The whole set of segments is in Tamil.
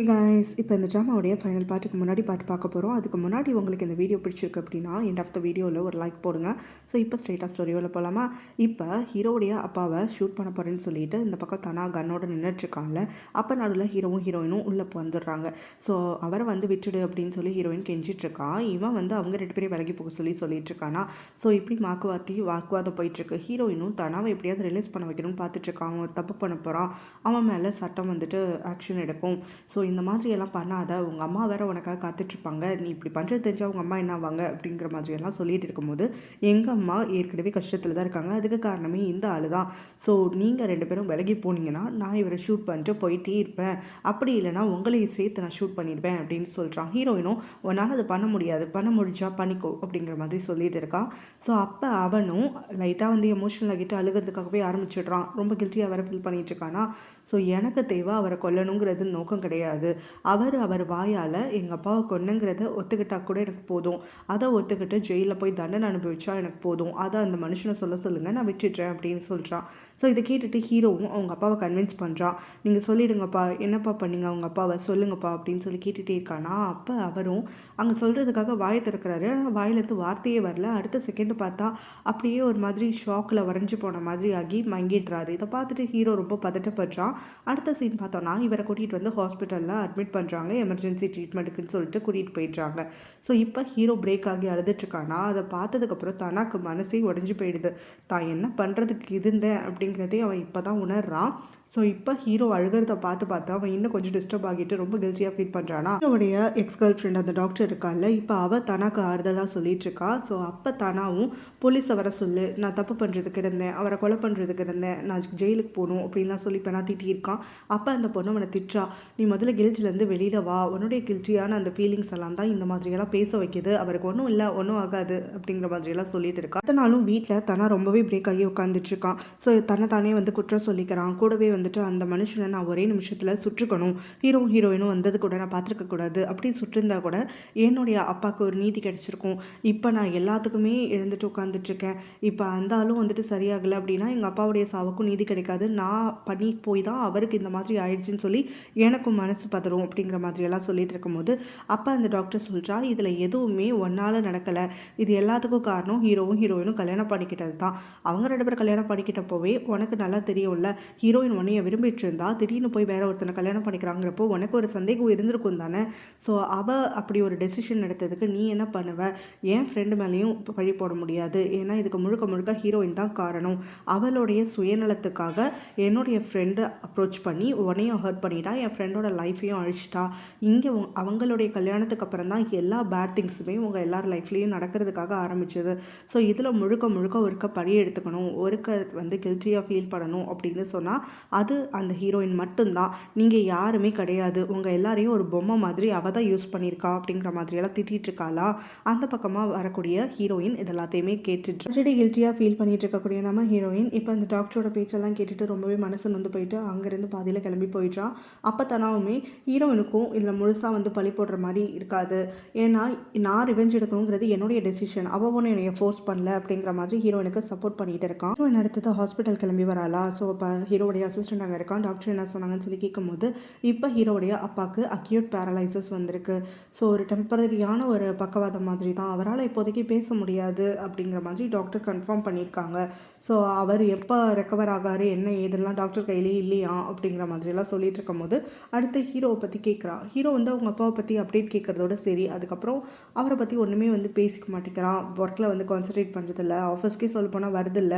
கைஸ் இப்போ இந்த ட்ராமாவுடைய ஃபைனல் பார்ட்டுக்கு முன்னாடி பார்க்க போகிறோம். அதுக்கு முன்னாடி உங்களுக்கு இந்த வீடியோ பிடிச்சிருக்கு அப்படின்னா எண்ட் ஆஃப் த வீடியோவில் ஒரு லைக் போடுங்க. ஸோ இப்போ ஸ்ட்ரெயிட்டாக ஸ்டோரியோவில் போகலாமா? இப்போ ஹீரோடைய அப்பாவை ஷூட் பண்ண போகிறேன்னு சொல்லிட்டு இந்த பக்கம் தனா கன்னோட நின்றுட்டுருக்காங்கல்ல. அப்போ நடுவில் ஹீரோவும் ஹீரோயினும் உள்ளே வந்துடுறாங்க. ஸோ அவரை வந்து விட்டுடு அப்படின்னு சொல்லி ஹீரோயின் கெஞ்சிட்ருக்கான். இவன் வந்து அவங்க 2 பேரையும் விலகி போக சொல்லிட்டு இருக்கானா. ஸோ இப்படி வாக்குவாதம் போயிட்டுருக்கு. ஹீரோயினும் தனாவை எப்படியாவது ரிலீஸ் பண்ண வைக்கணும்னு பார்த்துட்ருக்கான். அவன் தப்பு பண்ண போகிறான், அவன் மேலே சட்டம் வந்துட்டு ஆக்ஷன் எடுக்கும். ஸோ இந்த மாதிரியெல்லாம் பண்ணாத, உங்கள் அம்மா வேறு உனக்காக காத்துட்ருப்பாங்க, நீ இப்படி பண்ணுறது தெரிஞ்சால் உங்கள் அம்மா என்ன ஆவாங்க அப்படிங்கிற மாதிரியெல்லாம் சொல்லிட்டு இருக்கும்போது, எங்கள் அம்மா ஏற்கனவே கஷ்டத்தில் தான் இருக்காங்க, அதுக்கு காரணமே இந்த ஆள் தான். ஸோ நீங்கள் 2 பேரும் விலகி போனீங்கன்னா நான் இவரை ஷூட் பண்ணிட்டு போயிட்டே இருப்பேன், அப்படி இல்லைனா உங்களையும் சேர்த்து நான் ஷூட் பண்ணிடுவேன் அப்படின்னு சொல்கிறான். ஹீரோயினும் உன்னால் அது பண்ண முடியாது, பண்ண முடிஞ்சா பண்ணிக்கோ அப்படிங்கிற மாதிரி சொல்லிட்டு இருக்கான். ஸோ அப்போ அவனும் லைட்டாக வந்து எமோஷனல் ஆகிட்டு அழுகிறதுக்காகவே ஆரம்பிச்சிடுறான். ரொம்ப கில்ட்டியாக வேறு ஃபீல் பண்ணிட்டு இருக்கானா. ஸோ எனக்கு தேவை அவரை கொல்லணுங்கிறது நோக்கம் கிடையாது, அவர் வாயால் எங்கள் அப்பாவை கொன்னுங்கிறத ஒத்துக்கிட்டால் கூட எனக்கு போதும், அதை ஒத்துக்கிட்டு ஜெயிலில் போய் தண்டனை அனுபவிச்சா எனக்கு போதும், அதை அந்த மனுஷனை சொல்லுங்கள், நான் விட்டுடுறேன் அப்படின்னு சொல்கிறான். ஸோ இதை கேட்டுட்டு ஹீரோவும் அவங்க அப்பாவை கன்வின்ஸ் பண்ணுறான். நீங்கள் சொல்லிவிடுங்கப்பா, என்னப்பா பண்ணீங்க அவங்க அப்பாவை சொல்லுங்கப்பா அப்படின்னு சொல்லி கேட்டுகிட்டே இருக்கானா. அப்போ அவரும் அங்கே சொல்கிறதுக்காக வாயை திறக்கிறாரு. ஆனால் வாயிலேருந்து வார்த்தையே வரல. அடுத்த செகண்டு பார்த்தா அப்படியே ஒரு மாதிரி ஷாக்கில் வரைஞ்சி போன மாதிரி ஆகி மங்கிடுறாரு. இதை பார்த்துட்டு ஹீரோ ரொம்ப பதட்டப்படுறான். அடுத்த சீன் பார்த்தோன்னா இவரை கூட்டிகிட்டு வந்து ஹாஸ்பிட்டலில் அட்மிட் பண்ணுறாங்க, எமர்ஜென்சி ட்ரீட்மெண்ட்டுக்குன்னு சொல்லிட்டு கூட்டிகிட்டு போயிடுறாங்க. ஸோ இப்போ ஹீரோ பிரேக் ஆகி அழுதுட்ருக்கானா. அதை பார்த்ததுக்கப்புறம் தனக்கு மனசே உடஞ்சி போயிடுது. தான் என்ன பண்ணுறதுக்கு இருந்தேன் அப்படிங்கிறதே அவன் இப்போ தான் உணர்றான். ஸோ இப்போ ஹீரோ அழுகிறத பார்த்து அவன் இன்னும் கொஞ்சம் டிஸ்டர்ப் ஆகிட்டு ரொம்ப கில்ட்டியாக ஃபீல் பண்ணுறானா. அவனுடைய எக்ஸ் கேர்ள் ஃப்ரெண்ட் அந்த டாக்டர் இருக்கால, இப்போ அவள் தனாக்கு ஆறுதலாக சொல்லிட்டு இருக்கா. ஸோ அப்போ தனாவும் போலீஸை வர சொல்லு, நான் தப்பு பண்ணுறதுக்கு இருந்தேன், அவரை கொலை பண்ணுறதுக்கு இருந்தேன், நான் ஜெயிலுக்கு போகணும் அப்படின்லாம் சொல்லி இப்போ நான் திட்டியிருக்கான். அப்போ அந்த பொண்ணு அவனை திட்டா, நீ முதல்ல கில்ட்டிலேருந்து வெளியில் வா, உன்னுடைய கில்ட்டியான அந்த ஃபீலிங்ஸ் எல்லாம் தான் இந்த மாதிரியெல்லாம் பேச வைக்கிது, அவருக்கு ஒன்றும் இல்லை, ஒன்றும் ஆகாது அப்படிங்கிற மாதிரியெல்லாம் சொல்லிட்டு இருக்கா. அதனாலும் வீட்டில் தனா ரொம்பவே பிரேக் ஆகி உட்காந்துட்ருக்கான். ஸோ தானே வந்து குற்றம் சொல்லிக்கிறான். கூடவே வந்துட்டு அந்த மனுஷனை நான் ஒரே நிமிஷத்தில் சுற்றுக்கணும், ஹீரோயினும் வந்தது கூட நான் பார்த்துருக்கக்கூடாது, அப்படி சுற்றிருந்தா கூட என்னுடைய அப்பாவுக்கு ஒரு நீதி கிடைச்சிருக்கும். இப்போ நான் எல்லாத்துக்குமே எழுந்துட்டு உட்காந்துட்ருக்கேன். இப்போ அந்த ஆளும் வந்துட்டு சரியாகலை அப்படின்னா எங்கள் அப்பாவுடைய சாவுக்கும் நீதி கிடைக்காது, நான் பண்ணி போய் தான் அவருக்கு இந்த மாதிரி ஆயிடுச்சுன்னு சொல்லி எனக்கும் மனசு பதறும் அப்படிங்கிற மாதிரியெல்லாம் சொல்லிட்டு இருக்கும்போது அப்போ அந்த டாக்டர் சொல்கிறா, இதில் எதுவுமே ஒன்றால் நடக்கலை, இது எல்லாத்துக்கும் காரணம் ஹீரோயினும் கல்யாணம் பண்ணிக்கிட்டது தான். அவங்க 2 பேரும் கல்யாணம் பண்ணிக்கிட்டப்போவே உனக்கு நல்லா தெரியும்ல, ஹீரோயின் உன்னைய விரும்பிட்டு இருந்தா திடீர்னு போய் வேற ஒருத்தனை கல்யாணம் பண்ணிக்கிறாங்கிறப்போ உனக்கு ஒரு சந்தேகம் இருந்திருக்கும் தானே. ஸோ அவள் அப்படி ஒரு டெசிஷன் எடுத்ததுக்கு நீ என்ன பண்ணுவ? என் ஃப்ரெண்டு மேலேயும் பழி போட முடியாது, ஏன்னா இதுக்கு முழுக்க ஹீரோயின் தான் காரணம். அவளுடைய சுயநலத்துக்காக என்னுடைய ஃப்ரெண்டு அப்ரோச் பண்ணி உன்னையும் ஹர்ட் பண்ணிட்டா, என் ஃப்ரெண்டோட லைஃப்பையும் அழிச்சிட்டா. இங்கே அவங்களுடைய கல்யாணத்துக்கு அப்புறம் தான் எல்லா பேட் திங்ஸுமே உங்கள் எல்லார் லைஃப்லேயும் நடக்கிறதுக்காக ஆரம்பிச்சது. ஸோ இதில் முழுக்க ஒருக்க பழி எடுத்துக்கணும், ஒருக்க வந்து கில்ட்டியாக ஃபீல் பண்ணணும் அப்படின்னு சொன்னால் அது அந்த ஹீரோயின் மட்டும்தான், நீங்கள் யாருமே கிடையாது, உங்கள் எல்லாரையும் ஒரு பொம்மை மாதிரி அவள் தான் யூஸ் பண்ணியிருக்கா அப்படிங்கிற மாதிரியெல்லாம் திட்டிகிட்டு இருக்காளா. அந்த பக்கமாக வரக்கூடிய ஹீரோயின் இதெல்லாத்தையுமே கேட்டுட்டு ஆல்ரெடி கில்ட்டியாக ஃபீல் பண்ணிட்டு இருக்கக்கூடிய நம்ம ஹீரோயின் இப்போ அந்த டாக்டரோட பேச்செல்லாம் கேட்டுட்டு ரொம்பவே மனசு நொந்து போயிட்டு அங்கேருந்து பாதியில் கிளம்பி போயிடுறான். அப்போ தனாவுமே ஹீரோயினுக்கும் இதில் முழுசாக வந்து பழி போடுற மாதிரி இருக்காது, ஏன்னா நான் ரிவெஞ்ச் எடுக்கணுங்கிறது என்னுடைய டெசிஷன், அவள் ஒன்று என்னைய ஃபோர்ஸ் பண்ணல அப்படிங்கிற மாதிரி ஹீரோயினுக்கு சப்போர்ட் பண்ணிகிட்டு இருக்கான். ஹீரோயின் அடுத்தது ஹாஸ்பிட்டல் கிளம்பி வராளா. ஸோ இப்போ ஹீரோடைய அசிஸ்டண்ட் அங்கே இருக்கான். டாக்டர் என்ன சொன்னாங்கன்னு சொல்லி கேட்கும்போது இப்போ ஹீரோடைய அப்பாவுக்கு அக்யூட் பேரலைசஸ் வந்திருக்கு. ஸோ ஒரு டெம்பரரியான ஒரு பக்கவாதம் மாதிரி தான், அவரால் இப்போதைக்கு பேச முடியாது அப்படிங்கிற மாதிரி டாக்டர் கன்ஃபார்ம் பண்ணியிருக்காங்க. ஸோ அவர் எப்போ ரெக்கவர் ஆகாரு என்ன ஏதெல்லாம் டாக்டர் கையிலே இல்லையா அப்படிங்கிற மாதிரியெல்லாம் சொல்லிட்டு இருக்கும்போது அடுத்து ஹீரோவை பற்றி கேட்குறா. ஹீரோ வந்து அவங்க அப்பாவை பற்றி அப்டேட் கேட்குறதோட சரி, அதுக்கப்புறம் அவரை பற்றி ஒன்றுமே வந்து பேசிக்க மாட்டேங்கிறான், ஒர்க்கில் வந்து கான்சன்ட்ரேட் பண்ணுறதில்ல, ஆஃபீஸ்க்கே சொல்ல போனால் வருதில்ல,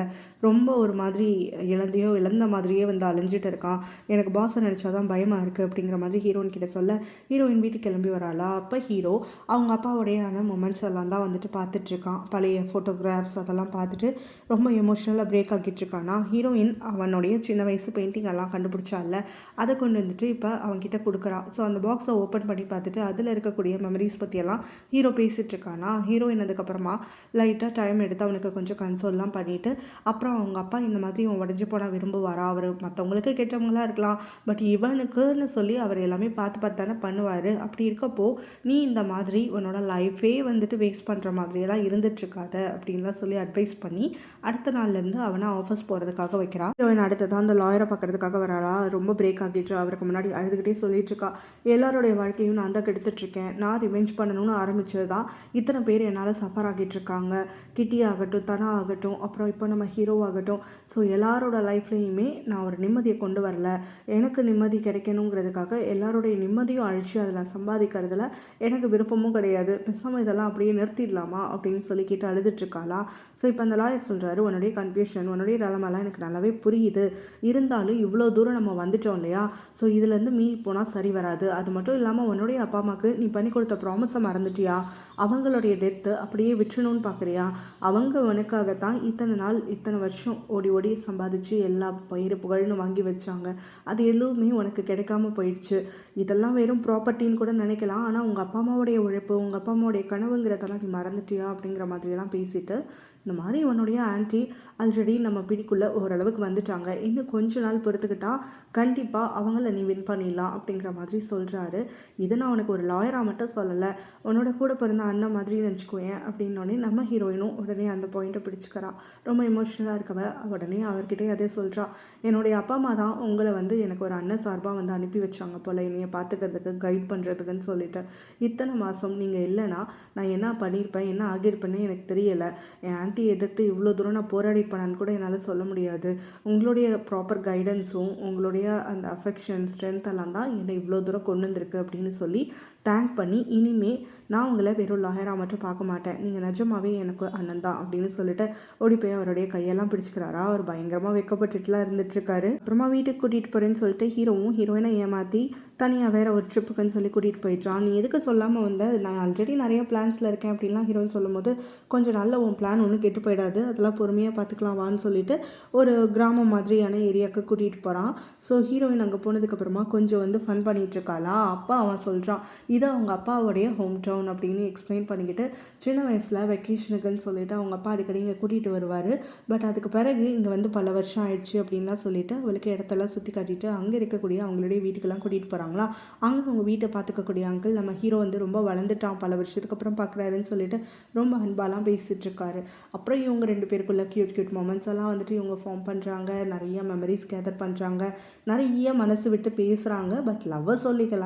ரொம்ப ஒரு மாதிரி இழந்த மாதிரியே வந்து அலைஞ்சிட்டு இருக்கான். எனக்கு பாஸை நினச்சா தான் பயமாக இருக்குது அப்படிங்கிற மாதிரி ஹீரோயின் கிட்ட சொல்ல ஹீரோயின் வீட்டுக்கு கிளம்பி வராளா. அப்போ ஹீரோ அவங்க அப்பாவுடையான மொமெண்ட்ஸ் எல்லாம் தான் வந்துட்டு பார்த்துட்ருக்கான். பழைய ஃபோட்டோகிராஃப்ஸ் அதெல்லாம் பார்த்துட்டு ரொம்ப எமோஷ்னலாக பிரேக் ஆகிட்டு இருக்கானா. ஹீரோயின் அவனுடைய சின்ன வயசு பெயிண்டிங் எல்லாம் கண்டுபிடிச்சால, அதை கொண்டு வந்துட்டு இப்போ அவன்கிட்ட கொடுக்குறான். ஸோ அந்த பாக்ஸை ஓப்பன் பண்ணி பார்த்துட்டு அதில் இருக்கக்கூடிய மெமரிஸ் பற்றியெல்லாம் ஹீரோ பேசிகிட்டு இருக்கானா. ஹீரோயின் அதுக்கப்புறமா லைட்டாக டைம் எடுத்து அவனுக்கு கொஞ்சம் கன்சோல்லாம் பண்ணிவிட்டு அப்புறம் அவங்க அப்பா இந்த மாதிரி உடஞ்சி போனால் விரும்புவாரா, அவர் மற்ற மற்றவங்களுக்கு கெட்டவங்களா இருக்கலாம், பட் இவனுக்குன்னு சொல்லி அவர் எல்லாமே பார்த்து பார்த்து தானே பண்ணுவார். அப்படி இருக்கப்போ நீ இந்த மாதிரி உன்னோட லைஃபே வந்துட்டு வேஸ்ட் பண்ணுற மாதிரியெல்லாம் இருந்துட்டுருக்காத அப்படின்லாம் சொல்லி அட்வைஸ் பண்ணி அடுத்த நாள்லேருந்து அவனை ஆஃபீஸ் போகிறதுக்காக வைக்கிறா. ஹீரோயின் அடுத்ததான் அந்த லாயரை பார்க்கறதுக்காக வராளா. ரொம்ப பிரேக் ஆகிட்டு அவருக்கு முன்னாடி அழுதுகிட்டே சொல்லிட்டு இருக்கா, எல்லாரோடைய வாழ்க்கையும் நான் தான் கெடுத்துட்ருக்கேன். நான் ரிவெஞ்ச் பண்ணணும்னு ஆரம்பிச்சது தான் இத்தனை பேர் என்னால் சஃபர் ஆகிட்டு இருக்காங்க. கிட்டி ஆகட்டும், தனா ஆகட்டும், அப்புறம் இப்போ நம்ம ஹீரோ ஆகட்டும். ஸோ எல்லாரோட லைஃப்லேயுமே நான் ஒரு நிம்மதியை கொண்டு வரல. எனக்கு நிம்மதி கிடைக்கணுங்கிறதுக்காக எல்லாரோடைய நிம்மதியும் அழிச்சு அதில் சம்பாதிக்கிறதுல எனக்கு விருப்பமும் கிடையாது. பேசாமல் இதெல்லாம் அப்படியே நிறுத்திடலாமா அப்படின்னு சொல்லி கேட்டு அழுதுட்ருக்காளா. ஸோ இப்போ அந்த லாயர் சொல்கிறாரு, உன்னுடைய கன்ஃபியூஷன், உன்னுடைய நிலமெல்லாம் எனக்கு நல்லாவே புரியுது. இருந்தாலும் இவ்வளோ தூரம் நம்ம வந்துட்டோம் இல்லையா, ஸோ இதுலேருந்து மீறி போனால் சரி வராது. அது மட்டும் இல்லாமல் உன்னுடைய அப்பா அம்மாவுக்கு நீ பண்ணி கொடுத்த ப்ராமிஸை மறந்துட்டியா? அவங்களுடைய டெத்து அப்படியே விட்டுணும்னு பார்க்குறியா? அவங்க உனக்காகத்தான் இத்தனை நாள் இத்தனை வருஷம் ஓடி ஓடி சம்பாதிச்சு எல்லா பயிர் புகழ்னு வாங்கி வச்சாங்க. அது எதுவுமே உனக்கு கிடைக்காம போயிடுச்சு. இதெல்லாம் வெறும் ப்ராப்பர்ட்டின்னு கூட நினைக்கலாம். ஆனால் உங்கள் அப்பா அம்மாவுடைய உழைப்பு, உங்கள் அப்பா அம்மாவுடைய கனவுங்கிறதெல்லாம் நீ மறந்துட்டியா அப்படிங்கிற மாதிரியெல்லாம் பேசிட்டு, இந்த மாதிரி உன்னுடைய ஆன்ட்டி ஆல்ரெடி நம்ம பிடிக்குள்ளே ஓரளவுக்கு வந்துட்டாங்க, இன்னும் கொஞ்ச நாள் பொறுத்துக்கிட்டா கண்டிப்பாக அவங்கள நீ வின் பண்ணிடலாம் அப்படிங்கிற மாதிரி சொல்கிறாரு. இதை நான் உனக்கு ஒரு லாயராக மட்டும் சொல்லலை, உன்னோட கூட பிறந்த அண்ணன் மாதிரி நினச்சிக்குவேன் அப்படின்னோடனே நம்ம ஹீரோயினும் உடனே அந்த பாயிண்ட்டை பிடிச்சிக்கிறா. ரொம்ப எமோஷ்னலாக இருக்கவ உடனே அவர்கிட்டே அதே சொல்கிறா, என்னுடைய அப்பா அம்மா தான் உங்களை வந்து எனக்கு ஒரு அண்ணன் சார்பாக வந்து அனுப்பி வச்சாங்க போல், என்னைய பார்த்துக்கிறதுக்கு கைட் பண்ணுறதுக்குன்னு சொல்லிட்டு. இத்தனை மாதம் நீங்கள் இல்லைன்னா நான் என்ன பண்ணியிருப்பேன், என்ன ஆகியிருப்பேன்னு எனக்கு தெரியலை. என் ஆன்ட்டி எதிர்த்து இவ்வளோ தூரம் நான் போராடிப்பேனான்னு கூட என்னால் சொல்ல முடியாது. உங்களுடைய ப்ராப்பர் கைடன்ஸும் உங்களுடைய அந்த அஃபெக்ஷன் ஸ்ட்ரென்த் எல்லாம் தான் என்னை இவ்வளோ தூரம் கொண்டு வந்திருக்கு அப்படின்னு சொல்லி தேங்க் பண்ணி, இனிமே நான் உங்களை வெறும் லாயராக மட்டும் பார்க்க மாட்டேன், நீங்கள் நிஜமாவே எனக்கு அண்ணன் தான் அப்படின்னு சொல்லிட்டு ஓடி போய் அவருடைய கையெல்லாம் பிடிச்சிக்கிறாரா. அவர் பயங்கரமாக வெக்கப்பட்டுட்டுலாம் இருந்துட்டுருக்காரு. அப்புறமா வீட்டுக்கு கூட்டிகிட்டு போகிறேன்னு சொல்லிட்டு ஹீரோவும் ஹீரோயினை ஏமாற்றி தனியாக வேறு ஒரு ட்ரிப்புக்குன்னு சொல்லி கூட்டிகிட்டு போயிட்டான். நீ எதுக்கு சொல்லாமல் வந்த, நான் ஆல்ரெடி நிறைய பிளான்ஸில் இருக்கேன் அப்படின்லாம் ஹீரோயின் சொல்லும் போது, கொஞ்சம் நல்ல உன் பிளான் ஒன்றும் கெட்டு போயிடாது, அதெல்லாம் பொறுமையாக பார்த்துக்கலாம் வான்னு சொல்லிட்டு ஒரு கிராமம் மாதிரியான ஏரியாவுக்கு கூட்டிகிட்டு போகிறான். ஸோ ஹீரோயின் அங்கே போனதுக்கப்புறமா கொஞ்சம் வந்து ஃபன் பண்ணிகிட்ருக்காளாம். அப்பா அவன் சொல்கிறான், இது அவங்க அப்பாவுடைய ஹோம் டவுன் அப்படின்னு எக்ஸ்பிளைன் பண்ணிக்கிட்டு, சின்ன வயசில் வெக்கேஷனுக்குன்னு சொல்லிட்டு அவங்க அப்பா அடிக்கடி இங்கே கூட்டிகிட்டு வருவார். பட் அதுக்கு பிறகு இங்கே வந்து பல வருஷம் ஆயிடுச்சு அப்படின்லாம் சொல்லிட்டு அவளுக்கு இடத்தெல்லாம் சுற்றி காட்டிட்டு அங்கே இருக்கக்கூடிய அவங்களுடைய வீட்டுக்கெல்லாம் கூட்டிகிட்டு போகிறாங்களா. அங்கே அவங்க வீட்டை பார்த்துக்கக்கூடிய அங்கிள் நம்ம ஹீரோ வந்து ரொம்ப வளர்ந்துட்டான், பல வருஷத்துக்கு அப்புறம் பார்க்குறாருன்னு சொல்லிட்டு ரொம்ப அன்பாலாம் பேசிகிட்டு இருக்காரு. அப்புறம் இவங்க ரெண்டு பேருக்குள்ள க்யூட் க்யூட் மொமெண்ட்ஸ் எல்லாம் வந்துட்டு இவங்க ஃபார்ம் பண்ணுறாங்க, நிறைய மெமரிஸ் கேதர் பண்ணுறாங்க, நிறைய மனசு விட்டு பேசுகிறாங்க. But lover சொல்லிக்கல.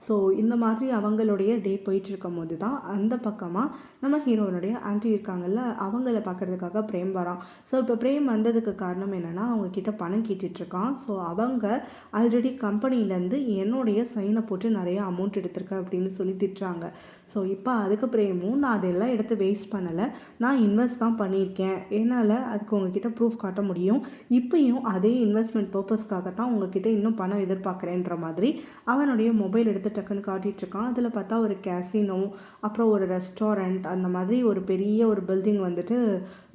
ஸோ இந்த மாதிரி அவங்களுடைய டே போயிட்டு இருக்கும் போது தான் அந்த பக்கமாக நம்ம ஹீரோனுடைய ஆன்ட்டி இருக்காங்கல்ல, அவங்கள பார்க்குறதுக்காக பிரேம் வரான். ஸோ இப்போ பிரேம் வந்ததுக்கு காரணம் என்னென்னா, அவங்கக்கிட்ட பணம் கேட்டுட்ருக்கான். ஸோ அவங்க ஆல்ரெடி கம்பெனிலேருந்து என்னுடைய சைனை போட்டு நிறைய அமௌண்ட் எடுத்திருக்கேன் அப்படின்னு சொல்லி திட்டுறாங்க. ஸோ இப்போ அதுக்கு பிரேமும், நான் அதெல்லாம் எடுத்து வேஸ்ட் பண்ணலை, நான் இன்வெஸ்ட் தான் பண்ணியிருக்கேன், என்னால் அதுக்கு உங்ககிட்ட ப்ரூஃப் காட்ட முடியும், இப்போயும் அதே இன்வெஸ்ட்மெண்ட் பர்பஸ்க்காக தான் உங்ககிட்ட இன்னும் பணம் எதிர்பார்க்குறேன்ற மாதிரி அவனுடைய மொபைல் எடுத்து டக்குன்னு காட்டிகிட்ருக்கான். அதில் பார்த்தா ஒரு கேசினோ, அப்புறம் ஒரு ரெஸ்டாரண்ட், அந்த மாதிரி ஒரு பெரிய ஒரு பில்டிங் வந்துட்டு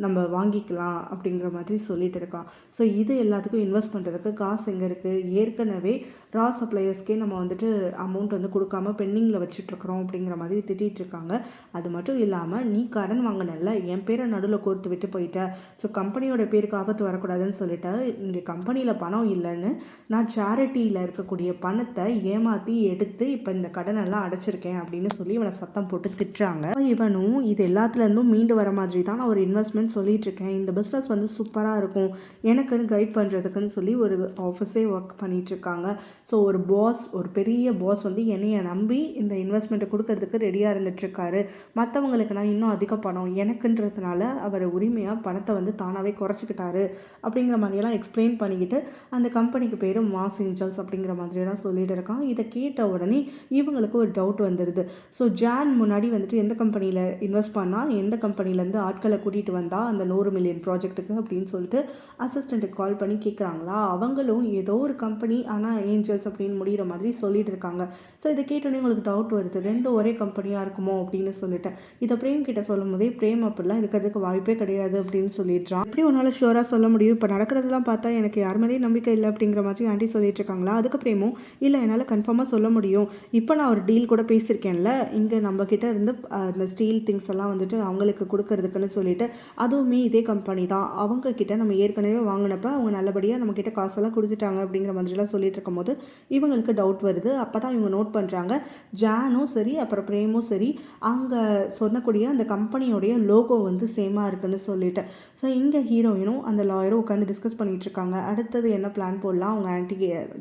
நம்ம வாங்கிக்கலாம் அப்படிங்கிற மாதிரி சொல்லிட்டு இருக்கான். ஸோ இது எல்லாத்துக்கும் இன்வெஸ்ட் பண்ணுறதுக்கு காசு எங்கே இருக்குது, ஏற்கனவே ரா சப்ளையர்ஸ்க்கே நம்ம வந்துட்டு அமௌண்ட் வந்து கொடுக்காம பெண்டிங்கில் வச்சுட்ருக்குறோம் அப்படிங்கிற மாதிரி திட்டிகிட்டு இருக்காங்க. அது மட்டும் இல்லாமல் நீ கடன் வாங்கினல, என் பேரை நடுவில் கோர்த்து விட்டு போயிட்ட, ஸோ கம்பெனியோட பேருக்கு ஆபத்து வரக்கூடாதுன்னு சொல்லிட்டு இங்கே கம்பெனியில் பணம் இல்லைன்னு நான் சேரிட்டியில் இருக்கக்கூடிய பணத்தை ஏமாற்றி எடுத்து இப்போ இந்த கடனெல்லாம் அடைச்சிருக்கேன் அப்படின்னு சொல்லி இவனை சத்தம் போட்டு திட்டுறாங்க. இவனும் இது எல்லாத்துலேருந்தும் மீண்டு வர மாதிரி தான் நான் ஒரு இன்வெஸ்ட்மெண்ட் சொல்லிட்டு இருக்கேன், இந்த பிஸ்னஸ் வந்து சூப்பராக இருக்கும் எனக்குன்னு கைட் பண்ணுறதுக்குன்னு சொல்லி ஒரு ஆஃபீஸே ஒர்க் பண்ணிகிட்ருக்காங்க. ஸோ ஒரு பாஸ், ஒரு பெரிய பாஸ் வந்து என்னையை நம்பி இந்த இன்வெஸ்ட்மெண்ட்டை கொடுக்கறதுக்கு ரெடியாக இருந்துகிட்ருக்காரு. மற்றவங்களுக்கு நான் இன்னும் அதிக பணம் எனக்குன்றதுனால அவர் உரிமையாக பணத்தை வந்து தானாகவே குறைச்சிக்கிட்டாரு அப்படிங்கிற மாதிரியெல்லாம் எக்ஸ்பிளைன் பண்ணிக்கிட்டு அந்த கம்பெனிக்கு பேர் மாஸ் ஏஞ்சல்ஸ் அப்படிங்கிற மாதிரியெல்லாம் சொல்லிட்டு இருக்கான். இதை கேட்ட உடனே இவங்களுக்கு ஒரு டவுட் வந்துடுது. ஸோ ஜான் முன்னாடி வந்துட்டு எந்த கம்பெனியில் இன்வெஸ்ட் பண்ணால், எந்த கம்பெனிலேருந்து ஆட்களை கூட்டிகிட்டு வந்தால் அந்த 100 மில்லியன் ப்ராஜெக்ட்டுக்கு அப்படின்னு சொல்லிட்டு அசிஸ்டண்ட்டுக்கு கால் பண்ணி கேட்குறாங்களா. அவங்களும் ஏதோ ஒரு கம்பெனி, ஆனால் ஏஞ்சல்ஸ் அப்படின்னு முடிகிற மாதிரி சொல்லிட்டு இருக்காங்க. ஸோ இதை கேட்டோன்னே உங்களுக்கு டவுட் வருது, ரெண்டும் ஒரே கம்பெனியாக இருக்குமோ அப்படின்னு சொல்லிட்டு. இதை பிரேம் கிட்ட சொல்லும் போதே பிரேம் அப்படிலாம் இருக்கிறதுக்கு வாய்ப்பே கிடையாது அப்படின்னு சொல்லிடுறான். எப்படி உன்னால் ஷுவராக சொல்ல முடியும், இப்போ நடக்கிறதெல்லாம் பார்த்தா எனக்கு யார் மேலேயும் நம்பிக்கை இல்லை அப்படிங்கிற மாதிரி ஆண்டி சொல்லிட்டு இருக்காங்களா. அதுக்கு பிரேமும் இல்லை என்னால் கன்ஃபார்மாக சொல்ல முடியும், இப்போ நான் ஒரு டீல் கூட பேசியிருக்கேன்ல இங்கே நம்ம கிட்ட இருந்து இந்த ஸ்டீல் திங்ஸ் எல்லாம் வந்துட்டு அவங்களுக்கு கொடுக்கறதுக்குன்னு சொல்லிட்டு, அதுவுமே இதே கம்பெனி தான், அவங்க கிட்ட நம்ம ஏற்கனவே வாங்கினப்ப அவங்க நல்லபடியாக நம்ம கிட்ட காசெல்லாம் கொடுத்துட்டாங்க அப்படிங்கிற மாதிரிலாம் சொல்லிட்டு இருக்கும்போது இவங்களுக்கு டவுட் வருது. அப்போ தான் இவங்க நோட் பண்ணுறாங்க, ஜானும் சரி அப்புறம் பிரேமும் சரி அங்கே சொன்னக்கூடிய அந்த கம்பெனியோடைய லோகோ வந்து சேமாக இருக்குன்னு சொல்லிட்டு. ஸோ இங்கே ஹீரோயினும் அந்த லாயரும் உட்காந்து டிஸ்கஸ் பண்ணிகிட்டு இருக்காங்க, அடுத்தது என்ன பிளான் போடலாம் அவங்க ஆன்டி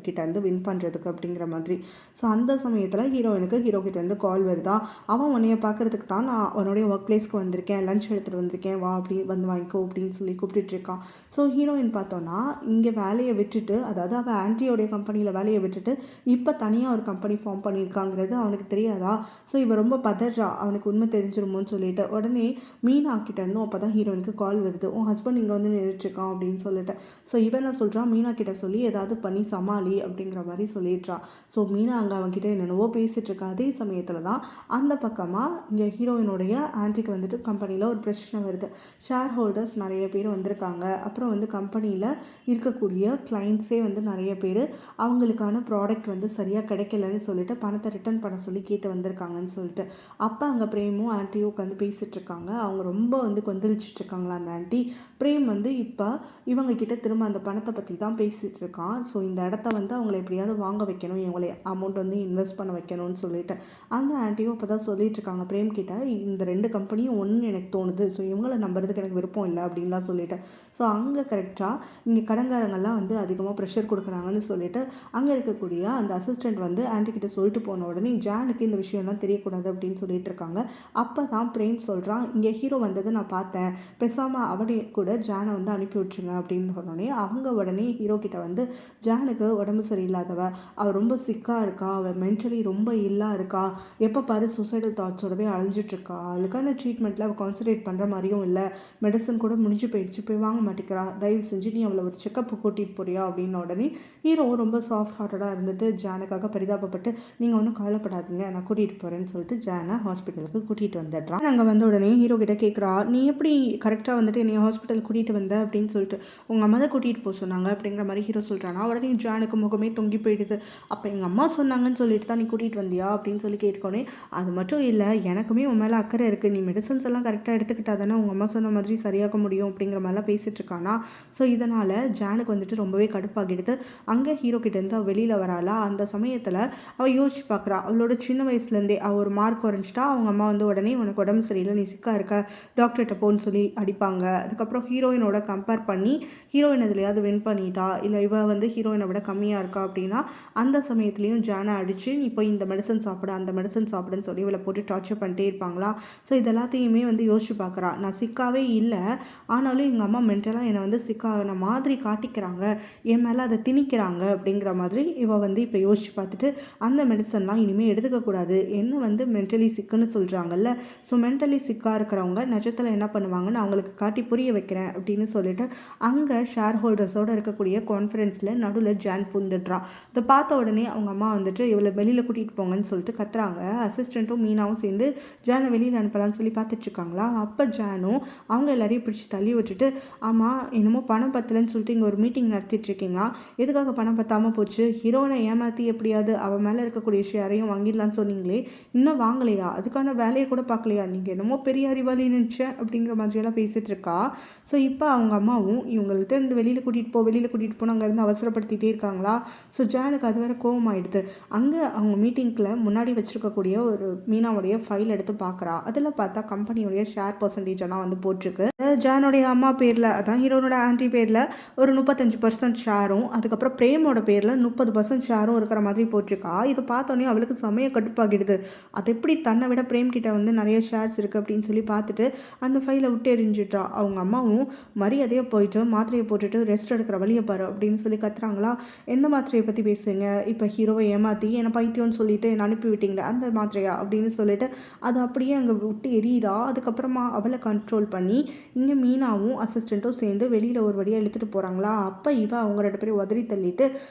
கிட்டேருந்து வின் பண்ணுறதுக்கு அப்படிங்கிற மாதிரி. ஸோ அந்த சமயத்தில் ஹீரோயினுக்கு ஹீரோ கிட்டேருந்து கால் வருதா, அவன் உன்னைய பார்க்குறதுக்கு தான் நான் உன்னுடைய ஒர்க் பிளேஸ்க்கு வந்திருக்கேன், லஞ்ச் எடுத்துகிட்டு வந்திருக்கேன், வா அப்படி வந்து வாங்கிக்கோ அப்படின்னு சொல்லி கூப்பிட்டுட்ருக்கான். ஸோ ஹீரோயின் பார்த்தோன்னா இங்கே வேலையை விட்டுட்டு, அதாவது அவள் ஆன்டியோடைய கம்பெனியில் வேலையை விட்டுட்டு இப்போ தனியாக ஒரு கம்பெனி ஃபார்ம் பண்ணியிருக்காங்கிறது அவனுக்கு தெரியாதா. ஸோ இவன் ரொம்ப பதறா, அவனுக்கு உண்மை தெரிஞ்சிருமோன்னு சொல்லிட்டு. உடனே மீனா கிட்டேருந்தும் அப்போ தான் ஹீரோயினுக்கு கால் வருது, உன் ஹஸ்பண்ட் இங்கே வந்து நின்றுட்டுருக்கான் அப்படின்னு சொல்லிட்டு. ஸோ இவன் என்ன சொல்கிறான், மீனா கிட்ட சொல்லி ஏதாவது பண்ணி சமாளி அப்படிங்கிற மாதிரி சொல்லிடுறான். ஸோ மீனா அங்கே அவன்கிட்ட என்னென்னவோ பேசிகிட்டு இருக்கா. அதே சமயத்தில் தான் அந்த பக்கமாக இங்கே ஹீரோயினுடைய ஆன்டிக்கு வந்துட்டு கம்பெனியில் ஒரு பிரச்சனை வருது. ஷேர் ஹோல்டர்ஸ் நிறைய பேர் வந்திருக்காங்க, அப்புறம் வந்து கம்பெனியில் இருக்கக்கூடிய கிளைண்ட்ஸே வந்து நிறைய பேர் அவங்களுக்கான ப்ராடக்ட் வந்து சரியாக கிடைக்கலன்னு சொல்லிட்டு பணத்தை ரிட்டர்ன் பண்ண சொல்லி கேட்டு வந்திருக்காங்கன்னு சொல்லிட்டு. அப்போ அங்கே பிரேமும் ஆன்ட்டியும் உட்காந்து பேசிகிட்டு இருக்காங்க. அவங்க ரொம்ப வந்து கொந்தளிச்சிட்டு இருக்காங்களா அந்த ஆன்ட்டி. பிரேம் வந்து இப்போ இவங்க கிட்ட திரும்ப அந்த பணத்தை பற்றி தான் பேசிகிட்டு இருக்கான். ஸோ இந்த இடத்த வந்து அவங்களை எப்படியாவது வாங்க வைக்கணும், இவங்களை அமௌண்ட் வந்து இன்வெஸ்ட் பண்ண வைக்கணும்னு சொல்லிட்டு அந்த ஆன்ட்டியும் அப்போ தான் சொல்லிட்டு இருக்காங்க பிரேம் கிட்ட, இந்த ரெண்டு கம்பெனியும் ஒன்று எனக்கு தோணுது, ஸோ இவங்களை நம்புறதுக்கு எனக்கு விருப்பம் இல்லை அப்படின்லாம் சொல்லிட்டு. ஸோ அங்கே கரெக்டாக இங்கே கடங்காரங்கள்லாம் வந்து அதிகமாக ப்ரெஷர் கொடுக்குறாங்கன்னு சொல்லிட்டு அங்கே இருக்கக்கூடிய அந்த அசிஸ்டண்ட் வந்து ஆன்ட்டி கிட்ட சொல்லிட்டு போன உடனே ஜானுக்கு இந்த விஷயம்லாம் தெரியக்கூடாது அப்படின்னு சொல்லிட்டு இருக்காங்க. அப்போ தான் பிரேம் சொல்கிறான், இங்கே ஹீரோ வந்ததை நான் பார்த்தேன், பேசாமல் அவனே கூட ஜானை வந்து அனுப்பி விட்டுருங்க அப்படின்னு சொன்னோடனே அவங்க உடனே ஹீரோ கிட்ட வந்து, ஜானுக்கு உடம்பு சரியில்லாதவ, அவள் ரொம்ப சிக்காக இருக்கா, அவள் மென்டலி ரொம்ப இல்லா இருக்கா, எப்போ பாரு சூசைடல் தாட்ஸோடவே அழிஞ்சிட்ருக்கா, அவளுக்கான ட்ரீட்மெண்ட்டில் அவள் கான்சன்ட்ரேட் பண்ணுற மாதிரியும் இல்லை, மெடிசன் கூட முடிஞ்சு போயிடுச்சு, போய் வாங்க மாட்டேங்கிறா, தயவு செஞ்சு நீ அவளை ஒரு செக்கப் கூட்டிகிட்டு போறியா அப்படின்னு. உடனே ஹீரோ ரொம்ப சாஃப்ட் ஹார்ட்டடாக இருந்துட்டு ஜானுக்காக பரிதாபப்பட்டு, நீங்கள் ஒன்றும் கவலைப்படாதீங்க நான் கூட்டிகிட்டு போகிறேன்னு சொல்லிட்டு ஜானை ஹாஸ்பிட்டலுக்கு கூட்டிகிட்டு வந்துடுறான். நாங்கள் வந்த உடனே ஹீரோ கிட்ட கேட்குறா, நீ எப்படி கரெக்டாக வந்துட்டு என்னை ஹாஸ்பிட்டல் கூட்டிகிட்டு வந்த அப்படின்னு சொல்லிட்டு. உங்கள் அம்மா தான் கூட்டிகிட்டு போக சொன்னாங்க அப்படிங்கிற மாதிரி ஹீரோ சொல்கிறானா. உடனே ஜானுக்கு முகமே தொங்கி போயிடுது. அப்போ எங்கள் அம்மா சொன்னாங்கன்னு சொல்லிட்டு தான் நீ கூட்டிகிட்டு வந்தியா அப்படின்னு சொல்லி கேட்கோனே, அது மட்டும் இல்லை எனக்குமே உன் மேலே அக்கறை இருக்குது, நீ மெடிசன்ஸ் எல்லாம் கரெக்டாக எடுத்துக்கிட்டா தானே உங்கள் அம்மா சொன்ன மாதிரி சரியாக முடியும் அப்படிங்கிற மாதிரிலாம் பேசிகிட்டு இருக்கானா. ஸோ இதனால் ஜானுக்கு வந்துட்டு ரொம்பவே கடுப்பாகிடுது. அங்கே ஹீரோ கிட்டேருந்து அவள் வெளியில் வராளா, அந்த சமயத்தில் அவள் யோசிச்சு பார்க்குறா, அவளோட சின்ன வயசுலேருந்தே அவள் ஒரு மார்க் குறைஞ்சிட்டா அவங்க அம்மா வந்து உடனே உனக்கு உடம்பு சரியில்லை, நீ சிக்கா இருக்க, டாக்டர்கிட்ட போன்னு சொல்லி அடிப்பாங்க. அதுக்கப்புறம் ஹீரோயினோட கம்பேர் பண்ணி ஹீரோயின் எதுலையாவது வின் பண்ணிட்டா, இல்லை இவள் வந்து ஹீரோயினை விட கம்மியாக இருக்கா அப்படின்னா அந்த சமயத்துலேயும் ஜானை அடித்து நீ போய் இந்த மெடிசன் சாப்பிட அந்த மெடிசன் சாப்பிடுன்னு சொல்லி இவளை போட்டு டார்ச்சர் பண்ணிட்டே இருப்பாங்களா. ஸோ இதெல்லாத்தையுமே வந்து யோசிச்சு பார்க்குறா, நான் சிக்காவே இல்லை, ஆனாலும் எங்கள் அம்மா மென்டலாக என்னை வந்து சிக்கான மாதிரி காட்டிக்கிறாங்க, என் மேலே அதை திணிக்கிறாங்க அப்படிங்கிற மாதிரி இவள் வந்து இப்போ யோசிச்சு பார்த்துட்டு அந்த மெடிசன்லாம் இனிமேல் எடுத்துக்கக்கூடாது, என்ன வந்து மென்டலி சிக்குன்னு சொல்கிறாங்கல்ல, ஸோ மென்டலி சிக்காக இருக்கிறவங்க நிஜத்தில் என்ன பண்ணுவாங்கன்னு அவங்களுக்கு காட்டி புரிய வைக்கிறேன் அப்படின்னு சொல்லிட்டு அங்கே ஷேர் ஹோல்டர்ஸோடு இருக்கக்கூடிய கான்ஃபரன்ஸில் நடுவில் ஜான் பூந்துடுறான். இதை பார்த்த உடனே அவங்க அம்மா வந்துட்டு இவளை வெளியில் கூட்டிகிட்டு போங்கன்னு சொல்லிட்டு கத்துறாங்க. அசிஸ்டண்ட்டும் மீனாவும் சேர்ந்து ஜானை வெளியில் அனுப்பலான்னு சொல்லி பார்த்துட்ருக்காங்களா. அப்போ ஜானும் அவங்க எல்லாரையும் பிடிச்சி தள்ளி விட்டுட்டு, ஆமாம் என்னமோ பணம் பத்தலைன்னு சொல்லிட்டு இங்கே ஒரு மீட்டிங் நடத்திட்டு இருக்கீங்களா, எதுக்காக பணம் பத்தாமல் போச்சு, ஹீரோனை ஏமாற்றி எப்படியாவது அவன் மேலே இருக்கக்கூடிய ஷேரையும் வாங்கிடலான்னு சொன்னீங்களே, இன்னும் வாங்கலையா, அதுக்கான வேலையை கூட பார்க்கலையா, நீங்கள் என்னமோ பெரிய அறிவாளி நினச்சேன் அப்படிங்கிற மாதிரியெல்லாம் பேசிகிட்டு இருக்கா. ஸோ இப்போ அவங்க அம்மாவும் இவங்கள்ட்ட இந்த வெளியில் கூட்டிகிட்டு போ அங்கேருந்து அவசரப்படுத்திகிட்டே இருக்காங்களா. ஸோ ஜானுக்கு அது வேறு கோவமாயிடுது. அங்கே அவங்க மீட்டிங்கில் முன்னாடி வச்சுருக்கக்கூடிய ஒரு மீனாவுடைய ஃபைல் எடுத்து பார்க்குறா. அதில் பார்த்தா கம்பெனியோடைய ஷேர் பர்சன்டேஜ் எல்லாம் வந்து போட்டிருக்கு. ஜானுடைய அம்மா பேரில், அதான் ஹீரோனோட ஆன்டி பேரில் ஒரு 35% ஷேரும், அதுக்கப்புறம் பிரேமோட பேரில் 30% ஷேரும் இருக்கிற மாதிரி போட்டிருக்கா. இதை பார்த்தோன்னே அவளுக்கு செமைய கடுப்பாகிடுது. அது எப்படி தன்னை விட பிரேம் கிட்ட வந்து நிறைய ஷேர்ஸ் இருக்குது அப்படின்னு சொல்லி பார்த்துட்டு அந்த ஃபைலை விட்டு எரிஞ்சிட்றா. அவங்க அம்மாவும் மரியாதையாக போயிட்டு மாத்திரையை போட்டுட்டு ரெஸ்ட் எடுக்கிற வழியை பாரு அப்படின்னு சொல்லி கத்துறாங்களா. எந்த மாத்திரையை பற்றி பேசுங்க, இப்போ ஹீரோவை ஏமாற்றி என்னை பைத்தியம்னு சொல்லிட்டு என்னை அனுப்பி விட்டீங்களே அந்த மாத்திரையா அப்படின்னு சொல்லிட்டு அதை அப்படியே அங்கே விட்டு எரியிறா. அதுக்கப்புறமா அவளை கண்ட்ரோல் பண்ணி இங்கே மீனாவும் அசிஸ்டண்ட்டும் சேர்ந்து வெளியில் ஒரு வழியாக இழுத்துட்டு போகிறாங்களா. அப்போ அவங்க 2 பேரும் உதறி தள்ளிட்டு,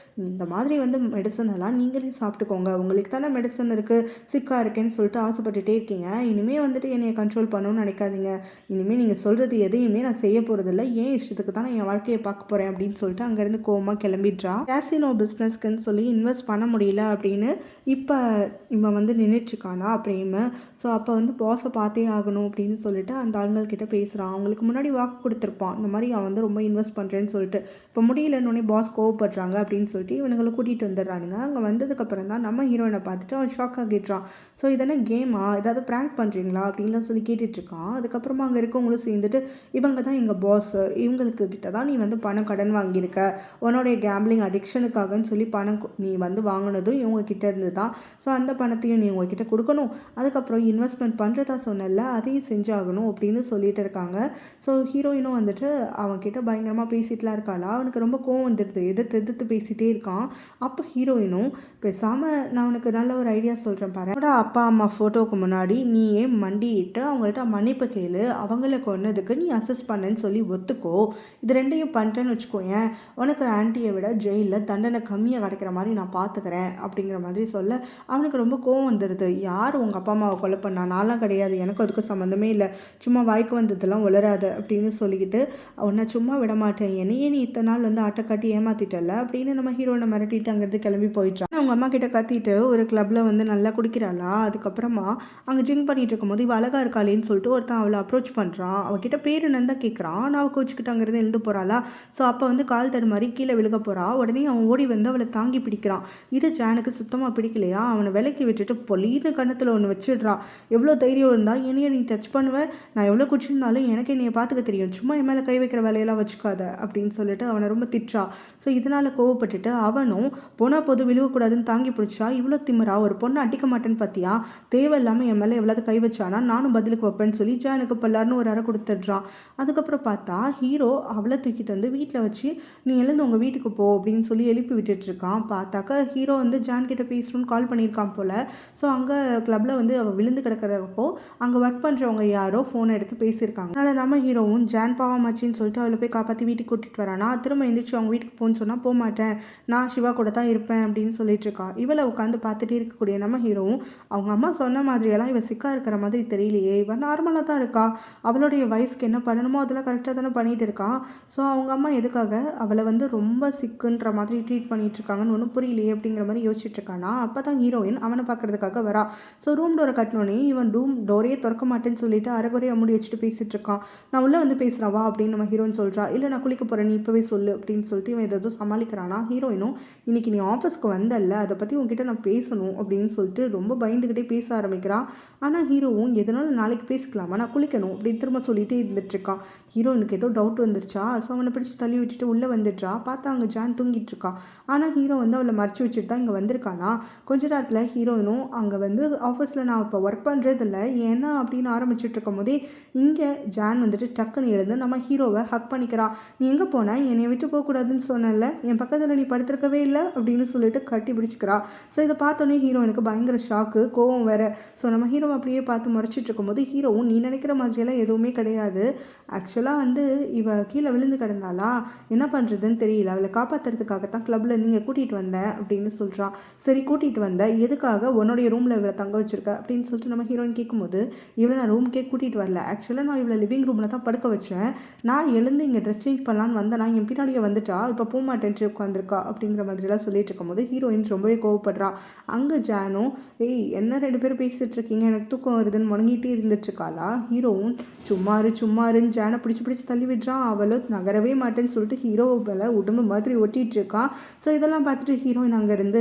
இந்த மாதிரி வந்து மெடிசன் மெடிசன் எல்லாம் நீங்களே சாப்பிட்டுக்கோங்க. உங்களுக்கு தானே மெடிசன் இருக்குது, சிக்காக இருக்கேன்னு சொல்லிட்டு ஆசைப்பட்டுட்டே இருக்கீங்க. இனிமேல் வந்துட்டு என்னைய கண்ட்ரோல் பண்ணணும்னு நினைக்காதீங்க. இனிமேல் நீங்கள் சொல்கிறது எதையுமே நான் செய்ய போகிறதில்ல. ஏன் இஷ்டத்துக்கு தான் நான் என் வாழ்க்கையை பார்க்க போகிறேன் அப்படின்னு சொல்லிட்டு அங்கேருந்து கோவமாக கிளம்பிடுறா. கேசினோ பிஸ்னஸ்க்குன்னு சொல்லி இன்வெஸ்ட் பண்ண முடியல அப்படின்னு இப்போ இவன் வந்து நின்றுட்டுருக்கானா பிரேமு. ஸோ அப்போ வந்து பாஸை பார்த்தே ஆகணும் அப்படின்னு சொல்லிட்டு அந்த ஆளுங்கள்கிட்ட பேசுகிறான். அவங்களுக்கு முன்னாடி வாக்கு கொடுத்துருப்பான், இந்த மாதிரி அவன் வந்து ரொம்ப இன்வெஸ்ட் பண்ணுறேன்னு சொல்லிட்டு. இப்போ முடியலன்னொடனே பாஸ் கோவப்படுறாங்க அப்படின்னு சொல்லிட்டு இவனுங்களை கூட்டிகிட்டு வந்துடுறானுங்க. அங்கே வந்ததுக்கப்புறம் தான் நம்ம ஹீரோயினை பார்த்துட்டு அவன் ஷாக் ஆகிடுறான். ஸோ இதென்ன கேமா, ஏதாவது ப்ராங்க் பண்ணுறீங்களா அப்படின்லாம் சொல்லி கேட்டுட்ருக்கான். அதுக்கப்புறமா அங்கே இருக்கவங்களும் சேர்ந்துட்டு இவங்க தான் எங்கள் பாஸ், இவங்களுக்கு கிட்ட தான் நீ வந்து பணம் கடன் வாங்கியிருக்க, உன்னோடைய கேம்பிளிங் அடிக்ஷனுக்காகன்னு சொல்லி பணம் நீ வந்து வாங்கினதும் இவங்க கிட்ட இருந்து தான். ஸோ அந்த பணத்தையும் நீ உங்ககிட்ட கொடுக்கணும், அதுக்கப்புறம் இன்வெஸ்ட்மெண்ட் பண்ணுறதா சொன்னல அதையும் செஞ்சாகணும் அப்படின்னு சொல்லிட்டு இருக்காங்க. ஸோ ஹீரோயினும் வந்துட்டு அவன்கிட்ட பயங்கரமாக பேசிட்டுலாம் இருக்காளா. அவனுக்கு ரொம்ப கோவம் வந்துடுது, எதிர்த்து எதிர்த்து பேசிகிட்டே இருக்கான். அப்போ ஹீரோயினும் பேசாமல் நான் உனக்கு நல்ல ஒரு ஐடியா சொல்கிறேன் பாரு, அப்பா அம்மா ஃபோட்டோவுக்கு முன்னாடி நீயே மண்டிட்டு அவங்கள்ட்ட மன்னிப்பு கேளு, அவங்கள கொன்னதுக்கு நீ அசஸ் பண்ணேன்னு சொல்லி ஒத்துக்கோ. இது ரெண்டையும் பண்ணிட்டேன்னு வச்சுக்கோயேன், உனக்கு ஆன்ட்டியை விட ஜெயிலில் தண்டனை கம்மியாக கிடைக்கிற மாதிரி நான் பார்த்துக்கிறேன் அப்படிங்கிற மாதிரி சொல்ல அவனுக்கு ரொம்ப கோவம் வந்துடுது. யார் உங்கள் அப்பா அம்மாவை கொலை பண்ணா, நான்லாம் கிடையாது, எனக்கு அதுக்கு சம்மந்தமே இல்லை, சும்மா வாய்க்கு வந்ததெல்லாம் உளராத அப்படின்னு சொல்லிக்கிட்டு உன்னை சும்மா விட மாட்டேன், என்னையே நீ இத்தனை நாள் வந்து ஆட்டை காட்டி ஏமாத்திட்டல அப்படின்னு நம்ம ஹீரோனை மிரட்டிட்டு அங்கேருந்து கிளம்பி போயிட்டான். அவங்க அம்மா கிட்ட கத்திட்டு ஒரு கிளப்ல வந்து நல்லா குடிக்கிறாளா. அதுக்கப்புறமா அங்கே ட்ரிங்க் பண்ணிட்டு இருக்கும்போது இவ அழகா இருக்காளேன்னு சொல்லிட்டு ஒருத்தன் அவளை அப்ரோச் பண்ணுறான். அவகிட்ட பேர் என்னன்னு தான் கேட்குறான். நான் கோச்சிக்கிட்டு அங்கேருந்து எழுந்து போகிறாளா. ஸோ அப்போ வந்து கால் தடுமாறி கீழே விழுக போகிறா. உடனே அவன் ஓடி வந்து அவளை தாங்கி பிடிக்கிறான். இது ஜானுக்கு சுத்தமாக பிடிக்கலையா. அவனை விலைக்கு விட்டுட்டு பொலின்னு கன்னத்தில் ஒன்று வச்சிடுறா. எவ்வளோ தைரியம் இருந்தால் என்னைய நீ டச் பண்ணுவேன், நான் எவ்வளோ குடிச்சிருந்தாலும் எனக்கு என்னைய பார்த்துக்க தெரியும், சும்மா என் மேலே கை வைக்கிற வேலையெல்லாம் வச்சுக்காத அப்படின்னு சொல்லிட்டு அவனை ரொம்ப திட்டுறா. ஸோ இதனால் கோவப்பட்டுட்டு அவனும் போனால் பொது விழுவக்கூடாதுன்னு தாங்கி பிடிச்சா. இவ்வளோ திமிரா, ஒரு பொண்ணை அடிக்க மாட்டேன்னு பார்த்தியா, தேவையில்லாமல் என் மேலே எவ்வளோ கை வச்சானா நானும் பதிலுக்கு வைப்பேன்னு சொல்லி ஜானுக்கு பல்லாருன்னு ஒரு அறை கொடுத்துட்றான். அதுக்கப்புறம் பார்த்தா ஹீரோ அவளை தூக்கிட்டு வந்து வீட்டில் வச்சு நீ எழுந்து உங்கள் வீட்டுக்கு போ அப்படின்னு சொல்லி எழுப்பி விட்டுட்டு இருக்கான். பார்த்தாக்கா ஹீரோ வந்து ஜான் கிட்ட பேசணும்னு கால் பண்ணியிருக்கான் போல். ஸோ அங்கே கிளப்பில் வந்து அவள் விழுந்து கிடக்கிறப்போ அங்கே ஒர்க் பண்ணுறவங்க யாரோ ஃபோனை எடுத்து பேசியிருக்காங்க. அதனால் நம்ம ஹீரோவும் ஜான் பாவமாச்சின்னு சொல்லிட்டு அவளை போய் காப்பாற்றி வீட்டுக்கு கூட்டிகிட்டு வரானா. திரும்ப எந்திரிச்சு அவங்க வீட்டுக்கு போன்னு சொன்னால் போக மாட்டேன், நான் சிவா கூட தான் இருப்பேன் அப்படின்னு சொல்லிட்டு இருக்கா. இவளை உட்காந்து பார்த்துட்டே இருக்கக்கூடிய நம்ம ஹீரோவும் அவங்க அம்மா சொன்ன மாதிரியெல்லாம் இவள் சிக்கா இருக்கிற மாதிரி தெரியலையே, இவன் நார்மலாக தான் இருக்கா, அவளுடைய வயசுக்கு என்ன பண்ணணுமோ அதெல்லாம் கரெக்டாக தானே பண்ணிகிட்டு இருக்கான். ஸோ அவங்க அம்மா எதுக்காக அவளை வந்து ரொம்ப சிக்குன்ற மாதிரி ட்ரீட் பண்ணிட்டு இருக்காங்கன்னு ஒன்றும் புரியலையே அப்படிங்கிற மாதிரி யோசிச்சுட்டு இருக்கானா. அப்போ தான் ஹீரோயின் அவனை பார்க்கறதுக்காக வரா. ஸோ ரூம் டோரை கட்டினோடனே இவன் ரூம் டோரையே திறக்க மாட்டேன்னு சொல்லிட்டு அரைகுறையாக மூடி வச்சுட்டு பேசிட்டு இருக்கான். நான் உள்ளே வந்து பேசுகிறேன் வா அப்படின்னு நம்ம ஹீரோயின் சொல்கிறா. இல்லை நான் குளிக்க போகிறேன், நீ இப்போவே சொல்லு அப்படின்னு சொல்லிட்டு இவன் ஏதோ சமாளிக்கிறானா. ஹீரோயினும் இன்னைக்கு நீ ஆஃபீஸ்க்கு வந்தல்ல, அதை பற்றி உங்ககிட்ட நான் பேசணும் அப்படின்னு சொல்லிட்டு ரொம்ப பயந்துக்கிட்டே பேச ஆரம்பிக்கிறான். ஆனால் ஹீரோவும் எதனால நாளைக்கு பேசிக்கலாமா, நான் குளிக்கணும் அப்படின்னு திரும்ப சொல்லிட்டு இருந்துட்டுருக்கான். ஹீரோயினுக்கு ஏதோ டவுட் வந்துருச்சா. ஸோ அவனை பிடிச்சி தள்ளி விட்டுட்டு உள்ளே வந்துடுறா. பார்த்தா அங்கே ஜான் தூங்கிட்டு இருக்கா. ஆனால் ஹீரோ வந்து அவளை மறைச்சி வச்சுட்டு தான் இங்கே வந்திருக்கானா. கொஞ்ச நேரத்தில் ஹீரோயினும் அங்கே வந்து ஆஃபீஸில் நான் இப்போ ஒர்க் பண்ணுறதில்ல ஏன்னா அப்படின்னு ஆரம்பிச்சுட்டு இருக்கும் போதே இங்கே ஜான் வந்துட்டு டக்குன்னு எழுந்து நம்ம ஹீரோவை ஹக் பண்ணிக்கிறா. நீ எங்கே போன, என்னை விட்டு போகக்கூடாதுன்னு சொன்னல, என் பக்கத்தில் நீ படுத்திருக்கவே இல்லை அப்படின்னு சொல்லிட்டு கட்டி பிடிச்சிக்கிறா. ஸோ இதை பார்த்தோன்னே ஹீரோயினுக்கு பயங்கர ஷாக்கு, கோவம் வேற. ஸோ நம்ம ஹீரோவை அப்படியே பார்த்து முறைச்சிட்டு இருக்கும்போது ஹீரோவும் நீ நினைக்கிற மாதிரியெல்லாம் எதுவுமே கிடையாது, ஆக்சுவலாக வந்து இவ கீழே விழுந்து கிடந்தாளா, என்ன பண்ணுறதுன்னு தெரியல, அவளை காப்பாற்றுறதுக்காகத்தான் கிளப்பில் நீங்கள் கூட்டிகிட்டு வந்தேன் அப்படின்னு சொல்கிறான். சரி கூட்டிகிட்டு வந்த, எதுக்காக உன்னுடைய ரூமில் இவளை தங்க வச்சிருக்க அப்படின்னு சொல்லிட்டு நம்ம ஹீரோயின் கேட்கும்போது இவளை நான் ரூம்க்கே கூட்டிகிட்டு வரல, ஆக்சுவலாக நான் இவளை லிவிங் ரூமில் தான் படுக்க வச்சேன், நான் எழுந்து இங்கே ட்ரெஸ் சேஞ்ச் பண்ணலான்னு வந்தேன், நான் என் பின்னாடியே வந்துட்டா, இப்போ போக மாட்டேன்ட்டு உட்காந்துருக்கா அப்படிங்கிற மாதிரிலாம் சொல்லிட்டு இருக்கும்போது ஹீரோயின் ரொம்பவே கோவப்படுறா. அங்கே ஜானும் ஏய் என்ன ரெண்டு பேரும் பேசிகிட்டு இருக்கீங்க, எனக்கு தூக்கம் வருதுன்னு முடங்கிட்டே இருந்துட்டுருக்காளா. ஹீரோவும் சும்மாருன்னு ஜானை பிடிச்சி தள்ளி விடுறான். அவளோ நகரவே மாட்டேன்னு சொல்லிட்டு ஹீரோவை மேலே உடம்பு மாதிரி ஒட்டிகிட்டு இருக்கான். ஸோ இதெல்லாம் பார்த்துட்டு ஹீரோயின் அங்கேருந்து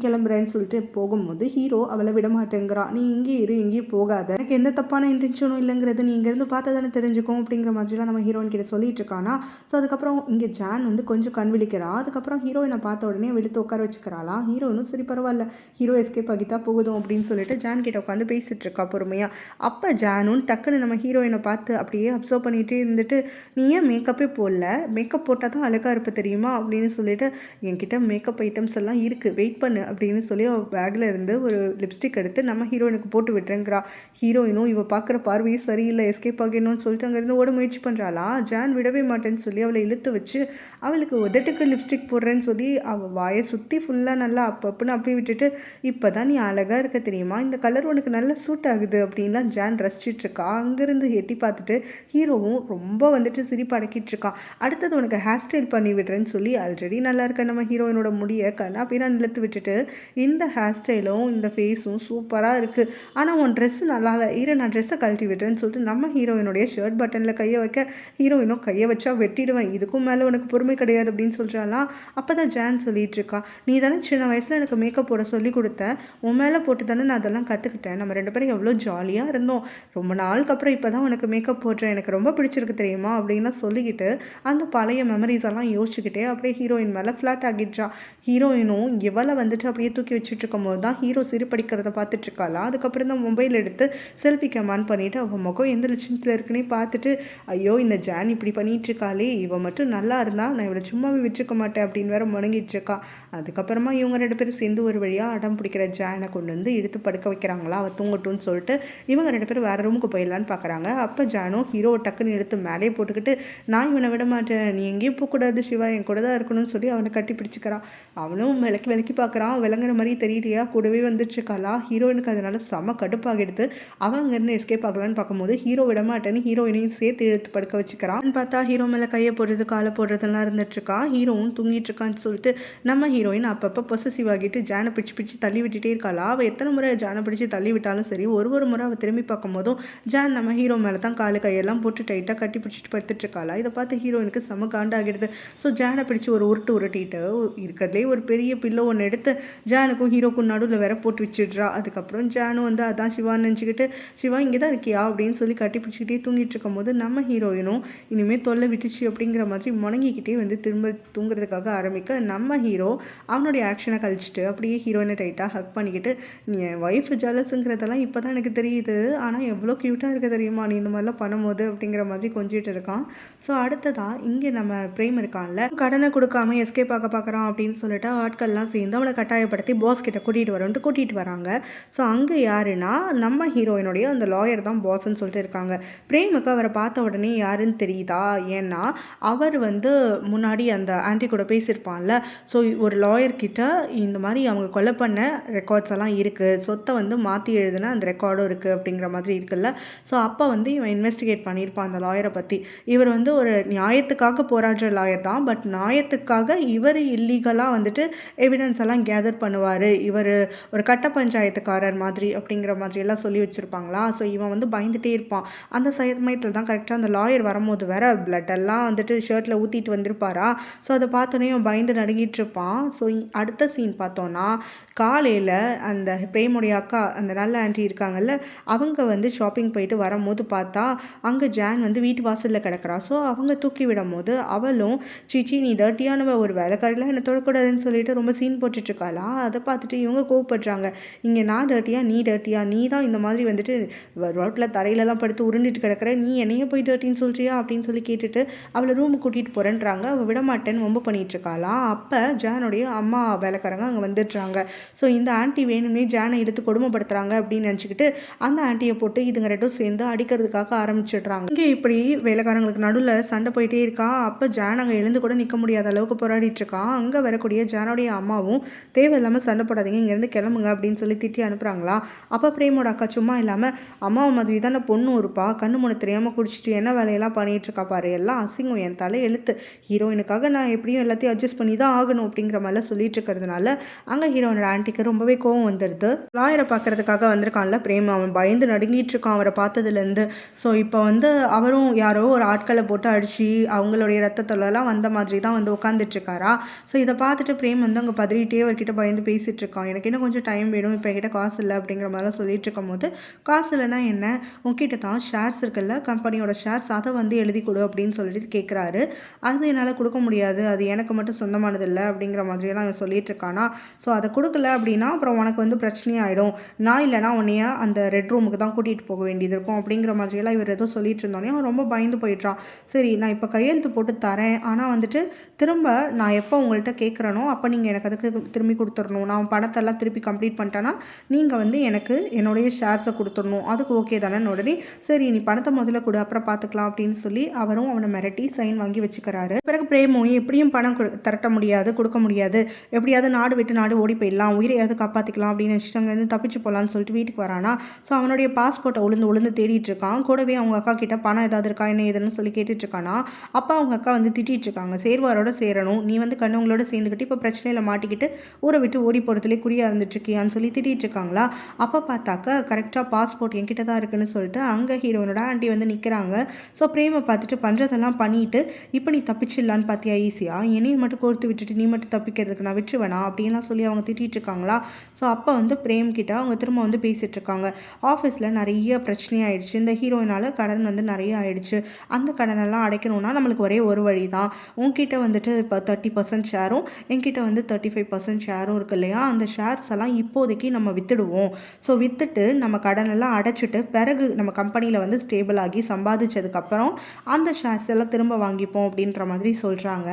கிளம்புறேன்னு சொல்லிட்டு போகும்போது ஹீரோ அவளை விட மாட்டேங்கிறான். நீ இங்கே இரு, எங்கேயும் போகாத, எனக்கு எந்த தப்பான இன்டென்ஷனும் இல்லைங்கிறது நீ இங்கேருந்து பார்த்தா தானே தெரிஞ்சுக்கும் அப்படிங்கிற மாதிரிலாம் நம்ம ஹீரோயின் கிட்ட சொல்லிட்டு இருக்கானா. ஸோ அதுக்கப்புறம் இங்கே ஜான் வந்து கொஞ்சம் கண் விழிக்கிறா. அதுக்கப்புறம் ஹீரோயினை பார்த்த உடனே வெளுத்து உட்கார வச்சுக்கிறாளா. ஹீரோயினும் சரி பரவாயில்ல, ஹீரோ எஸ்கேப் ஆகிட்டா போகுதும் அப்படின்னு சொல்லிட்டு ஜான் கிட்ட உட்காந்து பேசிட்டு இருக்கா பொறுமையாக. அப்போ ஜானும் டக்குன்னு நம்ம ஹீரோயினை பார்த்து அப்படியே அப்சர்வ் பண்ணிகிட்டே இருந்துட்டு நீ ஏன் மேக்கப்பே போடல, மேக்கப் போட்டால் தான் அழகாக இருப்ப தெரியுமா அப்படின்னு சொல்லிட்டு என்கிட்ட மேக்கப் ஐட்டம்ஸ் எல்லாம் இருக்குது வெயிட் பண்ணு அப்படின்னு சொல்லி அவள் பேக்கில் இருந்து ஒரு லிப்ஸ்டிக் எடுத்து நம்ம ஹீரோயினுக்கு போட்டு விட்டுறேங்கிறா. ஹீரோயினும் இவள் பார்க்குற பார்வையே சரியில்லை, எஸ்கேப் ஆகிடணும்னு சொல்லிட்டு அங்கேருந்து ஓட முயற்சி பண்ணுறாளா. ஜான் விடவே மாட்டேன்னு சொல்லி அவளை இழுத்து வச்சு அவளுக்கு உதட்டுக்கு லிப்ஸ்டிக் போடுறேன்னு சொல்லி அவள் வாயை சுற்றி ஃபுல்லாக நல்லா நல்லா அப்பப்போன்னு அப்பி விட்டுட்டு, இப்போ தான் நீ அழகாக இருக்க தெரியுமா, இந்த கலர் உனக்கு நல்லா சூட் ஆகுது அப்படின்லாம் ஜான் ரசிச்சிட்டு இருக்கா. அங்கேருந்து எட்டி பார்த்துட்டு ஹீரோவும் ரொம்ப வந்துட்டு சிரிப்பு அடக்கிட்டு இருக்கான். அடுத்தது உனக்கு ஹேர் ஸ்டைல் பண்ணி விடுறேன்னு சொல்லி ஆல்ரெடி நல்லா இருக்க நம்ம ஹீரோயினோட முடியை கண்ணா பின்னா நிலத்து விட்டுட்டு, இந்த ஹேர் ஸ்டைலும் இந்த ஃபேஸும் சூப்பராக இருக்குது, ஆனால் உன் ட்ரெஸ்ஸு நல்லா இல்லை, இரு நான் ட்ரெஸ்ஸை கழட்டி விடுறேன்னு சொல்லிட்டு நம்ம ஹீரோயினுடைய ஷர்ட் பட்டனில் கையை வைக்க, ஹீரோயினும் கையை வச்சா வெட்டிடுவேன், இதுக்கும் மேலே உனக்கு பொறுமை கிடையாது அப்படின்னு சொல்கிறாலாம். அப்போ தான் ஜான் சொல்லிட்டு இருக்கா, நீ தானே சின்ன வயசில் எனக்கு மேக்கப் போட சொல்லி கொடுத்த, உன் மேலே போட்டு தானே நான் அதெல்லாம் கற்றுக்கிட்டேன், நம்ம 2 பேரும் எவ்வளோ ஜாலியாக இருந்தோம், ரொம்ப நாளுக்கு அப்புறம் இப்போ தான் உனக்கு மேக்கப் போடுறேன், எனக்கு ரொம்ப பிடிச்சிருக்கு தெரியுமா அப்படின்லாம் சொல்லிக்கிட்டு அந்த பழைய மெமரிஸ் எல்லாம் யோசிச்சுக்கிட்டே அப்படியே ஹீரோயின் மேலே ஃப்ளாட் ஆகிடுறா. ஹீரோயினும் இவளை வந்துட்டு அப்படியே தூக்கி வச்சுட்டு இருக்கும் போது தான் ஹீரோ சிரிப்படிக்கிறத பார்த்துட்டு இருக்காளா. அதுக்கப்புறம் தான் மொபைல் எடுத்து செல்ஃபி கேமான் பண்ணிவிட்டு அவன் முகம் எந்த லட்சணத்தில் இருக்குன்னே பார்த்துட்டு, ஐயோ இந்த ஜான் இப்படி பண்ணிட்டு இருக்காளே, இவன் மட்டும் நல்லா இருந்தா நான் இவளை சும்மாவே விட்டுருக்க மாட்டேன் அப்படின்னு வேற முடங்கிட்டு இருக்கா. அதுக்கப்புறமா இவங்க 2 பேரும் சேர்ந்து ஒரு வழியாக அடம் பிடிக்கிற ஜானை கொண்டு வந்து எடுத்து படுக்க வைக்கிறாங்களா. அவள் தூங்கட்டும்னு சொல்லிட்டு இவங்க 2 பேரும் வேறு ரூமுக்கு போயிடலான்னு பார்க்குறாங்க. அப்போ ஜானும் ஹீரோவை டக்குன்னு எடுத்து மேலே போட்டுக்கிட்டு, நான் இவனை விட மாட்டேன், நீ எங்கேயும் போகக்கூடாது சிவா, என் கூட தான் இருக்கணும்னு சொல்லி அவனை கட்டி பிடிச்சிக்கிறான். அவனும் விளக்கி பார்க்குறான், விளங்குற மாதிரி தெரியலையா, கூடவே வந்துட்டுருக்காளா. ஹீரோயினுக்கு அதனால செம கடுப்பாகிடுது. அவன் அங்கேருந்து எஸ்கேப் ஆகலான்னு பார்க்கும்போது ஹீரோ விட மாட்டேன்னு ஹீரோயினையும் சேர்த்து இழுத்து படுக்க வச்சுக்கிறான். பார்த்தா ஹீரோ மேலே கையை போடுறது காலை போடுறதெல்லாம் இருந்துட்டுருக்கான். ஹீரோவும் தூங்கிட்டு இருக்கான்னு சொல்லிட்டு நம்ம ஹீரோயின் அப்பப்போ பொசசிவ் ஆகிட்டு ஜானை பிடிச்சி தள்ளி விட்டுட்டே இருக்காளா. அவள் எத்தனை முறை ஜானை பிடிச்சி தள்ளி விட்டாலும் சரி, ஒரு முறை அவள் திரும்பி பார்க்கும்போதும் ஜான் நம்ம ஹீரோ மேலே தான் காலு கையெல்லாம் போட்டு டைட்டாக கட்டி பிடிச்சிட்டு படுத்துட்டு இருக்காளா. இதை பார்த்து ஹீரோயினுக்கு செம காண்டாகிடுது. ஸோ ஜானை பிடிச்சி ஒரு உருட்டிட்டு இருக்கிறதுலே ஒரு பெரிய பில்லோ ஒன்று எடுத்து ஜானுக்கும் ஹீரோக்கும் நடுவில் வேற போட்டு வச்சிடுறா. அதுக்கப்புறம் ஜானும் வந்து அதான் சிவான்னு நினச்சிக்கிட்டு, சிவா இங்கே தான் இருக்கியா அப்படின்னு சொல்லி கட்டி பிடிச்சிக்கிட்டே தூங்கிட்டு இருக்கும் போது நம்ம ஹீரோயினும் இனிமேல் தொல்லை விட்டுச்சு அப்படிங்கிற மாதிரி முணங்கிக்கிட்டே வந்து திரும்ப தூங்குறதுக்காக ஆரம்பிக்க, நம்ம ஹீரோ அவனுடைய ஆக்ஷனை கழிச்சிட்டு அப்படியே ஹீரோயினை டைட்டாக ஹக் பண்ணிக்கிட்டு, நீ என் ஒய்ஃப் ஜலஸுங்கிறதெல்லாம் இப்போ தான் எனக்கு தெரியுது, ஆனால் எவ்வளோ க்யூட்டாக இருக்க தெரியுமா நீ இந்த மாதிரிலாம் பண்ணும்போது அப்படிங்கிற மாதிரி கொஞ்சிட்டு இருக்கான். ஸோ அடுத்ததாக இங்கே நம்ம பிரேம் இருக்கான்ல, கடனை கொடுக்காம எஸ்கேப் ஆக பார்க்குறான் அப்படின்னு சொல்லிட்டு ஆட்கள்லாம் சேர்ந்து அவனை கட்டாயப்படுத்தி பாஸ் கிட்ட கூட்டிகிட்டு வராங்க. ஸோ அங்கே யாருன்னா நம்ம ஹீரோயினுடைய அந்த லாயர் தான் பாஸ்ன்னு சொல்லிட்டு இருக்காங்க. பிரேமுக்கு அவரை பார்த்த உடனே யாருன்னு தெரியுதா, ஏன்னா அவர் வந்து முன்னாடி அந்த ஆன்டி கூட பேசியிருப்பான்ல. ஸோ ஒரு லாயர்கிட்ட இந்த மாதிரி அவங்க கொலை பண்ண ரெக்கார்ட்ஸ் எல்லாம் இருக்குது, சொத்தை வந்து மாற்றி எழுதுன அந்த ரெக்கார்டும் இருக்குது அப்படிங்கிற மாதிரி இருக்குல்ல. ஸோ அப்போ வந்து இவன் இன்வெஸ்டிகேட் பண்ணியிருப்பான் அந்த லாயரை பற்றி. இவர் வந்து ஒரு நியாயத்துக்காக போராடுற லாயர் தான், பட் நியாயத்துக்காக இவர் இல்லீகலாக வந்துட்டு எவிடன்ஸ் எல்லாம் கேதர் பண்ணுவார், இவர் ஒரு கட்ட பஞ்சாயத்துக்காரர் மாதிரி அப்படிங்கிற மாதிரி எல்லாம் சொல்லி வச்சுருப்பாங்களா. ஸோ இவன் வந்து பயந்துகிட்டே இருப்பான். அந்த சமயத்தில் தான் கரெக்டாக அந்த லாயர் வரும்போது வேற பிளட்டெல்லாம் வந்துட்டு ஷர்ட்டில் ஊற்றிட்டு வந்திருப்பாரா. ஸோ அதை பார்த்தோன்னே அவன் பயந்து நடுங்கிட்டு இருப்பான். ஸோ அடுத்த சீன் பார்த்தோன்னா, காலையில் அந்த பிரேமுடைய அக்கா அந்த நல்ல ஆண்டி இருக்காங்கல்ல, அவங்க வந்து ஷாப்பிங் போயிட்டு வரும்போது பார்த்தா அங்கே ஜான் வந்து வீட்டு வாசலில் கிடக்கிறா. ஸோ அவங்க தூக்கி விடும் போது அவளும், சீச்சி நீ டர்ட்டியானவ, ஒரு வேலைக்காரிலாம் என்னை தொடக்கூடாதுன்னு சொல்லிட்டு ரொம்ப சீன் போட்டுட்ருக்காளா. அதை பார்த்துட்டு இவங்க கோவப்படுறாங்க, இங்கே நான் டர்ட்டியா நீ டர்ட்டியா, நீ தான் இந்த மாதிரி வந்துட்டு ரோட்டில் தரையிலலாம் படுத்து உருண்டுட்டு கிடக்கிற, நீ என்னையே போய் டர்ட்டின்னு சொல்கிறியா அப்படின்னு சொல்லி கேட்டுட்டு அவளை ரூமுக்கு கூட்டிகிட்டு போகிறேன்றாங்க. அவள் விடமாட்டேன்னு ரொம்ப பண்ணிகிட்ருக்காளா. அப்போ ஜானுடைய அம்மா வேலைக்காரங்க அங்கே வந்துடுறாங்க. ஸோ இந்த ஆண்டி வேணும்னே ஜானை எடுத்து கொடுமைப்படுத்துகிறாங்க அப்படின்னு நினச்சிக்கிட்டு அந்த ஆண்டியை போட்டு இதுங்க 2 சேர்ந்து அடிக்கிறதுக்காக ஆரம்பிச்சிடுறாங்க. இங்கே இப்படி வேலைக்காரங்களுக்கு நடுவில் சண்டை போயிட்டே இருக்கா. அப்போ ஜான் அங்கே எழுந்து கூட நிற்க முடியாத அளவுக்கு போராடிட்டு இருக்கான். அங்கே வரக்கூடிய ஜானுடைய அம்மாவும் தேவையில்லாமல் சண்டை போடாதீங்க, இங்கேருந்து கிளம்புங்க அப்படின்னு சொல்லி திட்டி அனுப்புகிறாங்களா. அப்போ பிரேமோட அக்கா சும்மா இல்லாமல், அம்மாவை மாதிரி தானே பொண்ணு இருப்பா, கண்ணு மூணு தெரியாமல் குடிச்சிட்டு என்ன வேலையெல்லாம் பண்ணிகிட்டு இருக்கா பாரு, எல்லாம் அசிங்கம், என் தலை எழுத்து, ஹீரோயினுக்காக நான் எப்படியும் எல்லாத்தையும் அட்ஜஸ்ட் பண்ணி தான் ஆகணும் அப்படிங்கிற மாதிரிலாம் சொல்லிட்டு இருக்கிறதுனால அங்கே ஹீரோனோட ஆண்டிக்கு ரொம்பவே கோவம் வந்துடுது. லாயரை பார்க்கறதுக்காக வந்திருக்கான்ல பிரேம், அவன் பயந்து நடுங்கிட்டு இருக்கான் அவரை பார்த்ததுலேருந்து. ஸோ இப்போ வந்து அவரும் யாரோ ஒரு ஆட்களை போட்டு அடித்து அவங்களுடைய ரத்தத்தொல்லாம் வந்த மாதிரி தான் வந்து உட்காந்துட்ருக்காரா. ஸோ இதை பார்த்துட்டு பிரேம் வந்து அங்கே பதறிட்டே அவர்கிட்ட பயந்து பேசிகிட்டு இருக்கான். எனக்கு இன்னும் கொஞ்சம் டைம் வேணும், இப்போ என்கிட்ட காசு இல்லை அப்படிங்கிற மாதிரிலாம் சொல்லிட்டு இருக்கும் போது, காசு இல்லைன்னா என்ன, உங்ககிட்ட தான் ஷேர்ஸ் இருக்குல்ல, கம்பெனியோட ஷேர்ஸ், அதை வந்து எழுதி கொடு அப்படின்னு சொல்லிட்டு கேட்குறாரு. அது என்னால் கொடுக்க முடியாது, அது எனக்கு மட்டும் சொந்தமானது இல்லை அப்படிங்கிற மாதிரியெல்லாம் அவன் சொல்லிட்டு இருக்கானா. ஸோ அதை கொடுக்கல கொடுக்கல அப்படின்னா அப்புறம் உனக்கு வந்து பிரச்சனையாயிடும், நான் இல்லைனா உன்னைய அந்த ரெட் ரூமுக்கு தான் கூட்டிகிட்டு போக வேண்டியது இருக்கும் அப்படிங்கிற மாதிரியெல்லாம் இவர் ஏதோ சொல்லிட்டு இருந்தோடனே அவன் ரொம்ப பயந்து போயிட்டான். சரி நான் இப்போ கையெழுத்து போட்டு தரேன், ஆனால் வந்துட்டு திரும்ப நான் எப்போ உங்கள்கிட்ட கேட்குறேனோ அப்போ நீங்கள் எனக்கு அதுக்கு திரும்பி கொடுத்துடணும். நான் பணத்தெல்லாம் திருப்பி கம்ப்ளீட் பண்ணிட்டேன்னா நீங்கள் வந்து எனக்கு என்னுடைய ஷேர்ஸை கொடுத்துடணும், அதுக்கு ஓகே தானே. உடனே சரி நீ பணத்தை முதல்ல கொடு அப்புறம் பார்த்துக்கலாம் அப்படின்னு சொல்லி அவரும் அவனை மிரட்டி சைன் வாங்கி வச்சுக்கிறாரு. பிறகு பிரேமும் எப்படியும் பணம் திரட்ட முடியாது, கொடுக்க முடியாது, எப்படியாவது நாடு விட்டு நாடு ஓடி போயிடலாம், உயிரையாவது காப்பாற்றிக்கலாம் அப்படின்னு நினச்சிட்டு அங்கேருந்து தப்பிச்சு போகலான்னு சொல்லிட்டு வீட்டுக்கு வரானா. ஸோ அவனுடைய பாஸ்போர்ட்டை உளுந்து தேடிட்டு இருக்கான். கூடவே அவங்க அக்கா கிட்ட பணம் ஏதாவது இருக்கா என்ன ஏதுன்னு சொல்லி கேட்டுட்டு இருக்கானா. அப்பா அவங்க அக்கா வந்து திட்டிட்டு இருக்காங்க, சேர்வாரோட சேரணும், நீ வந்து கண்ணவங்களோட சேர்ந்துக்கிட்டு இப்போ பிரச்சனையில் மாட்டிக்கிட்டு ஊரை விட்டு ஓடி போகிறதுலே குறியா இருந்துட்டுருக்கியான்னு சொல்லி திட்டிட்டு இருக்காங்களா. அப்போ பார்த்தாக்கா கரெக்டாக பாஸ்போர்ட் என்கிட்ட தான் இருக்குன்னு சொல்லிட்டு அங்கே ஹீரோனோட ஆண்டி வந்து நிற்கிறாங்க. ஸோ பிரேமை பார்த்துட்டு பண்ணுறதெல்லாம் பண்ணிட்டு இப்போ நீ தப்பிச்சிடலான்னு பார்த்தியா ஈஸியாக, என்னையை மட்டும் கோர்த்து விட்டுட்டு நீ மட்டும் தப்பிக்கிறதுக்கு நான் விட்டுருவேனா அப்படின்லாம் சொல்லி அவங்க திட்டிட்டு இருக்காங்களா. ஸோ அப்போ வந்து பிரேம் கிட்ட அவங்க திரும்ப வந்து பேசிகிட்டு இருக்காங்க. ஆஃபீஸில் நிறைய பிரச்சனையாயிடுச்சு, இந்த ஹீரோயினால் கடன் வந்து நிறைய ஆயிடுச்சு, அந்த கடனெல்லாம் அடைக்கணும்னா நம்மளுக்கு ஒரே ஒரு வழி தான், உன்கிட்ட வந்துட்டு இப்போ 30% ஷேரும் என்கிட்ட வந்து 35% ஷேரும் இருக்கு இல்லையா, அந்த ஷேர்ஸ் எல்லாம் இப்போதைக்கு நம்ம விற்றுடுவோம். ஸோ விற்றுட்டு நம்ம கடனெல்லாம் அடைச்சிட்டு பிறகு நம்ம கம்பெனியில் வந்து ஸ்டேபிள் ஆகி சம்பாதிச்சதுக்கப்புறம் அந்த ஷேர்ஸ் எல்லாம் திரும்ப வாங்கிப்போம் அப்படின்ற மாதிரி சொல்கிறாங்க.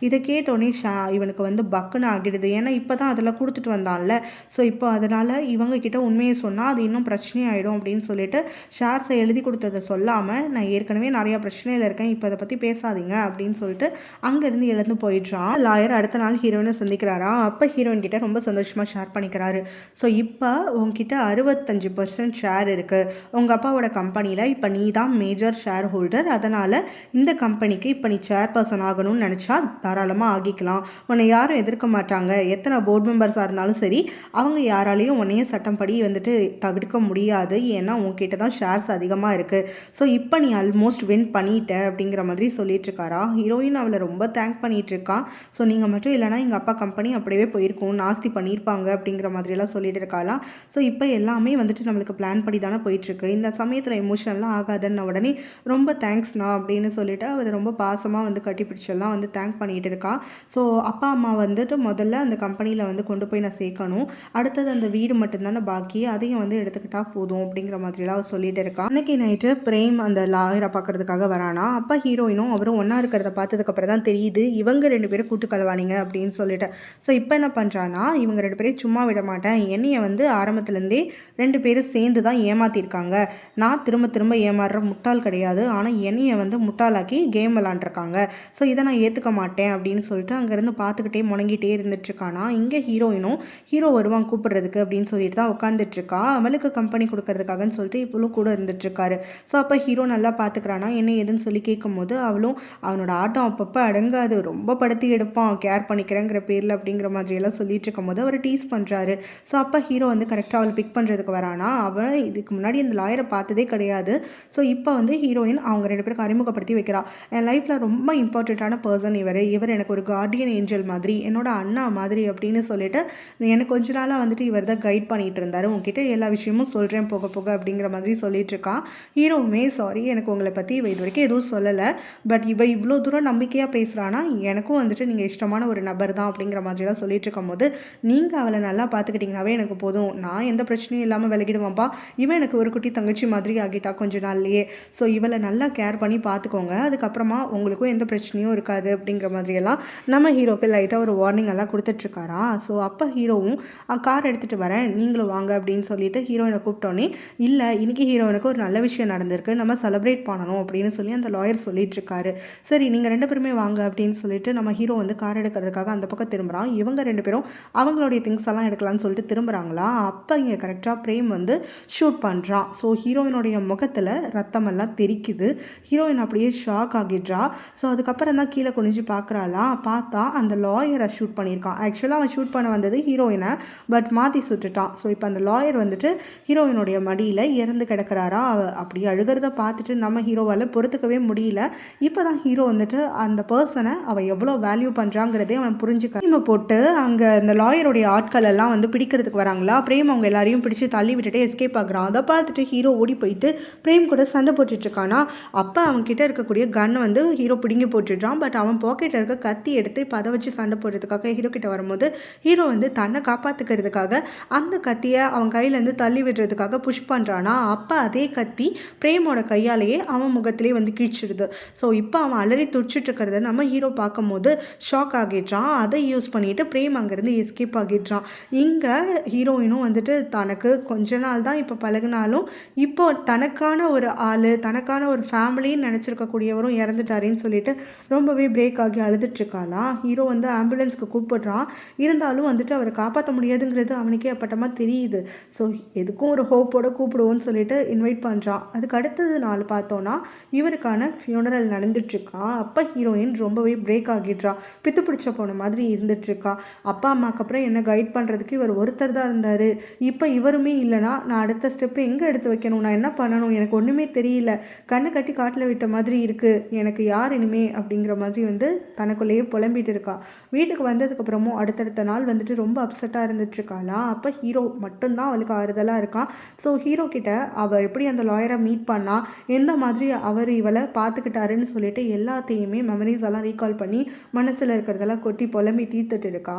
இதை கேட்டோடனே இவனுக்கு வந்து பக்குன்னு ஆகிடுது. ஏன்னா இப்போ தான் அதெல்லாம் கொடுத்துட்டு வந்தான்ல. ஸோ இப்போ அதனால் இவங்க கிட்ட உண்மையை சொன்னால் அது இன்னும் பிரச்சனையாயிடும் அப்படின்னு சொல்லிட்டு ஷேர்ஸை எழுதி கொடுத்ததை சொல்லாமல் நான் ஏற்கனவே நிறையா பிரச்சனையில் இருக்கேன், இப்போ அதை பற்றி பேசாதீங்க அப்படின்னு சொல்லிட்டு அங்கேருந்து எழுந்து போயிடுறான். லாயர் அடுத்த நாள் ஹீரோயினை சந்திக்கிறாரா. அப்போ ஹீரோயின் கிட்ட ரொம்ப சந்தோஷமாக ஷேர் பண்ணிக்கிறாரு. ஸோ இப்போ உங்ககிட்ட 65% ஷேர் இருக்குது, உங்கள் அப்பாவோட கம்பெனியில் இப்போ நீ தான் மேஜர் ஷேர் ஹோல்டர், அதனால் இந்த கம்பெனிக்கு இப்போ நீ சேர்பர்சன் ஆகணும்னு நினச்சா தாராளமாக ஆகிக்கலாம், உன்னை யாரும் எதிர்க்க மாட்டாங்க, எத்தனை போர்ட் மெம்பர்ஸாக இருந்தாலும் சரி அவங்க யாராலையும் உன்னைய சட்டம் படி வந்துட்டு தவிர்க்க முடியாது, ஏன்னா உங்ககிட்ட தான் ஷேர்ஸ் அதிகமாக இருக்குது. ஸோ இப்போ நீ ஆல்மோஸ்ட் வின் பண்ணிட்ட அப்படிங்கிற மாதிரி சொல்லிட்டு இருக்காரா. ஹீரோயின் அவளை ரொம்ப தேங்க் பண்ணிட்டு இருக்கான். ஸோ நீங்கள் மட்டும் இல்லைனா எங்கள் அப்பா கம்பெனி அப்படியே போயிருக்கும், நாஸ்தி பண்ணியிருப்பாங்க அப்படிங்கிற மாதிரியெல்லாம் சொல்லிட்டு இருக்காளாம். ஸோ இப்போ எல்லாமே வந்துட்டு நம்மளுக்கு பிளான் படி தானே போயிட்டுருக்கு, இந்த சமயத்தில் எமோஷனல்லாம் ஆகாதுன்னு உடனே ரொம்ப தேங்க்ஸ்ண்ணா அப்படின்னு சொல்லிட்டு அவள் ரொம்ப பாசமாக வந்து கட்டிப்பிடிச்செல்லாம் வந்து தேங்க் பண்ணிகிட்டு இருக்கா. ஸோ அப்பா அம்மா வந்துட்டு முதல்ல அந்த கம்பெனியில் வந்து கொண்டு போய் நான் சேர்க்கணும், அடுத்தது அந்த வீடு மட்டும்தானே பாக்கி, அதையும் வந்து எடுத்துக்கிட்டா போதும் அப்படிங்கிற மாதிரிலாம் அவர் சொல்லிட்டு இருக்கான். அன்னைக்கு நைட்டு பிரேம் அந்த லாயரை பார்க்கறதுக்காக வரானா. அப்போ ஹீரோயினும் அவரும் ஒன்றா இருக்கிறத பார்த்ததுக்கப்புறம் தான் தெரியுது இவங்க 2 பேரும் கூட்டு கலவானிங்க அப்படின்னு சொல்லிட்டு. ஸோ இப்போ என்ன பண்ணுறான்னா, இவங்க 2 பேரையும் சும்மா விட மாட்டேன், என்னையை வந்து ஆரம்பத்துலேருந்தே 2 பேரும் சேர்ந்து தான் ஏமாற்றிருக்காங்க, நான் திரும்ப திரும்ப ஏமாறுற முட்டாள் கிடையாது, ஆனால் என்னையை வந்து முட்டாளாக்கி கேம் விளாண்டுருக்காங்க, ஸோ இதை நான் ஏற்றுக்க மாட்டேன் அப்படின்னு சொல்லிட்டு அங்கேருந்து பார்த்துக்கிட்டே முணங்கிட்டே இருந்துட்டுருக்கானா. இங்கே ஹீரோயினும் ஹீரோ வருவான் கூப்பிடுறதுக்கு அப்படின்னு சொல்லிட்டு தான் உட்காந்துட்ருக்கா, அவளுக்கு கம்பெனி கொடுக்கறதுக்காகன்னு சொல்லிட்டு இப்போலும் கூட இருந்துட்டுருக்காரு. ஸோ அப்போ ஹீரோ நல்லா பார்த்துக்கிறானா, என்ன ஏதுன்னு சொல்லி கேட்கும்போது அவளும் அவனோட ஆட்டம் அப்பப்போ அடங்காது, ரொம்ப படுத்தி எடுப்பான் கேர் பண்ணிக்கிறேங்கிற பேரில் அப்படிங்கிற மாதிரியெல்லாம் சொல்லிட்டு இருக்கும்போது அவர் டீஸ் பண்ணுறாரு. ஸோ அப்போ ஹீரோ வந்து கரெக்டாக அவளை பிக் பண்ணுறதுக்கு வரானா. அவன் இதுக்கு முன்னாடி அந்த லாயரை பார்த்ததே கிடையாது. ஸோ இப்போ வந்து ஹீரோயின் அவங்க 2 பேருக்கு அறிமுகப்படுத்தி வைக்கிறா. என் லைஃப்பில் ரொம்ப இம்பார்ட்டண்ட்டான பர்சன் இவர் எனக்கு ஒரு கார்டியன் ஏஞ்சல் மாதிரி, என்னோட அண்ணா மாதிரி அப்படின்னு சொல்லிட்டு எனக்கு கொஞ்ச நாளாக வந்துட்டு இவர் தான் கைட் பண்ணிகிட்டு இருந்தார், உங்ககிட்ட எல்லா விஷயமும் சொல்கிறேன் போக போக அப்படிங்கிற மாதிரி சொல்லிட்டு இருக்கான். ஹீரோவுமே சாரி எனக்கு உங்களை பற்றி இது வரைக்கும் எதுவும் சொல்லலை, பட் இவ்வளோ தூரம் நம்பிக்கையாக பேசுகிறான்னா எனக்கும் வந்துட்டு நீங்கள் இஷ்டமான ஒரு நபர் தான் அப்படிங்கிற மாதிரிலாம் சொல்லிட்டு இருக்கும்போது, நீங்கள் அவளை நல்லா பார்த்துக்கிட்டிங்கனாவே எனக்கு போதும், நான் எந்த பிரச்சனையும் இல்லாமல் விலகிடுவான்ப்பா, இவன் எனக்கு ஒரு குட்டி தங்கச்சி மாதிரி ஆகிட்டா கொஞ்ச நாள்லையே, ஸோ இவளை நல்லா கேர் பண்ணி பார்த்துக்கோங்க, அதுக்கப்புறமா உங்களுக்கும் எந்த பிரச்சனையும் இருக்காது அப்படிங்கிற மாதிரியெல்லாம் நம்ம ஹீரோக்கு லைட்டாக ஒரு வார்னிங் எல்லாம் கொடுத்துட்ருக்காரா. ஸோ அப்போ ஹீரோவும் கார் எடுத்துகிட்டு வரேன் நீங்களும் வாங்க அப்படின்னு சொல்லிட்டு ஹீரோயினை கூப்பிட்டோன்னே, இல்லை இன்னைக்கு ஹீரோயினுக்கு ஒரு நல்ல விஷயம் நடந்திருக்கு, நம்ம செலிப்ரேட் பண்ணணும் அப்படின்னு சொல்லி அந்த லாயர் சொல்லிட்டு இருக்காரு. சரி நீங்கள் 2 பேருமே வாங்க அப்படின்னு சொல்லிட்டு நம்ம ஹீரோ வந்து கார் எடுக்கிறதுக்காக அந்த பக்கம் திரும்புகிறான். இவங்க 2 பேரும் அவங்களுடைய திங்ஸ் எல்லாம் எடுக்கலாம்னு சொல்லிட்டு திரும்புகிறாங்களா. அப்போ இங்கே கரெக்டாக பிரேம் வந்து ஷூட் பண்ணுறான். ஸோ ஹீரோயினுடைய முகத்தில் ரத்தமெல்லாம் தெரிக்குது. ஹீரோயின் அப்படியே ஷாக் ஆகிடுறா. ஸோ அதுக்கப்புறம் தான் கீழே குனிஞ்சு பார்க்குறாளா. பார்த்தா அந்த லாயரை ஷூட் பண்ணியிருக்கான். ஆக்சுவலாக அவன் ஷூட் பண்ண வந்தது ஹீரோயினை, பட் மாற்றி சுட்டுட்டான். ஸோ இப்போ அந்த லாயர் வந்துட்டு ஹீரோயினுடைய மடியில் இறந்து கிடக்கிறாரா. அப்படி அழுகிறத பார்த்துட்டு நம்ம ஹீரோவால் பொறுத்துக்கவே முடியல. இப்போ தான் ஹீரோ வந்துட்டு அந்த பர்சனை அவள் எவ்வளோ வேல்யூ பண்ணுறாங்கிறதே அவன் புரிஞ்சுக்க இவன் போட்டு அங்கே அந்த லாயருடைய ஆட்கள் எல்லாம் வந்து பிடிக்கிறதுக்கு வராங்களா. பிரேம் அவங்க எல்லாரையும் பிடிச்சி தள்ளி விட்டுட்டு எஸ்கேப் ஆகுறான். அதை பார்த்துட்டு ஹீரோ ஓடி போயிட்டு பிரேம் கூட சண்டை போட்டுட்ருக்கானா. அப்போ அவன்கிட்ட இருக்கக்கூடிய கன் வந்து ஹீரோ பிடுங்கி போட்டுடுறான். பட் அவன் பாக்கெட்டில் இருக்க கத்தி எடுத்து இப்போ அதை வச்சு சண்டை போடுறதுக்காக ஹீரோ கிட்ட வரும்போது ஹீரோ வந்து தன்னை காப்பாற்றிக்கிறதுக்காக அந்த கத்தியை அவன் கையிலேருந்து தள்ளி விடுறதுக்காக புஷ் பண்ணுறானா, அப்போ அதே கத்தி பிரேமோட கையாலேயே அவன் முகத்திலே வந்து கீழ்ச்சிடுது. ஸோ இப்போ அவன் அலறி துடிச்சிட்டு இருக்கிறத நம்ம ஹீரோ பார்க்கும்போது ஷாக் ஆகிடுறான். அதை யூஸ் பண்ணிட்டு பிரேம் அங்கேருந்து எஸ்கேப் ஆகிடுறான். இங்கே ஹீரோயினும் வந்துட்டு தனக்கு கொஞ்ச நாள் தான் இப்போ பழகினாலும் இப்போ தனக்கான ஒரு ஆள், தனக்கான ஒரு ஃபேமிலின்னு நினச்சிருக்கக்கூடியவரும் இறந்துட்டாரேன்னு சொல்லிட்டு ரொம்பவே பிரேக் ஆகி அழுதுட்ருக்காளாம். ஹீரோ வந்து ஆம்புலன்ஸ்க்கு கூப்பிடுறான். இருந்தாலும் வந்துட்டு அவரை காப்பாற்ற முடியாதுங்கிறது அவனுக்கே அப்பட்டமாக தெரியுது. ஸோ எதுக்கும் ஒரு ஹோப்போட கூப்பிடுவோன்னு சொல்லிட்டு இன்வைட் பண்ணுறான். அதுக்கு அடுத்தது நாள் பார்த்தோன்னா இவருக்கான ஃபியூனரல் நடந்துட்டுருக்கான். அப்போ ஹீரோயின் ரொம்பவே பிரேக் ஆகிடுறா. பித்து பிடிச்ச போன மாதிரி இருந்துட்டுருக்கா. அப்பா அம்மாக்கு அப்புறம் என்ன கைட் பண்ணுறதுக்கு இவர் ஒருத்தர் தான் இருந்தார். இப்போ இவருமே இல்லைனா நான் அடுத்த ஸ்டெப்பு எங்கே எடுத்து வைக்கணும், நான் என்ன பண்ணணும், எனக்கு ஒன்றுமே தெரியல, கண்ணை கட்டி காட்டில் விட்ட மாதிரி இருக்குது, எனக்கு யார் இனிமே அப்படிங்கிற மாதிரி வந்து தனக்குள்ளேயே புலம்பிட்டு இருக்கா. வீட்டுக்கு வந்ததுக்கப்புறமும் அடுத்தடுத்த நாள் வந்துட்டு ரொம்ப அப்செட்டாக இருந்துட்டுருக்காளா. அப்போ ஹீரோ மட்டும்தான் அவளுக்கு ஆறுதலாக இருக்கான். ஸோ ஹீரோ கிட்ட அவள் எப்படி அந்த லாயரை மீட் பண்ணா, எந்த மாதிரி அவர் இவளை பார்த்துக்கிட்டாருன்னு சொல்லிட்டு எல்லாத்தையுமே மெமரிஸ் எல்லாம் ரீகால் பண்ணி மனசில் இருக்கிறதெல்லாம் கொட்டி புலம்பி தீர்த்துட்டு இருக்கா.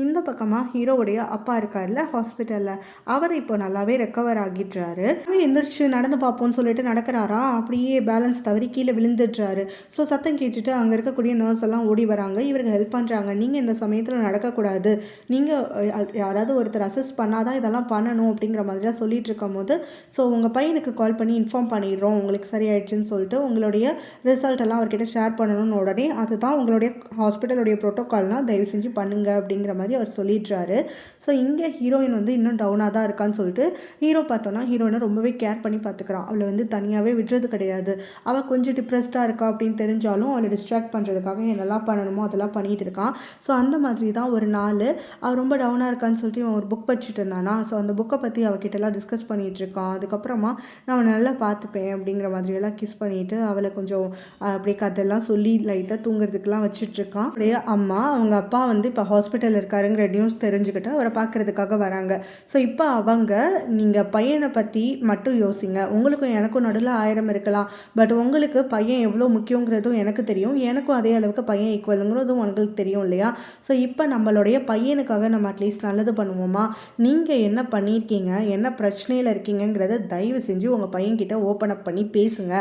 இந்த பக்கமாக ஹீரோவுடைய அப்பா இருக்கார்ல ஹாஸ்பிட்டலில், அவர் இப்போ நல்லாவே ரெக்கவர் ஆகிடுறாரு. எந்திரிச்சு நடந்து பார்ப்போம்னு சொல்லிட்டு நடக்கிறாரா, அப்படியே பேலன்ஸ் தவறி கீழே விழுந்துடுறாரு. ஸோ சத்தம் கேட்டுட்டு அங்கே இருக்கக்கூடிய நர்ஸ் எல்லாம் ஓடி வராங்க. இவருக்கு ஹெல்ப் பண்ணுறாங்க. நீங்கள் இந்த சமயத்தில் நடக்கக்கூடாது, நீங்கள் யாராவது ஒருத்தர் அசஸ் பண்ணாதான் இதெல்லாம் பண்ணணும் அப்படிங்கிற மாதிரிலாம் சொல்லிட்டு இருக்கும் போது, ஸோ உங்கள் பையனுக்கு கால் பண்ணி இன்ஃபார்ம் பண்ணிடுறோம் உங்களுக்கு சரியாயிடுச்சுன்னு சொல்லிட்டு உங்களுடைய ரிசல்ட் எல்லாம் அவர்கிட்ட ஷேர் பண்ணணும்னு உடனே அதுதான் உங்களுடைய ஹாஸ்பிட்டலுடைய ப்ரோட்டோக்கால்னால் தயவு செஞ்சு பண்ணுங்க அப்படிங்கிற மாதிரி அவர் சொல்லிடுறாரு. ஸோ இங்கே ஹீரோயின் வந்து இன்னும் டவுனாக தான் இருக்கான்னு சொல்லிட்டு ஹீரோ பார்த்தோன்னா ஹீரோயினை ரொம்பவே கேர் பண்ணி பார்த்துக்கிறான். அவளை வந்து தனியாகவே விடுறது கிடையாது. அவள் கொஞ்சம் டிப்ரெஸ்டாக இருக்கா அப்படின்னு தெரிஞ்சாலும் அவளை டிஸ்ட்ராக்ட் பண்ணுறதுக்காக என்னெல்லாம் பண்ணணுமோ அதெல்லாம் பண்ணிகிட்டு இருக்கான். ஸோ அந்த மாதிரி தான் ஒரு நாள் அவள் ரொம்ப டவுனாக இருக்கான்னு சொல்லிட்டு இவன் ஒரு புக் படிச்சுட்டு இருந்தானா. ஸோ அந்த புக்கை பற்றி அவகிட்டலாம் டிஸ்கஸ் பண்ணிகிட்டு இருக்கான். அதுக்கப்புறமா நான் அவனை நல்லா பார்த்துப்பேன் அப்படிங்கிற மாதிரியெல்லாம் கிஸ் பண்ணிவிட்டு அவளை கொஞ்சம் அப்படியே கதையெல்லாம் சொல்லி லைட்டாக தூங்குறதுக்கெலாம் வச்சிட்ருக்கான். அப்படியே அம்மா அவங்க அப்பா வந்து இப்போ ஹாஸ்பிட்டலில் இருக்காருங்கிற நியூஸ் தெரிஞ்சுக்கிட்டு அவரை பார்க்குறதுக்காக வராங்க. ஸோ இப்போ அவங்க நீங்கள் பையனை பற்றி மட்டும் யோசிங்க, உங்களுக்கும் எனக்கும் நடுவில் 1000 இருக்கலாம், பட் உங்களுக்கு பையன் எவ்வளோ முக்கியங்கிறதும் எனக்கு தெரியும், எனக்கும் அதே அளவுக்கு பையன் ஈக்குவலுங்கிறதும் உனக்கு தெரியும் இல்லையா. ஸோ இப்போ நம்மளுடைய பையனுக்காக நம்ம அட்லீஸ்ட் நல்லது பண்ணுவோமா, நீங்கள் என்ன பண்ணியிருக்கீங்க, என்ன பிரச்சனையில் இருக்கீங்கிறத தயவு செஞ்சு உங்கள் பையன்கிட்ட ஓப்பன் அப் பண்ணி பேசுங்க.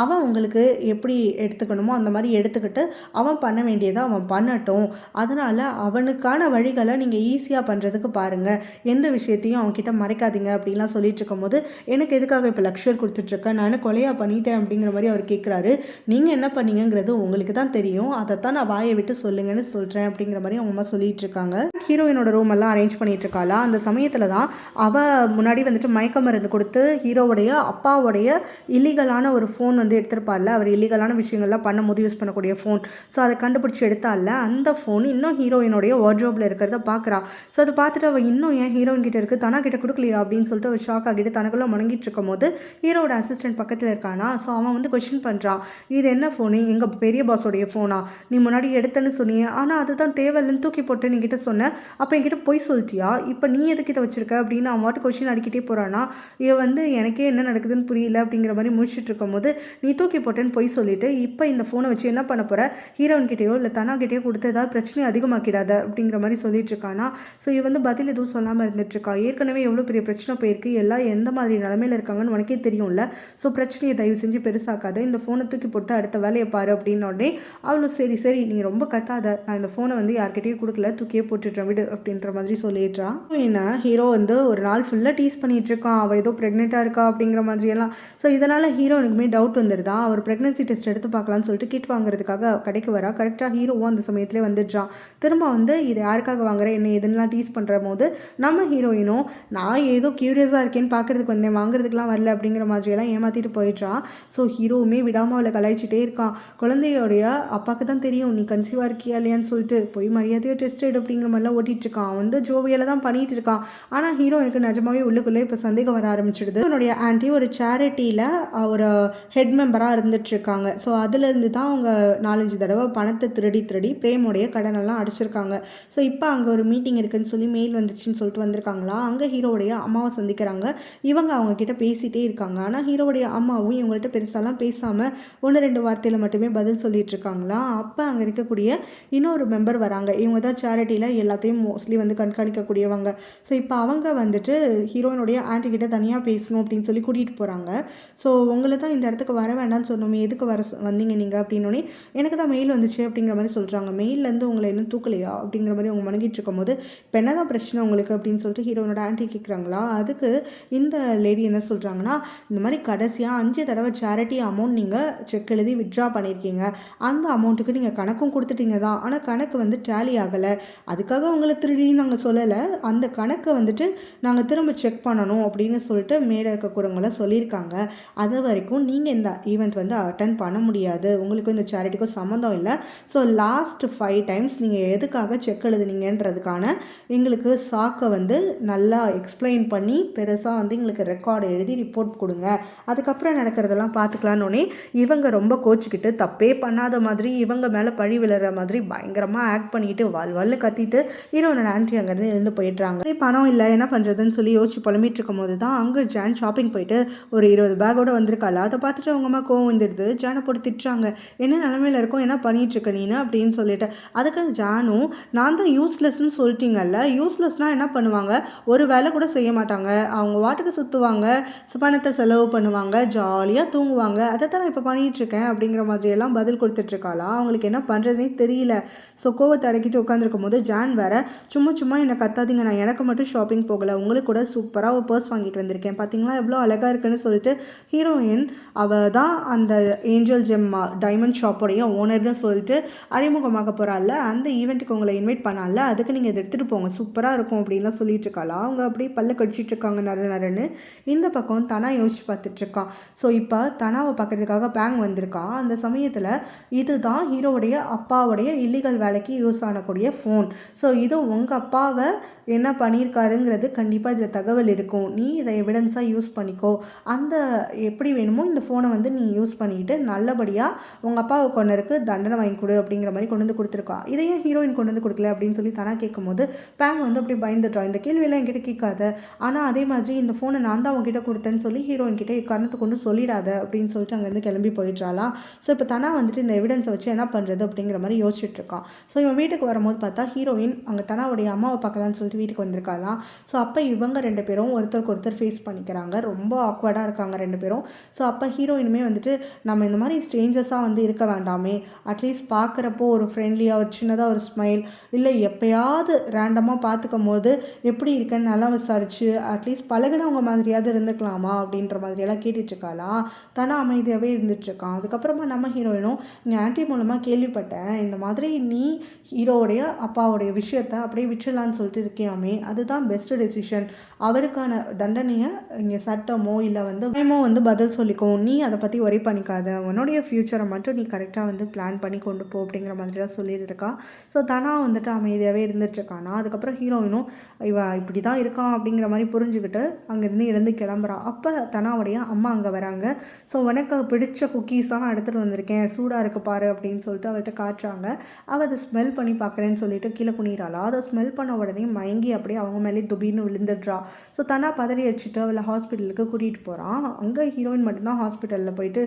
அவன் உங்களுக்கு எப்படி எடுத்துக்கணுமோ அந்த மாதிரி எடுத்துக்கிட்டு அவன் பண்ண வேண்டியதை அவன் பண்ணட்டும். அதனால் அவனுக்கான வழிகளை நீங்கள் ஈஸியாக பண்ணுறதுக்கு பாருங்கள், எந்த விஷயத்தையும் அவன்கிட்ட மறைக்காதீங்க அப்படின்லாம் சொல்லிட்டு இருக்கும் போது, எனக்கு எதுக்காக இப்போ லக்ஷர் கொடுத்துட்ருக்கேன், நான் கொலையாக பண்ணிட்டேன் அப்படிங்கிற மாதிரி அவர் கேட்குறாரு. நீங்கள் என்ன பண்ணீங்கிறது உங்களுக்கு தான் தெரியும், அதைத்தான் நான் வாயை விட்டு சொல்லுங்கன்னு சொல்கிறேன் அப்படிங்கிற மாதிரி அவங்க அம்மா சொல்லிட்டு இருக்காங்க. ஹீரோயினோட ரூம் எல்லாம் அரேஞ்ச் பண்ணிட்டு இருக்காளா. அந்த சமயத்தில் தான் அவள் முன்னாடி வந்துட்டு மயக்க மருந்து கொடுத்து ஹீரோவுடைய அப்பாவுடைய இல்லீகலான ஒரு ஃபோன் வந்து எடுத்திருப்பார்ல, அவர் இல்லீகலான விஷயங்கள்லாம் பண்ணும்போது யூஸ் பண்ணக்கூடிய ஃபோன். ஸோ அதை கண்டுபிடிச்சி எடுத்தால அந்த ஃபோன் இன்னும் ஹீரோயினுடைய வார்ட்ரோப்பில் இருக்கிறத பார்க்குறா. ஸோ அதை பார்த்துட்டு அவள் இன்னும் ஏன் ஹீரோயின் கிட்ட இருக்குது, தனா கிட்ட கொடுக்கலையா அப்படின்னு சொல்லிட்டு அவர் ஷாக் ஆகிட்டு தனக்குள்ளே முணங்கிட்டு இருக்கும் போது ஹீரோட அசிஸ்டன்ட் பக்கத்தில் இருக்கானா. ஸோ அவன் வந்து கொஸ்டின் பண்ணுறான், இது என்ன ஃபோனு, எங்கள் பெரிய பாஸோடைய ஃபோனா, நீ முன்னாடி எடுத்தேன்னு சொன்னியே, ஆனால் அதுதான் தேவையில்லைன்னு தூக்கி போட்டு நீங்கிட்ட சொன்னேன், அப்போ என்கிட்ட போய் சொல்லிட்டியா, இப்போ நீ எதுக்கு இதை வச்சிருக்க அப்படின்னு அவன் வாட்டு கொஸ்டின் அடிக்கிட்டே போகிறானா. இவன் வந்து எனக்கே என்ன நடக்குதுன்னு புரியல அப்படிங்கிற மாதிரி முடிச்சுட்டு இருக்கும் போது, நீ தூக்கி போட்டேன்னு போய் சொல்லிட்டு இப்போ இந்த ஃபோனை வச்சு என்ன பண்ண போகிற, ஹீரோயின் கிட்டேயோ இல்லை தனா கிட்டேயோ கொடுத்து ஏதாவது பிரச்சனையை அதிகமாக்கிடாத அப்படிங்கிற மாதிரி சொல்லிட்டு இருக்கானா. ஸோ இவன் வந்து பதில் எதுவும் சொல்லாமல் இருந்துட்டுருக்கா. ஏற்கனவே எவ்வளோ பெரிய பிரச்சனை போயிருக்கு, எல்லாம் எந்த மாதிரி நிலமையில் இருக்காங்கன்னு உனக்கே தெரியும்ல, ஸோ பிரச்சனையை தயவு செஞ்சு பெருசாக்காத, இந்த ஃபோனை தூக்கி போட்டு அடுத்த வேலையை பாரு அப்படின்னோடனே அவளும் சரி சரி நீ ரொம்ப கத்தாத, நான் இந்த ஃபோனை வந்து யார்கிட்டையும் கொடுக்கல, தூக்கியே போட்டுட்டேன் விடு அப்படின்ற மாதிரி சொல்லிடுறான். என்ன ஹீரோ வந்து ஒரு நாள் ஃபுல்லாக டீஸ் பண்ணிட்டு இருக்கான், அவள் ஏதோ ப்ரெக்னெண்ட்டாக இருக்கா அப்படிங்கிற மாதிரியெல்லாம். ஸோ இதனால் ஹீரோனுக்குமே டவுட் வந்துடுதான். அவர் ப்ரெக்னன்சி டெஸ்ட் எடுத்து பார்க்கலான்னு சொல்லிட்டு கிட் வாங்குறதுக்காக கடைக்கு வரா. கரெக்டாக ஹீரோவும் அந்த சமயத்திலே வந்துடுறான். திரும்ப வந்து இது யாருக்காக வாங்குறேன் என்ன எதுலாம் டீஸ் பண்ணுற போது நம்ம ஹீரோயினும் நான் ஏதோ க்யூரியஸாக இருக்கேன்னு பார்க்குறதுக்கு வந்தேன், வாங்குறதுக்குலாம் வரல அப்படிங்கிற மாதிரியெல்லாம் ஏமாற்றிட்டு போயிடுறான். ஸோ ஹீரோவுமே விடாமல் அவளை கலாய்ச்சிட்டே இருக்கான். குழந்தையோடைய அப்பாவுக்கு தான் தெரியும் நீ கன்சீவாக இருக்கியா இல்லையான்னு சொல்லிட்டு போய் மரியாதையாக டெஸ்ட் எடு அப்படிங்கிற மாதிரிலாம் ஓட்டிகிட்டு இருக்கான். வந்து ஜோவியில் தான் பண்ணிகிட்டு இருக்கான். ஆனால் ஹீரோயினுக்கு நிஜமாவே உள்ளுக்குள்ளே இப்போ சந்தேகம் வர ஆரம்பிச்சிடுது. அவனுடைய ஆன்ட்டி ஒரு சேரிட்டியில் ஒரு ஹெட் மெம்பராக இருந்துகிட்ருக்காங்க. ஸோ அதுலேருந்து தான் அவங்க 4-5 தடவை பணத்தை திருடி பிரேமோடைய கடனெல்லாம் அடிச்சிருக்காங்க. ஸோ இப்போ அங்கே ஒரு மீட்டிங் இருக்குதுன்னு சொல்லி மெயில் வந்துச்சுன்னு சொல்லிட்டு வந்திருக்காங்களா. அங்கே ஹீரோவுடைய அம்மாவை சந்திக்கிறாங்க. இவங்க அவங்கக்கிட்ட பேசிகிட்டே இருக்காங்க. ஆனால் ஹீரோவுடைய அம்மாவும் இவங்கள்ட்ட பெருசாலாம் பேசாமல் 1-2 வார்த்தையில் மட்டுமே பதில் சொல்லிட்டு இருக்காங்களா. அப்போ அங்கே இருக்கக்கூடிய இன்னொரு மெம்பர் வராங்க. இவங்க தான் சேரிட்டியில் எல்லாத்தையும் மோஸ்ட்லி வந்து கண்காணிக்கக்கூடியவங்க. ஸோ இப்போ அவங்க வந்துட்டு ஹீரோயினுடைய ஆன்ட்டி கிட்ட தனியாக பேசணும் அப்படின்னு சொல்லி கூட்டிகிட்டு போகிறாங்க. ஸோ உங்களை தான் இந்த இடத்துக்கு வர வேண்டாம்னு சொன்னோமே, எதுக்கு வந்தீங்க நீங்கள் அப்படின்னோடனே, எனக்கு தான் மெயில் வந்துச்சு அப்படிங்கிற மாதிரி சொல்கிறாங்க. மெயிலேருந்து உங்களை இன்னும் தூக்கலையா அப்படிங்கிற மாதிரி அவங்க முணங்கிட்டு இருக்கும்போது, இப்போ என்ன தான் பிரச்சனை உங்களுக்கு அப்படின்னு சொல்லிட்டு ஹீரோனோட ஆன்ட்டி கேட்குறாங்களா. அதுக்கு இந்த லேடி என்ன சொல்கிறாங்கன்னா, இந்த மாதிரி கடைசியாக 5 தடவை சேரிட்டி அமௌண்ட் நீங்கள் செக் எழுதி வித்ட்ரா பண்ணியிருக்கீங்க. அந்த அமௌண்ட்டுக்கு நீங்கள் கணக்கும் கொடுத்துட்டீங்க தான், ஆனால் கணக்கு வந்து டேலி ஆகலை. அதுக்காக உங்களை திருடின்னு நாங்கள் சொல்லலை, அந்த கணக்கை வந்துட்டு நாங்கள் திரும்ப செக் பண்ணணும் அப்படின்னு சொல்லிட்டு மேலே இருக்கக்கூடியவங்கள சொல்லியிருக்காங்க. அது வரைக்கும் நீங்கள் இந்த ஈவெண்ட் வந்து அட்டன் பண்ண முடியாது, உங்களுக்கும் இந்த சேரிட்டிக்கும் சம்மந்தம் இல்லை. ஸோ லாஸ்ட் 5 டைம்ஸ் நீங்கள் எதுக்காக செக் எழுதுனீங்கன்றதுக்கான எங்களுக்கு சாக்கை வந்து நல்லா எக்ஸ்பிளைன் பண்ணி பெருசாக வந்து எங்களுக்கு ரெக்கார்டு எழுதி ரிப்போர்ட் கொடுங்க, அதுக்கப்புறம் நடக்கிறதெல்லாம் பார்த்துக்கலான்னொன்னே இவங்க ரொம்ப கோச்சிக்கிட்டு தப்பே பண்ணாத மாதிரி இவங்க மேலே பழி விழுற மாதிரி பயங்கரமாக ஆக்ட் பண்ணிக்கிட்டு வல்னு கத்திட்டு ஹீரோனோட ஆன்ட்டி அங்கேருந்து எழுந்து போயிடுறாங்க. பணம் இல்லை என்ன பண்ணுறதுன்னு சொல்லி யோசிச்சு புலம்பிட்டு இருக்கும் போது தான் அங்கே ஜான் ஷாப்பிங் போயிட்டு ஒரு 20 பேக்கோடு வந்திருக்காள். அதை பார்த்துட்டு அவங்க அம்மா கோவம் வந்துடுது. ஜானை போட்டு திட்டுறாங்க, என்ன நிலமையில இருக்கும், என்ன பண்ணிகிட்ருக்க நீனு அப்படின்னு சொல்லிட்டு. அதுக்கு ஜானும், நான் தான் யூஸ்லெஸ்ன்னு சொல்லிட்டீங்கல்ல, யூஸ்லெஸ்னால் என்ன பண்ணுவாங்க, ஒரு வேலை கூட செய்ய மாட்டாங்க, அவங்க வாட்டுக்கு சுற்றுவாங்க, பணத்தை செலவு பண்ணுவாங்க, ஜாலியாக தூங்குவாங்க, அதை தான் நான் இப்போ பண்ணிகிட்ருக்கேன் அப்படிங்கிற மாதிரியெல்லாம் பதில் கொடுத்துட்ருக்காளா. அவங்களுக்கு என்ன பண்ணுறதுனே தெரியல. ஸோ கோவத்தை அடக்கிட்டு உட்காந்துருக்கும் போது ஜான் வேற, சும்மா என்ன கத்தாதீங்க, நான் எனக்கு மட்டும் ஷாப்பிங் போகலை, உங்களுக்கு கூட சூப்பராக ஒரு பர்ஸ் வாங்கிட்டு வந்திருக்கேன், பார்த்தீங்களா எவ்வளோ அழகாக இருக்குன்னு சொல்லிட்டு ஹீரோயின் அவள் தான் அந்த ஏஞ்சல் ஜெம் டைமண்ட் ஷாப்போடைய ஓனர்னு சொல்லிட்டு அறிமுகமாக போகிறாள்ல, அந்த ஈவெண்ட்டுக்கு உங்களை இன்வைட் பண்ணால, அதுக்கு நீங்கள் இதை எடுத்துகிட்டு போங்க சூப்பராக இருக்கும் அப்படின்லாம் சொல்லிட்டு இருக்காளா. அவங்க அப்படியே பல்ல கடிச்சிட்டு இருக்காங்க நரன்னு. இந்த பக்கம் தனா யோசிச்சு பார்த்துட்ருக்கான். ஸோ இப்போ தனாவை பார்க்கறதுக்காக பேங் வந்திருக்கா. அந்த சமயத்தில் இதுதான் ஹீரோவுடைய அப்பாவுடைய இல்லீகல் வேலைக்கு யூஸ் ஆனக்கூடிய ஃபோன். ஸோ இது உங்கள் அப்பாவை என்ன பண்ணியிருக்காருங்கிறது கண்டிப்பாக இதில் தகவல் இருக்கும், நீ இதை எவிடன்ஸாக யூஸ் பண்ணிக்கோ, அந்த எப்படி வேணுமோ இந்த ஃபோனை வந்து நீ யூஸ் பண்ணிக்கிட்டு நல்லபடியாக உங்கள் அப்பாவை கொண்டருக்கு தண்டனை வாங்கி கொடு அப்படிங்கிற மாதிரி கொண்டு வந்து கொடுத்துருக்கா. இதையே ஹீரோயின் கொண்டு வந்து கொடுக்கல அப்படின்னு சொல்லி தனா கேட்கும்போது பேங் வந்து அப்படி பயந்துட்டான், இந்த கேள்வியெல்லாம் என்கிட்ட கேட்காத, ஆனால் அதே மாதிரி இந்த ஃபோனை நான் தான் அவங்ககிட்ட கொடுத்தேன்னு சொல்லி ஹீரோயின் கிட்டே காரணத்தை கொண்டு சொல்லிடாத அப்படின்னு சொல்லிட்டு அங்கேருந்து கிளம்பி போயிடுறாளா. ஸோ இப்போ தனா வந்துட்டு இந்த எவிடன்ஸை வச்சு என்ன பண்ணுறது அப்படிங்கிற மாதிரி யோசிச்சுட்டு இருக்கான். ஸோ இவன் வீட்டுக்கு வரும்போது பார்த்தா ஹீரோயின் அங்கே தனாவுடைய அம்மாவை பார்க்கலான்னு சொல்லிட்டு வீட்டுக்கு வந்திருக்காளாம். ஸோ அப்போ இவங்க 2 பேரும் ஒருத்தருக்கு ஒருத்தர் ஃபேஸ் பண்ணிக்கிறாங்க, ரொம்ப ஆக்வர்டாக இருக்காங்க 2 பேரும். ஸோ அப்போ ஹீரோயினுமே வந்துட்டு நம்ம இந்த மாதிரி ஸ்ட்ரேஞ்சர்ஸாக வந்து இருக்க வேண்டாமே, அட்லீஸ்ட் பார்க்குறப்போ ஒரு ஃப்ரெண்ட்லியாக ஒரு சின்னதாக ஒரு ஸ்மைல், இல்லை எப்போயாவது ரேண்டமாக பார்த்துக்கும் போது எப்படி இருக்கேன்னு நல்லா விசாரிச்சு அட்லீஸ்ட் பழகினவங்க மாதிரியாவது இருந்துக்கலாமா அப்படின்ற மாதிரியெல்லாம் கேட்டுட்ருக்காளா. தானே அமைதியாகவே இருந்துகிட்ருக்கான். அதுக்கப்புறமா நம்ம ஹீரோயினும், எங்கள் ஆன்ட்டி மூலமாக கேள்விப்பட்டேன் இந்த மாதிரி நீ ஹீரோவுடைய அப்பாவுடைய விஷயத்த அப்படியே விட்டுலான்னு சொல்லிட்டு இருக்கியாமே, அதுதான் பெஸ்ட் டெசிஷன், அவருக்கான தண்டனையை இங்கே சட்டமோ இல்லை வந்து பயமோ வந்து பதில் சொல்லிக்கோ, நீ அதை பற்றி ஒரே பண்ணிக்காத, உன்னுடைய ஃப்யூச்சரை மட்டும் நீ கரெக்டாக வந்து பிளான் பண்ணி கொண்டு போ அப்படிங்கிற மாதிரி தான் சொல்லியிருக்கா. ஸோ தனா வந்துட்டு அமைதியாகவே இருந்துட்டுருக்கானா. அதுக்கப்புறம் ஹீரோயினும் இவன் இப்படி தான் இருக்கான் அப்படிங்கிற மாதிரி புரிஞ்சுக்கிட்டு அங்கேருந்து எழுந்து கிளம்புறான். அப்போ தனாவுடைய அம்மா அங்கே வராங்க. ஸோ உனக்கு பிடிச்ச குக்கீஸ் தான் நான் எடுத்துகிட்டு வந்திருக்கேன், சூடாக இருக்கு பாரு அப்படின்னு சொல்லிட்டு அவள்கிட்ட காட்டுறாங்க. அவள் அதை ஸ்மெல் பண்ணி பார்க்குறேன்னு சொல்லிட்டு கீழே குனிறாளா. அதை ஸ்மெல் பண்ண உடனே மயங்கி அப்படியே அவங்க மேலே துபின்னு விழுந்துடுறா. ஸோ தனா பதறி அடிச்சுட்டு அவளை ஹாஸ்பிட்டலுக்கு கூட்டிகிட்டு போகிறான். அங்கே ஹீரோயின் மட்டும்தான் ஹாஸ்பிட்டலில் போயிட்டு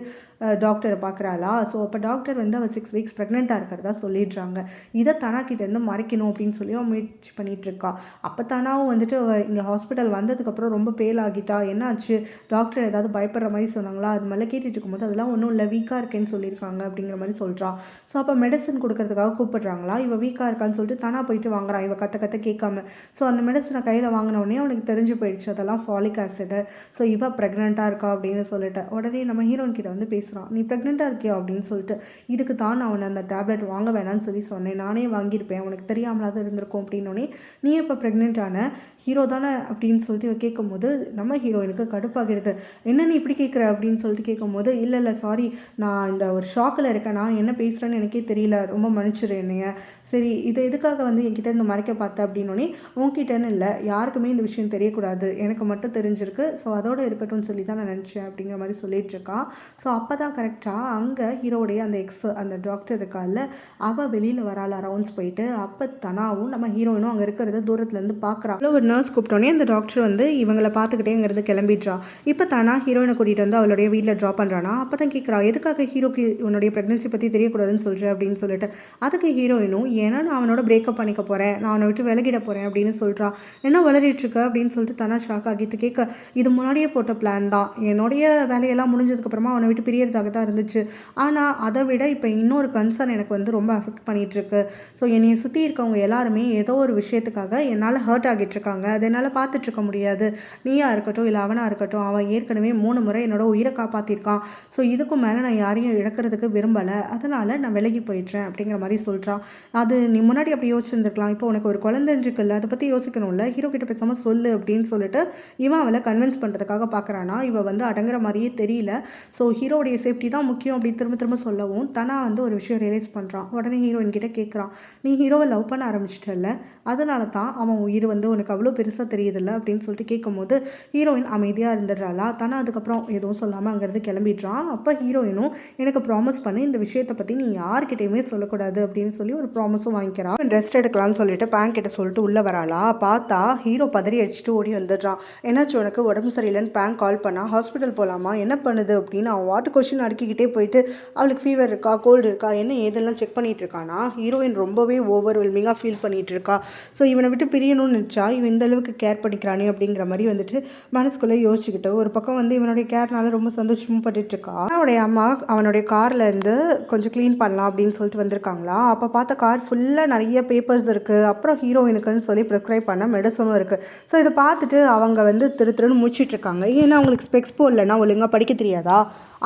டாக்டரை பார்க்குறாளா. ஸோ அப்போ டாக்டர் வந்து அவள் 6 வீக்ஸ் ப்ரெக்னெண்ட்டாக இருக்கிறதா சொல்லிடுறாங்க. இதை தனாக்கிட்டேருந்து மறைக்கணும் அப்படின்னு சொல்லி அவன் முயற்சி பண்ணிகிட்ருக்கா. அப்போ தனாவும் வந்துட்டு இங்கே ஹாஸ்பிட்டல் வந்ததுக்கப்புறம் ரொம்ப பேல் ஆகிட்டா, என்னாச்சு டாக்டர் ஏதாவது பயப்படுற மாதிரி சொன்னாங்களா, அது மேலே கேட்டுட்டு இருக்கும்போது அதெல்லாம் ஒன்றும் இல்லை, வீக்காக இருக்கேன்னு சொல்லியிருக்காங்க அப்படிங்கிற மாதிரி சொல்கிறா. ஸோ அப்போ மெடிசன் கொடுக்கறதுக்காக கூப்பிடுறாங்களா. இவள் வீக்காக இருக்கான்னு சொல்லிட்டு தனா போயிட்டு வாங்குறான், இவள் கத்த கேட்காம. ஸோ அந்த மெடிசனை கையில் வாங்கினோடனே அவனுக்கு தெரிஞ்சு போயிடுச்சு அதெல்லாம் ஃபாலிக் ஆசிடு. ஸோ இவள் ப்ரெக்னெண்ட்டாக இருக்கா அப்படின்னு சொல்லிட்டு உடனே நம்ம ஹீரோயின் கிட்ட வந்து பேசுகிறான், நீ ப்ரெக்னெண்ட்டாக இருக்கியா அப்படின்னு சொல்லிட்டு. இதுக்கு தான் நான் அவனை அந்த டேப்லெட் வாங்க வேணான்னு சொல்லி சொன்னேன், நானே வாங்கியிருப்பேன், உனக்கு தெரியாமலாத இருந்திருக்கும் அப்படின்னோடனே, நீ இப்போ ப்ரெக்னெண்ட்டான ஹீரோ தானே அப்படின்னு சொல்லிட்டு இவ கேட்கும்போது நம்ம ஹீரோயினுக்கு கடுப்பாகிடுது. என்ன நீ இப்படி கேட்குற அப்படின்னு சொல்லிட்டு கேட்கும்போது, இல்லை சாரி, நான் இந்த ஒரு ஷாக்கில் இருக்கேன், நான் என்ன பேசுகிறேன்னு எனக்கே தெரியல, ரொம்ப மன்னிச்சிரு என்னைய, சரி இதை எதுக்காக வந்து என்கிட்ட இந்த மறைக்க பார்த்தேன் அப்படின்னோடனே, உன்கிட்டன்னு இல்லை யாருக்குமே இந்த விஷயம் தெரியக்கூடாது, எனக்கு மட்டும் தெரிஞ்சிருக்கு, ஸோ அதோடு இருக்கட்டும்னு சொல்லி தான் நான் நினச்சேன் அப்படிங்கிற மாதிரி சொல்லிட்டு இருக்கா. ஸோ அப்போ தான் கரெக்டாக அங்கே ஹீரோடைய அந்த அந்த டாக்டர் இருக்கால, அவள் வெளியில் வராள் ரவுண்ட்ஸ் போயிட்டு. அப்போ தனாவும் நம்ம ஹீரோயினும் அங்கே இருக்கிறத தூரத்துலேருந்து பார்க்குறா. ஒரு நர்ஸ் கூப்பிட்டோன்னே அந்த டாக்டர் வந்து இவங்களை பார்த்துக்கிட்டே அங்கேருந்து கிளம்பிடுறா. இப்போ தானா ஹீரோயினை கூட்டிகிட்டு வந்து அவளுடைய வீட்டில் ட்ராப் பண்ணுறானா. அப்போ தான் கேட்குறா, எதுக்காக ஹீரோக்கு உன்னுடைய ப்ரெக்னன்சி பற்றி தெரியக்கூடாதுன்னு சொல்கிறேன் அப்படின்னு சொல்லிட்டு. அதுக்கு ஹீரோயினும், ஏன்னா நான் அவனோட பிரேக்கப் பண்ணிக்க போகிறேன், நான் உன்னை விட்டு விலகிட போகிறேன் அப்படின்னு சொல்கிறா. என்ன வளரிட்டுருக்க அப்படின்னு சொல்லிட்டு தனா ஷாக் ஆகிட்டு கேட்க, இது முன்னாடியே போட்ட பிளான் தான். என்னுடைய வேலையெல்லாம் முடிஞ்சதுக்கப்புறமா அவனை விட்டு பிரியறதாக தான் இருந்துச்சு. ஆனால் அதை விட இப்போ இன்னொரு கன்சர்ன் எனக்கு வந்து ரொம்ப அஃபெக்ட் பண்ணிகிட்ருக்கு. ஸோ என்னை சுற்றி இருக்கவங்க எல்லாருமே ஏதோ ஒரு விஷயத்துக்காக என்னால் ஹர்ட் ஆகிட்டுருக்காங்க. அது என்னால் பார்த்துட்ருக்க முடியாது. நீயா இருக்கட்டும் இல்லை அவனாக இருக்கட்டும், அவன் ஏற்கனவே 3 முறை என்னோட உயிரை காப்பாற்றிருக்கான். ஸோ இதுக்கும் மேலே நான் யாரையும் இழக்கிறதுக்கு விரும்பலை, அதனால் நான் விலகி போயிடுறேன் அப்படிங்கிற மாதிரி சொல்கிறான். அது நீ முன்னாடி அப்படி யோசிச்சுருந்துருக்கலாம், இப்போ உனக்கு ஒரு குழந்தை இருக்குல்ல, அதை பற்றி யோசிக்கணும்ல, ஹீரோ கிட்ட பேசாமல் சொல்லு அப்படின்னு சொல்லிட்டு இவன் அவளை கன்வின்ஸ் பண்ணுறதுக்காக பார்க்குறானா. இவன் வந்து அடங்குற மாதிரியே தெரியல. ஸோ ஹீரோடைய சேஃப்டி தான் முக்கியம் அப்படின்னு திரும்ப திரும்ப சொல்லவும் தனா வந்து ஒரு விஷயம் ரியலைஸ் பண்ணுறான். உடனே ஹீரோயின் கிட்ட கேட்குறான், நீ ஹீரோவை லவ் பண்ண ஆரம்பிச்சிட்டல்ல, அதனால தான் அவன் உயிர் வந்து உனக்கு அவ்வளோ பெருசாக தெரியுதில்ல அப்படின்னு சொல்லிட்டு கேட்கும்போது ஹீரோயின் அமைதியாக இருந்துடுறாளா. தானே அதுக்கப்புறம் எதுவும் சொல்லாமல் அங்கேருந்து கிளம்பிடுறான். அப்போ ஹீரோயினும் எனக்கு ப்ராமிஸ் பண்ணி இந்த விஷயத்தை பற்றி நீ யார்கிட்டையுமே சொல்லக்கூடாது அப்படின்னு சொல்லி ஒரு ப்ராமிஸும் வாங்கிக்கிறான். ரெஸ்ட் எடுக்கலாம்னு சொல்லிட்டு பேங்க் கிட்ட சொல்லிட்டு உள்ளே வராளா. பார்த்தா ஹீரோ பதறி அடிச்சுட்டு ஓடி வந்துடுறான். என்னாச்சு உனக்கு, உடம்பு சரியில்லைன்னு பேங்க் கால் பண்ணா, ஹாஸ்பிட்டல் போகலாமா, என்ன பண்ணுது அப்படின்னு அவன் வாட்டு கொஸ்டின் அடுக்கிக்கிட்டே போயிட்டு அவளுக்கு ஃபீவர் இருக்கா, கோல்டு இருக்கா, என்ன ஏதெல்லாம் செக் பண்ணிட்டு இருக்கானா. ஹீரோயின் ரொம்பவே ஓவர்வெல்மிங்காக ஃபீல் பண்ணிட்டு இருக்கா. ஸோ இவனை விட்டு பிரியணும்னு நினச்சா இவன் இந்த அளவுக்கு கேர் பண்ணிக்கிறானே அப்படிங்கிற மாதிரி வந்துட்டு மனசுக்குள்ளே யோசிச்சுக்கிட்டு ஒரு பக்கம் வந்து இவனுடைய கேர்னால ரொம்ப சந்தோஷமும் பட்டுட்டு இருக்கா. அவனுடைய அம்மா அவனுடைய காரில் இருந்து கொஞ்சம் க்ளீன் பண்ணலாம் அப்படின்னு சொல்லிட்டு வந்திருக்காங்களா. அப்போ பார்த்த கார் ஃபுல்லாக நிறைய பேப்பர்ஸ் இருக்குது, அப்புறம் ஹீரோயினுக்குன்னு சொல்லி ப்ரிஸ்கிரைப் பண்ண மெடிசனும் இருக்குது. ஸோ இதை பார்த்துட்டு அவங்க வந்து திருன்னு முடிச்சிட்டு இருக்காங்க. ஏன்னா அவங்களுக்கு ஸ்பெக்ஸ் போடலன்னா ஒழுங்காக படிக்க தெரியாதா,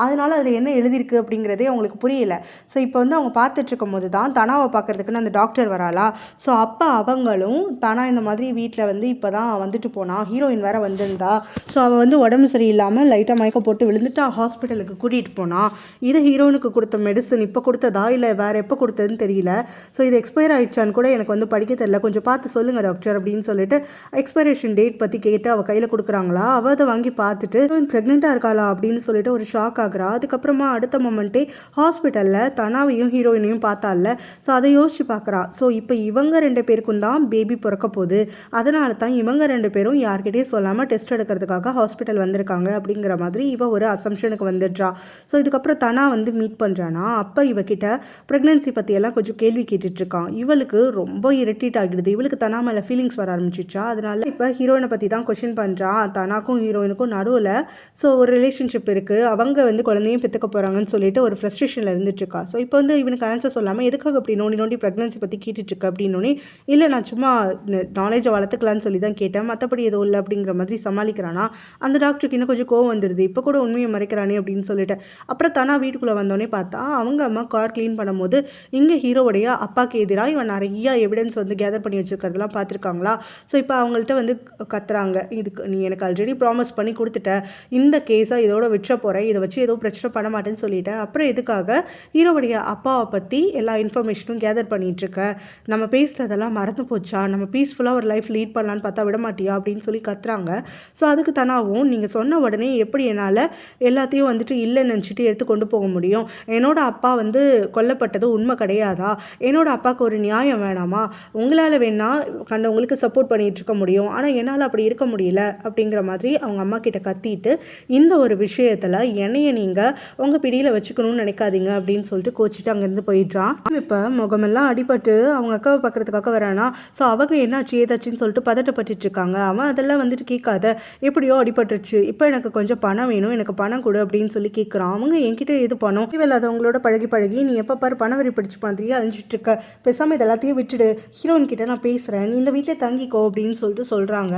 அதனால் அதில் என்ன எழுதியிருக்கு அப்படிங்கிறதே அவங்களுக்கு புரியல. ஸோ இப்போ வந்து அவங்க பார்த்துட்ருக்கும் போது தான் தனாவை பார்க்குறதுக்குன்னு அந்த டாக்டர் வராளா. ஸோ அப்போ அவங்களும் தனா இந்த மாதிரி வீட்டில் வந்து இப்போ தான் வந்துட்டு போனா, ஹீரோயின் வேறு வந்திருந்தா. ஸோ அவள் வந்து உடம்பு சரியில்லாமல் லைட்டாக மயக்கம் போட்டு விழுந்துட்டு ஹாஸ்பிட்டலுக்கு கூட்டிகிட்டு போனான். இது ஹீரோயினுக்கு கொடுத்த மெடிசன் இப்போ கொடுத்ததா இல்லை வேறு எப்போ கொடுத்ததுன்னு தெரியல. ஸோ இது எக்ஸ்பயர் ஆகிடுச்சான்னு கூட எனக்கு வந்து படிக்க தெரியல, கொஞ்சம் பார்த்து சொல்லுங்கள் டாக்டர் அப்படின்னு சொல்லிட்டு எக்ஸ்பைரேஷன் டேட் பற்றி கேட்டு அவள் கையில் கொடுக்குறாங்களா. அவள் அதை வாங்கி பார்த்துட்டு ப்ரெக்னெண்ட்டாக இருக்காளா அப்படின்னு சொல்லிட்டு ஒரு ஷாக் ஆகுறா. அதுக்கப்புறமா அடுத்த மொமெண்ட்டே ஹாஸ்பிட்டலில் தனாவையும் ஹீரோயினையும் பார்த்தால. ஸோ அதை யோசிச்சு பார்க்குறா. ஸோ இப்போ இவங்க 2 பேருக்கும் தான் பேபி பிறக்க போகுது, அதனால தான் இவங்க 2 பேரும் யார்கிட்டையும் சொல்லாமல் டெஸ்ட் எடுக்கிறதுக்காக ஹாஸ்பிட்டல் வந்திருக்காங்க அப்படிங்கிற மாதிரி இவ ஒரு அசம்ஷனுக்கு வந்துடுறா. ஸோ இதுக்கப்புறம் தனா வந்து மீட் பண்ணுறானா. அப்போ இவகிட்ட ப்ரெக்னன்சி பற்றியெல்லாம் கொஞ்சம் கேள்வி கேட்டுட்ருக்கான். இவளுக்கு ரொம்ப இரிட்டேட் ஆகிடுது. இவளுக்கு தனா மேலே ஃபீலிங்ஸ் வர ஆரம்பிச்சிச்சா. அதனால இப்போ ஹீரோயினை பற்றி தான் கொஸ்டின் பண்ணுறான். தனாக்கும் ஹீரோயினுக்கும் நடுவில் ஸோ ஒரு ரிலேஷன்ஷிப் இருக்குது, அவங்க வந்து குழந்தையும் பெற்றுக்க போகிறாங்கன்னு சொல்லிட்டு ஒரு ஃப்ரஸ்ட்ரேஷனில் இருந்துட்டுருக்கா. ஸோ இப்போ வந்து இவனுக்கு ஆன்சர் சொல்லாமல் எதுக்காக அப்படி நோண்டி ப்ரெக்னன்சி பற்றி கேட்டுட்ருக்க அப்படின்னோடனே, இல்லை நான் சும்மா நாலேஜை வளர்த்துக்கலான்னு சொல்லி தான் கேட்டேன், மற்றபடி எதுவும் இல்லை அப்படிங்கிற மாதிரி சமாளிக்கிறானா. அந்த டாக்டருக்கு இன்னும் கொஞ்சம் கோவம் வந்துடுது, இப்போ கூட உண்மையை மறைக்கிறானே அப்படின்னு சொல்லிட்டு. அப்புறம் தானா வீட்டுக்குள்ளே வந்தோடனே பார்த்தா அவங்க அம்மா கார் க்ளீன் பண்ணும்போது இங்கே ஹீரோவுடைய அப்பாவுக்கு எதிராக இவன் நிறையா எவிடன்ஸ் வந்து கேதர் பண்ணி வச்சுருக்கிறதுலாம் பார்த்துருக்காங்களா. ஸோ இப்போ அவங்கள்ட்ட வந்து கத்துறாங்க, இதுக்கு நீ எனக்கு ஆல்ரெடி ப்ராமிஸ் பண்ணி கொடுத்துட்ட, இந்த கேஸை இதோட விட்டுற போகிறேன், இதை வச்சு ஏதோ பிரச்சனை பண்ண மாட்டேன்னு சொல்லிட்டேன், அப்புறம் எதுக்காக ஹீரோவுடைய அப்பாவை பற்றி எல்லா இன்ஃபர்மேஷனும் கேதர் பண்ணிகிட்ருக்க, நம்ம பேசுகிறதெல்லாம் மறந்து போச்சா, நம்ம பீஸ்ஃபுல்லாக ஒரு லைஃப் லீட் பண்ணலான்னு பார்த்தா விட மாட்டியா அப்படின்னு சொல்லி கத்துறாங்க. ஸோ அதுக்கு தனாவும், நீங்கள் சொன்ன உடனே எப்படி என்னால் எல்லாத்தையும் வந்துட்டு இல்லைன்னு நினச்சிட்டு எடுத்து கொண்டு போக முடியும், என்னோட அப்பா வந்து கொல்லப்பட்டது உண்மை கிடையாதா, என்னோட அப்பாவுக்கு ஒரு நியாயம் வேணாமா, உங்களால் வேணா உங்களுக்கு சப்போர்ட் பண்ணிகிட்டு இருக்க முடியும், ஆனால் என்னால் அப்படி இருக்க முடியல அப்படிங்கிற மாதிரி அவங்க அம்மா கிட்ட கத்திட்டு, இந்த ஒரு விஷயத்தில் என்னைய நீங்கள் உங்கள் பிடியில் வச்சுக்கணும்னு நினைக்காதீங்க அப்படின்னு சொல்லிட்டு கோச்சிட்டு அங்கேருந்து போயிடுறான். இப்போ முகமெல்லாம் அடிபட்டு அவங்க அக்காவை பார்க்குறதுக்காக வரானா. ஸோ அவங்க என்னாச்சு ஏதாச்சுன்னு சொல்லிட்டு பதட்டப்பட்டு இருக்காங்க. அவன் அதெல்லாம் வந்துட்டு கேட்காத, எப்படியோ அடிபட்டுருச்சு, இப்போ எனக்கு கொஞ்சம் பணம் வேணும், எனக்கு பணம் கொடு அப்படின்னு சொல்லி கேட்குறான். அவங்க என்கிட்ட எது பணம், இல்லாதவங்களோட பழகி நீ எப்போ பாரு பணம் வரி படிச்சு பண்ணுறியே அழிஞ்சிட்டு இருக்க, பேசாமல் இது எல்லாத்தையும் விட்டுடு, ஹீரோயின் கிட்ட நான் பேசுகிறேன், நீ இந்த வீட்டில் தங்கிக்கோ அப்படின்னு சொல்லிட்டு சொல்கிறாங்க.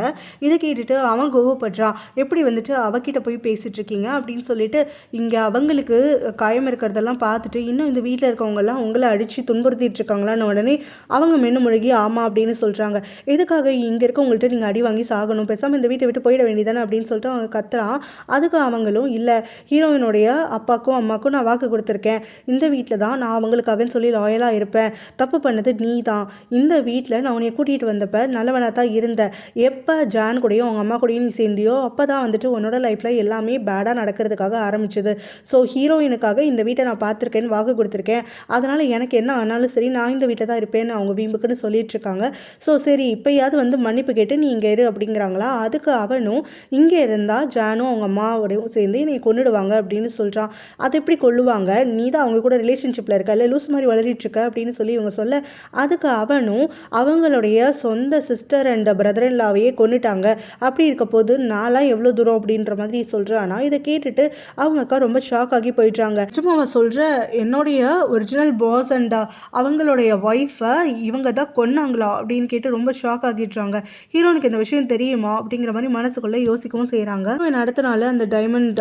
இதை கேட்டுட்டு அவன் கோவப்படுறான், எப்படி வந்துட்டு அவகிட்ட போய் பேசிட்டு இருக்கீங்க அப்படின்னு சொல்லிட்டு. இங்கே அவங்களுக்கு காயம் இருக்கிறதெல்லாம் பார்த்துட்டு இன்னும் இந்த வீட்டில் இருக்கவங்கெல்லாம் உங்களை அடித்து துன்புறுத்திட்டு இருக்காங்களான்னு உடனே அவங்க மென்னு முழுகி ஆமாம் அப்படின்னு சொல்கிறாங்க. எதுக்காக இங்கே இருக்கவங்கள்ட்ட நீங்கள் அடி வாங்கி சாகணும், பேசாமல் இந்த வீட்டை விட்டு போயிட வேண்டியதானே அப்படின்னு சொல்லிட்டு அவங்க கத்துறான். அதுக்கு அவங்களும், இல்லை ஹீரோயினுடைய அப்பாக்கும் அம்மாக்கும் நான் வாக்கு கொடுத்துருக்கேன், இந்த வீட்டில் தான் நான் அவங்களுக்காகன்னு சொல்லி லாயலாக இருப்பேன், தப்பு பண்ணது நீ தான், இந்த வீட்டில் நான் உன்னை கூட்டிகிட்டு வந்தப்போ நல்லவனாக தான் இருந்த, எப்போ ஜான் கூடயும் அவங்க அம்மா கூடயும் நீ சேர்ந்தியோ அப்போ தான் வந்துட்டு உன்னோட லைஃப்பில் எல்லாமே பேடாக நடக்கிறதுக்காக ஆரம்பிச்சு ஆரம்பிச்சது. ஸோ ஹீரோயினுக்காக இந்த வீட்டை நான் பார்த்துருக்கேன்னு வாக்கு கொடுத்துருக்கேன், அதனால் எனக்கு என்ன ஆனாலும் சரி நான் இந்த வீட்டில் தான் இருப்பேன்னு அவங்க வீம்புக்குன்னு சொல்லிட்டு இருக்காங்க. ஸோ சரி இப்போயாவது வந்து மன்னிப்பு கேட்டு நீ இங்கே இரு அப்படிங்கிறாங்களா. அதுக்கு அவனும் இங்கே இருந்தால் ஜானும் அவங்க அம்மாவோடையும் சேர்ந்து என்னை கொன்னுடுவாங்க அப்படின்னு சொல்கிறான். அதை எப்படி கொல்லுவாங்க, நீ தான் அவங்க கூட ரிலேஷன்ஷிப்பில் இருக்க, இல்லை லூஸ் மாதிரி வளரிட்டு இருக்க அப்படின்னு சொல்லி இவங்க சொல்ல, அதுக்கு அவனும் அவங்களுடைய சொந்த சிஸ்டர் அண்ட் பிரதர் இன் லாவையே கொண்டுட்டாங்க, அப்படி இருக்க போது நான்லாம் எவ்வளோ தூரம் அப்படின்ற மாதிரி சொல்கிறானா. இதை கேட்டுட்டு அவங்க அக்கா ரொம்ப ஷாக் ஆகி போயிட்டாங்க. சும்மா அவன் சொல்கிற என்னுடைய ஒரிஜினல் பாஸ் அண்ட் அவங்களுடைய ஒய்ஃபை இவங்க தான் கொன்னாங்களா அப்படின்னு கேட்டு ரொம்ப ஷாக் ஆகிடுறாங்க. ஹீரோனுக்கு இந்த விஷயம் தெரியுமா அப்படிங்கிற மாதிரி மனசுக்குள்ளே யோசிக்கவும் செய்கிறாங்க. அடுத்த நாள் அந்த டைமண்ட்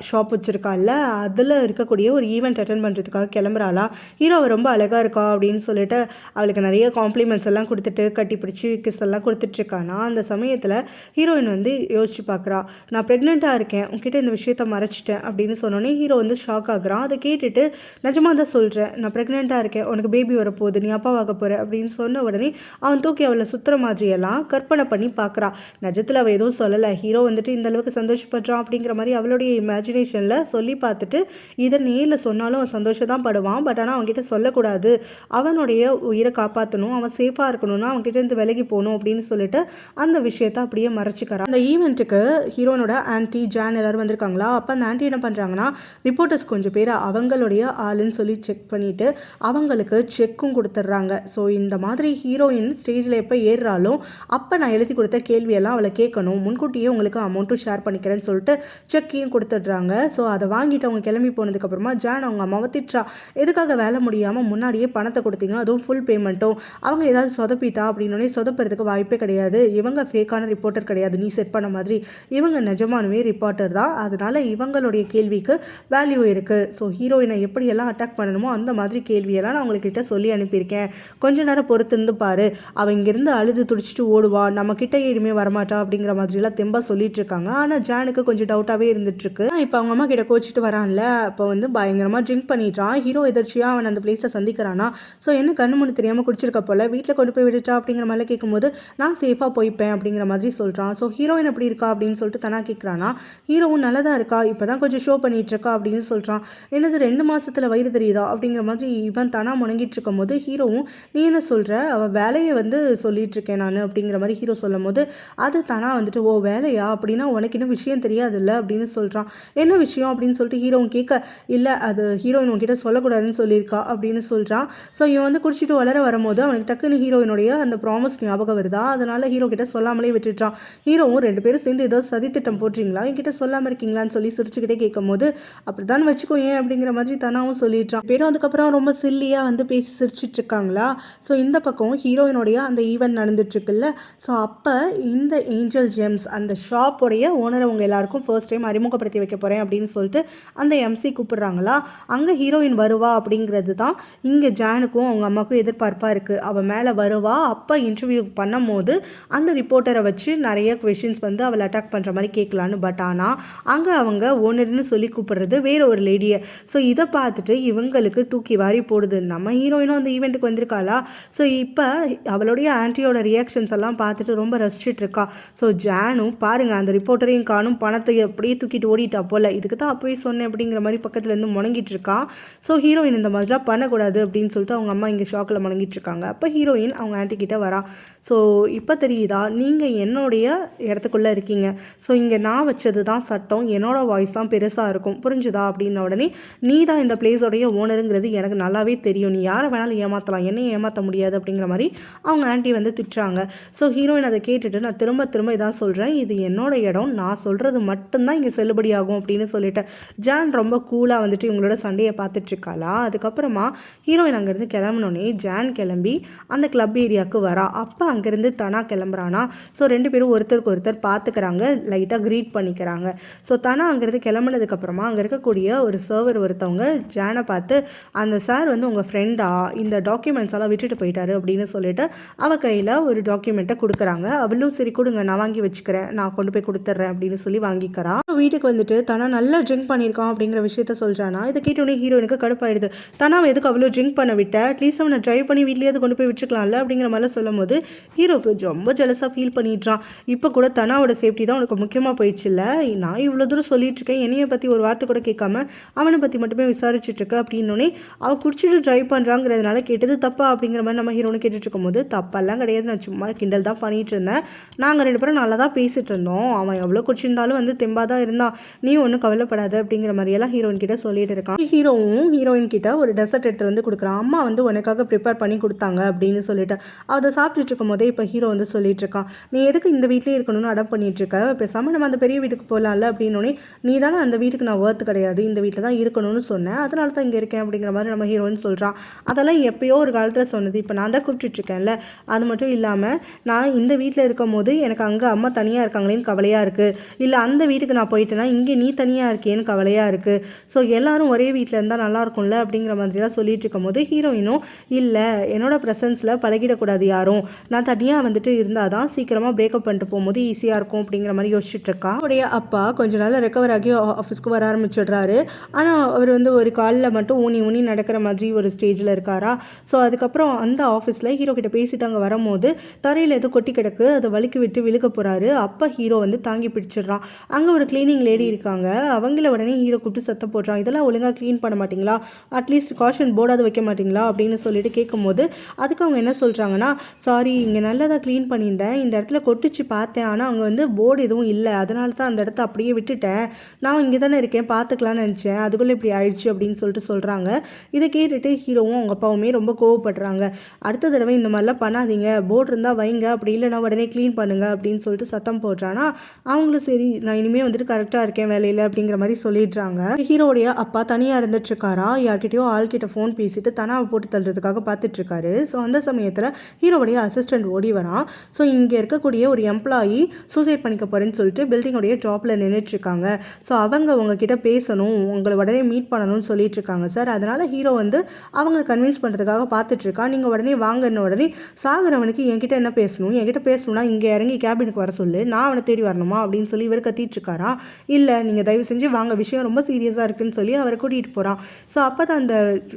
ஷாப் வச்சுருக்கால, அதில் இருக்கக்கூடிய ஒரு ஈவெண்ட் அட்டன் பண்ணுறதுக்காக கிளம்புறாளா. ஹீரோ ரொம்ப அழகாக இருக்கா அப்படின்னு சொல்லிட்டு அவளுக்கு நிறைய காம்ப்ளிமெண்ட்ஸ் எல்லாம் கொடுத்துட்டு கட்டி பிடிச்சி கிஸ் எல்லாம் கொடுத்துட்ருக்கானா. அந்த சமயத்தில் ஹீரோயின் வந்து யோசிச்சு பார்க்குறா, நான் ப்ரெக்னெண்ட்டாக இருக்கேன், உங்ககிட்ட இந்த விஷயத்த மறைச்சிட்டேன் அப்படின்னு சொன்னோன்னே ஹீரோ வந்து ஷாக் ஆகுறான். அதை கேட்டுட்டு நிஜமாக தான் சொல்கிறேன், நான் ப்ரெக்னெண்ட்டாக இருக்கேன், உனக்கு பேபி வரப்போகுது, நீ அப்பாவாக போகிற அப்படின்னு சொன்ன உடனே அவன் தூக்கி அவளை சுற்றுற மாதிரியெல்லாம் கற்பனை பண்ணி பார்க்குறா. நிஜத்தில் அவள் எதுவும் சொல்லலை. ஹீரோ வந்துட்டு இந்த அளவுக்கு சந்தோஷப்படுறான் அப்படிங்கிற மாதிரி அவளுடைய இமேஜினேஷனில் சொல்லி பார்த்துட்டு இதை நேரில் சொன்னாலும் அவன் சந்தோஷம் தான் படுவான். பட் ஆனால் அவன்கிட்ட சொல்லக்கூடாது, அவனுடைய உயிரை காப்பாற்றணும், அவன் சேஃபாக இருக்கணும்னா அவன்கிட்ட இருந்து விலகி போகணும் அப்படின்னு சொல்லிட்டு அந்த விஷயத்தை அப்படியே மறைச்சிக்கிறான். அந்த ஈவெண்ட்டுக்கு ஹீரோனோட ஆன்ட்டி ஜான் எல்லாரும் வந்திருக்காங்களா. அப்போ அந்த ஆன்ட்டி என்ன பண்ணுறாங்கன்னா, ரிப்போர்ட்டர்ஸ் கொஞ்சம் பேர் அவங்களுடைய ஆளுன்னு சொல்லி செக் பண்ணிவிட்டு அவங்களுக்கு செக்கும் கொடுத்துட்றாங்க. ஸோ இந்த மாதிரி ஹீரோயின் ஸ்டேஜில் எப்போ ஏறுறாலும் அப்போ நான் எழுதி கொடுத்த கேள்வியெல்லாம் அவளை கேட்கணும், முன்கூட்டியே உங்களுக்கு அமௌண்ட்டும் ஷேர் பண்ணிக்கிறேன்னு சொல்லிட்டு செக்கையும் கொடுத்துட்றாங்க. ஸோ அதை வாங்கிட்டு அவங்க கிளம்பி போனதுக்கப்புறமா ஜான் அவங்க அம்மாவை திட்டுறா, எதுக்காக வேலை முடியாமல் முன்னாடியே பணத்தை கொடுத்தீங்க, அதுவும் ஃபுல் பேமெண்ட்டும், அவங்க ஏதாவது சொதப்பிட்டா அப்படின்னே சொதப்புறதுக்கு வாய்ப்பே கிடையாது, இவங்க ஃபேக்கான ரிப்போர்ட்டர் கிடையாது, நீ செட் பண்ண மாதிரி இவங்க நிஜமானவே ரிப்போர்ட்டர் தான், அதனால இவங்களுடைய கேள்விக்கு வேல்யூ இருக்குது. ஸோ ஹீரோயினை எப்படியெல்லாம் அட்டாக் பண்ணணுமோ அந்த மாதிரி கேள்வியெல்லாம் நான் உங்கள்கிட்ட சொல்லி அனுப்பியிருக்கேன், கொஞ்ச நேரம் பொறுத்து இருந்து பாரு, அவள் இங்கேருந்து அழுது துடிச்சிட்டு ஓடுவா, நம்ம கிட்டே இனிமே வரமாட்டா அப்படிங்கிற மாதிரிலாம் தெம்பா சொல்லிட்டு இருக்காங்க. ஆனால் ஜானுக்கு கொஞ்சம் டவுட்டாகவே இருந்துட்டுருக்கு. இப்போ அவங்க அம்மா கிட்ட கோச்சிட்டு வரான்ல, அப்போ வந்து பயங்கரமாக ட்ரிங்க் பண்ணிட்டான். ஹீரோ எதிர்ச்சியாக அவன் அந்த பிளேஸில் சந்திக்கிறானா. ஸோ என்ன கண்ணு முன்னு தெரியாமல் குடிச்சிருக்க போல, வீட்டில் கொண்டு போய் விட்டுட்டா அப்படிங்கிற மாதிரி கேட்கும்போது நான் சேஃபாக போய்ப்பேன் அப்படிங்கிற மாதிரி சொல்கிறான். ஸோ ஹீரோயின் எப்படி இருக்கா அப்படின்னு சொல்லிட்டு தனா கேட்குறானா. ஹீரோவும் நல்லதாக இருக்கா, இப்போ தான் கொஞ்சம் ஷோ பண்ணிட்டு இருக்கா அப்படின்னு சொல்கிறான். என்னது 2 மாசத்துல வயிறு தெரியுதா அப்படிங்கிற மாதிரி இவன் தனா முணங்கிட்டு இருக்கும் போது ஹீரோவும் நீ என்ன சொல்கிற, அவள் வேலையை வந்து சொல்லிட்டு இருக்கேன் நான் அப்படிங்கிற மாதிரி ஹீரோ சொல்லும் போது அது தனா வந்துட்டு ஓ வேலையா, அப்படின்னா உனக்கு இன்னும் விஷயம் தெரியாதுல்ல அப்படின்னு சொல்கிறான். என்ன விஷயம் அப்படின்னு சொல்லிட்டு ஹீரோவும் கேட்க, இல்லை அது ஹீரோயின் உங்ககிட்ட சொல்லக்கூடாதுன்னு சொல்லியிருக்கா அப்படின்னு சொல்கிறான். ஸோ இவன் வந்து குடிச்சிட்டு வளர வரும்போது அவனுக்கு டக்குன்னு ஹீரோயினுடைய அந்த ப்ராமிஸ் ஞாபகம் வருதா, அதனால் ஹீரோ கிட்ட சொல்லாமலே விட்டுட்டான். ஹீரோவும் 2 பேரும் சேர்ந்து ஏதோ சதித்திட்டம் போடுறீங்களா, என்கிட்ட சொல்லாமல் இருக்கீங்களான்னு சொல்லி சிரிச்சுக்கிட்டே கேட்கும் போது அப்படிதான் வச்சுக்கோ ஏன் அப்படிங்கிற மாதிரி தனாவும் சொல்லிட்டான். பேரும் அதுக்கப்புறம் ரொம்ப சில்லியாக வந்து பேசி சிரிச்சிட்டு இருக்காங்களா. ஸோ இந்த பக்கம் ஹீரோயினுடைய அந்த ஈவெண்ட் நடந்துட்டுருக்குல்ல. ஸோ அப்போ இந்த ஏஞ்சல் ஜெம்ஸ் அந்த ஷாப்போடைய ஓனர் அவங்க எல்லாருக்கும் ஃபர்ஸ்ட் டைம் அறிமுகப்படுத்தி வைக்க போகிறேன் அப்படின்னு சொல்லிட்டு அந்த எம்சி கூப்பிடுறாங்களா. அங்கே ஹீரோயின் வருவா அப்படிங்கிறது தான் இங்கே ஜானுக்கும் அவங்க அம்மாவுக்கும் எதிர்பார்ப்பாக இருக்குது. அவள் மேலே வருவா, அப்போ இன்டர்வியூ பண்ணும் போது அந்த ரிப்போர்ட்டரை வச்சு நிறைய கொஷின்ஸ் வந்து அவளை அட்டாக் பண்ணுற மாதிரி கேட்கலான்னு. பட் ஆனால் அங்கே அவங்க ஓனர்னு சொல்லி கூப்பிடுறது வேற ஒரு லேடியை. ஸோ இதை பார்த்துட்டு இவங்களுக்கு தூக்கி வாரி போடுது. நம்ம ஹீரோயினும் அந்த ஈவெண்ட்டுக்கு வந்திருக்காளா. ஸோ இப்போ அவளுடைய ஆன்ட்டியோட ரியாக்ஷன்ஸ் எல்லாம் பார்த்துட்டு ரொம்ப ரசிச்சுட்டு இருக்கா. ஸோ ஜானும் பாருங்கள் அந்த ரிப்போர்ட்டரையும் காணும், பணத்தை அப்படியே தூக்கிட்டு ஓடிட்டா போல், இதுக்கு தான் அப்போயே சொன்னேன் அப்படிங்கிற மாதிரி பக்கத்துலேருந்து முணங்கிட்டு இருக்கா. ஸோ ஹீரோயின் இந்த மாதிரிலாம் பண்ணக்கூடாது அப்படின்னு சொல்லிட்டு அவங்க அம்மா இங்கே ஷாக்கில் முணங்கிட்டு இருக்காங்க. அப்போ ஹீரோயின் அவங்க ஆன்ட்டி கிட்ட வரா. ஸோ இப்போ தெரியுதா நீங்கள் என்னுடைய இடத்துக்குள்ளே இருக்கீங்க, ஸோ இங்கே நான் வச்சது தான் சட்டம், என்னோட வாய்ஸ் தான் பெருசாக இருக்கும், புரிஞ்சுதா அப்படின்ன உடனே நீ தான் இந்த பிளேஸோடைய ஓனருங்கிறது எனக்கு நல்லாவே தெரியும், நீ யாரை வேணாலும் ஏமாற்றலாம், என்னையும் ஏமாற்ற முடியாது அப்படிங்கிற மாதிரி அவங்க ஆன்ட்டி வந்து திட்டுறாங்க. ஸோ ஹீரோயின் அதை கேட்டுட்டு நான் திரும்ப திரும்ப இதான் சொல்கிறேன், இது என்னோட இடம், நான் சொல்கிறது மட்டும்தான் இங்கே செல்லுபடியாகும் அப்படின்னு சொல்லிட்டேன். ஜான் ரொம்ப கூலாக வந்துட்டு இவங்களோட சண்டையை பார்த்துட்ருக்காளா. அதுக்கப்புறமா ஹீரோயின் அங்கேருந்து கிளம்பினோடனே ஜான் கிளம்பி அந்த கிளப் ஏரியாவுக்கு வரா. அப்போ அங்கேருந்து தனா கிளம்புறானா. ஸோ 2 பேரும் ஒருத்தருக்கு ஒருத்தர் பார்த்துக்கிறாங்க, லைட்டாக க்ரீட் பண்ணிக்கிறாங்க. ஸோ தனா அங்கேருந்து கிளம்புனதுக்கப்புறமா அங்கே இருக்கக்கூடிய ஒரு சர்வர் ஒருத்தவங்க ஜானை பார்த்து அந்த சார் வந்து உங்கள் ஃப்ரெண்டா, இந்த டாக்குமெண்ட்ஸ் எல்லாம் விட்டுட்டு போயிட்டாரு அப்படின்னு சொல்லிட்டு அவள் கையில் ஒரு டாக்குமெண்ட்டை கொடுக்குறாங்க. அவளும் சரி கொடுங்க நான் வாங்கி வச்சுக்கிறேன், நான் கொண்டு போய் கொடுத்துட்றேன் அப்படின்னு சொல்லி வாங்கிக்கிறா. வீட்டுக்கு வந்துட்டு தனா நல்லா ட்ரிங்க் பண்ணியிருக்கான் அப்படிங்கிற விஷயத்த சொல்கிறானா. இதை கேட்டோடனே ஹீரோயினுக்கு கடுப்பாயிடுது. தனாவை எதுக்கு அவ்வளோ ட்ரிங்க் பண்ண விட்ட, அட்லீஸ்ட் அவனை ட்ரைவ் பண்ணி வீட்லேயாவது கொண்டு போய் விட்டுருக்கலாம்ல அப்படிங்கிற மாதிரிலாம் சொல்லும் போது ஹீரோக்கு ரொம்ப ஜெலஸாக ஃபீல் பண்ணிடுறான். இப்போ கூட தனாவோட சேஃப்டி தான் உனக்கு முக்கியமாக போயிடுச்சு இல்லை, நான் இவ்வளோ தூரம் சொல்லிட்டு இருக்கேன், என்னைய பற்றி ஒரு வார்த்தை கூட கேட்காம அவனை பற்றி மட்டுமே விசாரிச்சுட்டு இருக்க அப்படின்னோடனே அவன் குடிச்சிட்டு ட்ரைவ் பண்ணுறாங்கிறதுனால கேட்டது தப்பா அப்படிங்கிற மாதிரி நம்ம ஹீரோனு கேட்டுட்டு இருக்கும்போது தப்பெல்லாம் கிடையாது, நான் சும்மா கிண்டல் தான் பண்ணிட்டு இருந்தேன், நாங்கள் 2 பேரும் நல்லா தான் பேசிகிட்டு இருந்தோம், அவன் எவ்வளோ குடிச்சிருந்தாலும் வந்து தெம்பாக தான் இருந்தான், நீ ஒன்றும் கவலைப்படாது அப்படிங்கிற மாதிரியெல்லாம் ஹீரோயின் கிட்ட சொல்லிட்டு இருக்கான். ஹீரோவும் ஹீரோயின் கிட்ட ஒரு டெசர்ட் எடுத்து வந்து கொடுக்குறான். அம்மா வந்து உனக்காக ப்ரிப்பேர் பண்ணி கொடுத்தாங்க அப்படின்னு சொல்லிட்டு அதை சாப்பிட்டுட்டு இருக்கும் போதே இப்போ ஹீரோ வந்து சொல்லிட்டு இருக்கான், நீ எதுக்கு இந்த வீட்லேயே இருக்கணும்னு அடம் பண்ணிட்டு இருக்க, பேசாமல் நம்ம அந்த பெரிய வீட்டுக்கு போகலாம்ல அப்படின்னோடனே நீ தானே அந்த வீட்டுக்கு நான் ஒர்த்து கிடையாது, இந்த வீட்டில் தான் இருக்கணும்னு சொன்னேன், அதனால தான் இங்கே இருக்கேன் அப்படிங்கிற மாதிரி நம்ம ஹீரோன்னு சொல்கிறான். அதெல்லாம் எப்பயோ ஒரு காலத்தில் சொன்னது, இப்போ நான் தான் கூப்பிட்டுருக்கேன்ல. அது மட்டும் இல்லாமல் நான் இந்த வீட்டில் இருக்கும் போது எனக்கு அங்கே அம்மா தனியாக இருக்காங்களேன்னு கவலையாக இருக்குது, இல்லை அந்த வீட்டுக்கு நான் போயிட்டேன்னா இங்கே நீ தனியாக இருக்கேன்னு கவலையாக இருக்குது, ஸோ எல்லாரும் ஒரே வீட்டில் இருந்தால் நல்லாயிருக்கும்ல அப்படிங்கிற மாதிரிலாம் சொல்லிட்டு இருக்கும் போது ஹீரோயினும் இல்லை என்னோட ப்ரெசன்ஸில் பழகிடக்கூடாது யாரும், நான் தனியாக வந்துட்டு இருந்தால் தான் சீக்கிரமாக பிரேக்கப் பண்ணிட்டு போகும்போது ஈஸியாக இருக்கும் அப்படிங்கிற மாதிரி யோசிச்சுட்டு இருக்கா. அவருடைய அப்பா கொஞ்ச நாள் ரெக்கவர் ஆகி ஆஃபீஸ்க்கு வர ஆரம்பிச்சிடுறாரு. ஆனால் அவர் வந்து ஒரு காலில் மட்டும் ஊனி நடக்கிற மாதிரி ஒரு ஸ்டேஜில் இருக்காரா. ஸோ அதுக்கப்புறம் அந்த ஆஃபீஸில் ஹீரோ கிட்ட பேசிட்டு அங்கே வரும்போது தரையில் எதுவும் கொட்டி கிடக்கு, அதை வலிக்கு விட்டு விழுக்க போகிறாரு. அப்போ ஹீரோ வந்து தாங்கி பிடிச்சிடுறான். அங்கே ஒரு கிளீனிங் லேடி இருக்காங்க, அவங்கள உடனே ஹீரோ கூப்பிட்டு சத்தம் போடுறான், இதெல்லாம் ஒழுங்காக க்ளீன் பண்ண மாட்டிங்களா, அட்லீஸ்ட் காஷன் போர்டாவது வைக்க மாட்டிங்களா அப்படின்னு சொல்லிட்டு கேட்கும்போது அதுக்கு அவங்க என்ன சொல்கிறாங்கன்னா, சாரி இங்கே நல்லதாக க்ளீன் பண்ணியிருந்தேன், இந்த இடத்துல கொட்டிச்சு பார்த்தேன், ஆனால் அங்கே வந்து போர்டு எதுவும் இல்லை, அதனால தான் அந்த இடத்த அப்படியே விட்டுட்டேன், நான் இங்கே தானே இருக்கேன் பார்த்துக்கலான்னு நினச்சேன், அதுக்குள்ளே இப்படி ஆயிடுச்சு அப்படின்னு சொல்லிட்டு சொல்கிறாங்க. இதை கேட்டுட்டு ஹீரோவும் அவங்க அப்பாவுமே ரொம்ப கோவப்படுறாங்க. அடுத்த தடவை இந்த மாதிரிலாம் பண்ணாதீங்க, போர்டு இருந்தால் வைங்க, அப்படி இல்லைனா உடனே க்ளீன் பண்ணுங்க அப்படின்னு சொல்லிட்டு சத்தம் போடுறானா. அவங்களும் சரி நான் இனிமேல் வந்துட்டு கரெக்டாக இருக்கேன் வேலையில் அப்படிங்கிற மாதிரி சொல்லிடுறாங்க. ஹீரோடைய அப்பா தனியாக இருந்துட்டு இருக்காரா, யார்கிட்டயோ ஆள்கிட்ட ஃபோன் பேசிட்டு தனாவை போட்டு தள்ளுறதுக்காக பார்த்துட்டு இருக்காரு. ஸோ அந்த சமயத்தில் ஹீரோடைய அசிஸ்டன்ட் ஓடி வரான். ஸோ இங்கே இருக்கக்கூடிய ஒரு எம்ப்ளாயி சூசைட் பண்ணிக்க போகிறேன்னு சொல்லிட்டு பில்டிங்கோடைய டாப்பில் நின்றுட்டு இருக்காங்க. ஸோ அவங்க உங்ககிட்ட பேசணும், உங்களை உடனே மீட் பண்ணணும்னு சொல்லிட்டு இருக்காங்க சார். அதனால் ஹீரோ வந்து அவங்களை கன்வின்ஸ் பண்ணுறதுக்காக பார்த்துட்ருக்கான். நீங்கள் உடனே வாங்கின உடனே சாகரவனுக்கு என்கிட்ட என்ன பேசணும், என்கிட்ட பேசணும்னா இங்கே இறங்கி கேபினுக்கு வர சொல்லு, நான் அவனை தேடி வரணுமா அப்படின்னு சொல்லி இவர் கத்திட்டு இருக்காரா. இல்லை நீங்கள் தயவு செஞ்சு வாங்க, விஷயம் ரொம்ப சீரியஸாக இருக்குன்னு சொல்லி அவரை கூட்டிகிட்டு போகிறான். ஸோ அப்போ தான் அந்த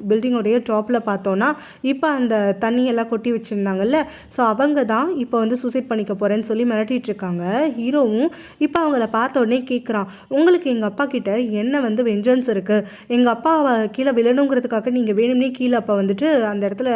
பில்டிங்கோடைய டாப்பில் பார்த்தோன்னா இப்போ அந்த தண்ணியெல்லாம் கொட்டி வச்சுருந்தாங்கல்ல, ஸோ அவங்க தான் இப்போ வந்து சூசைட் பண்ணிக்க போகிறேன்னு சொல்லி மிரட்டிட்டு இருக்காங்க. ஹீரோவும் இப்போ அவங்கள பார்த்த உடனே கேட்குறான், உங்களுக்கு எங்கள் அப்பா கிட்ட என்ன வந்து வெஞ்சன்ஸ் இருக்குது, எங்கள் அப்பாவை கீழே விழணுங்கிறதுக்காக நீங்கள் வேணும்னே கீழே அப்போ வந்துட்டு அந்த இடத்துல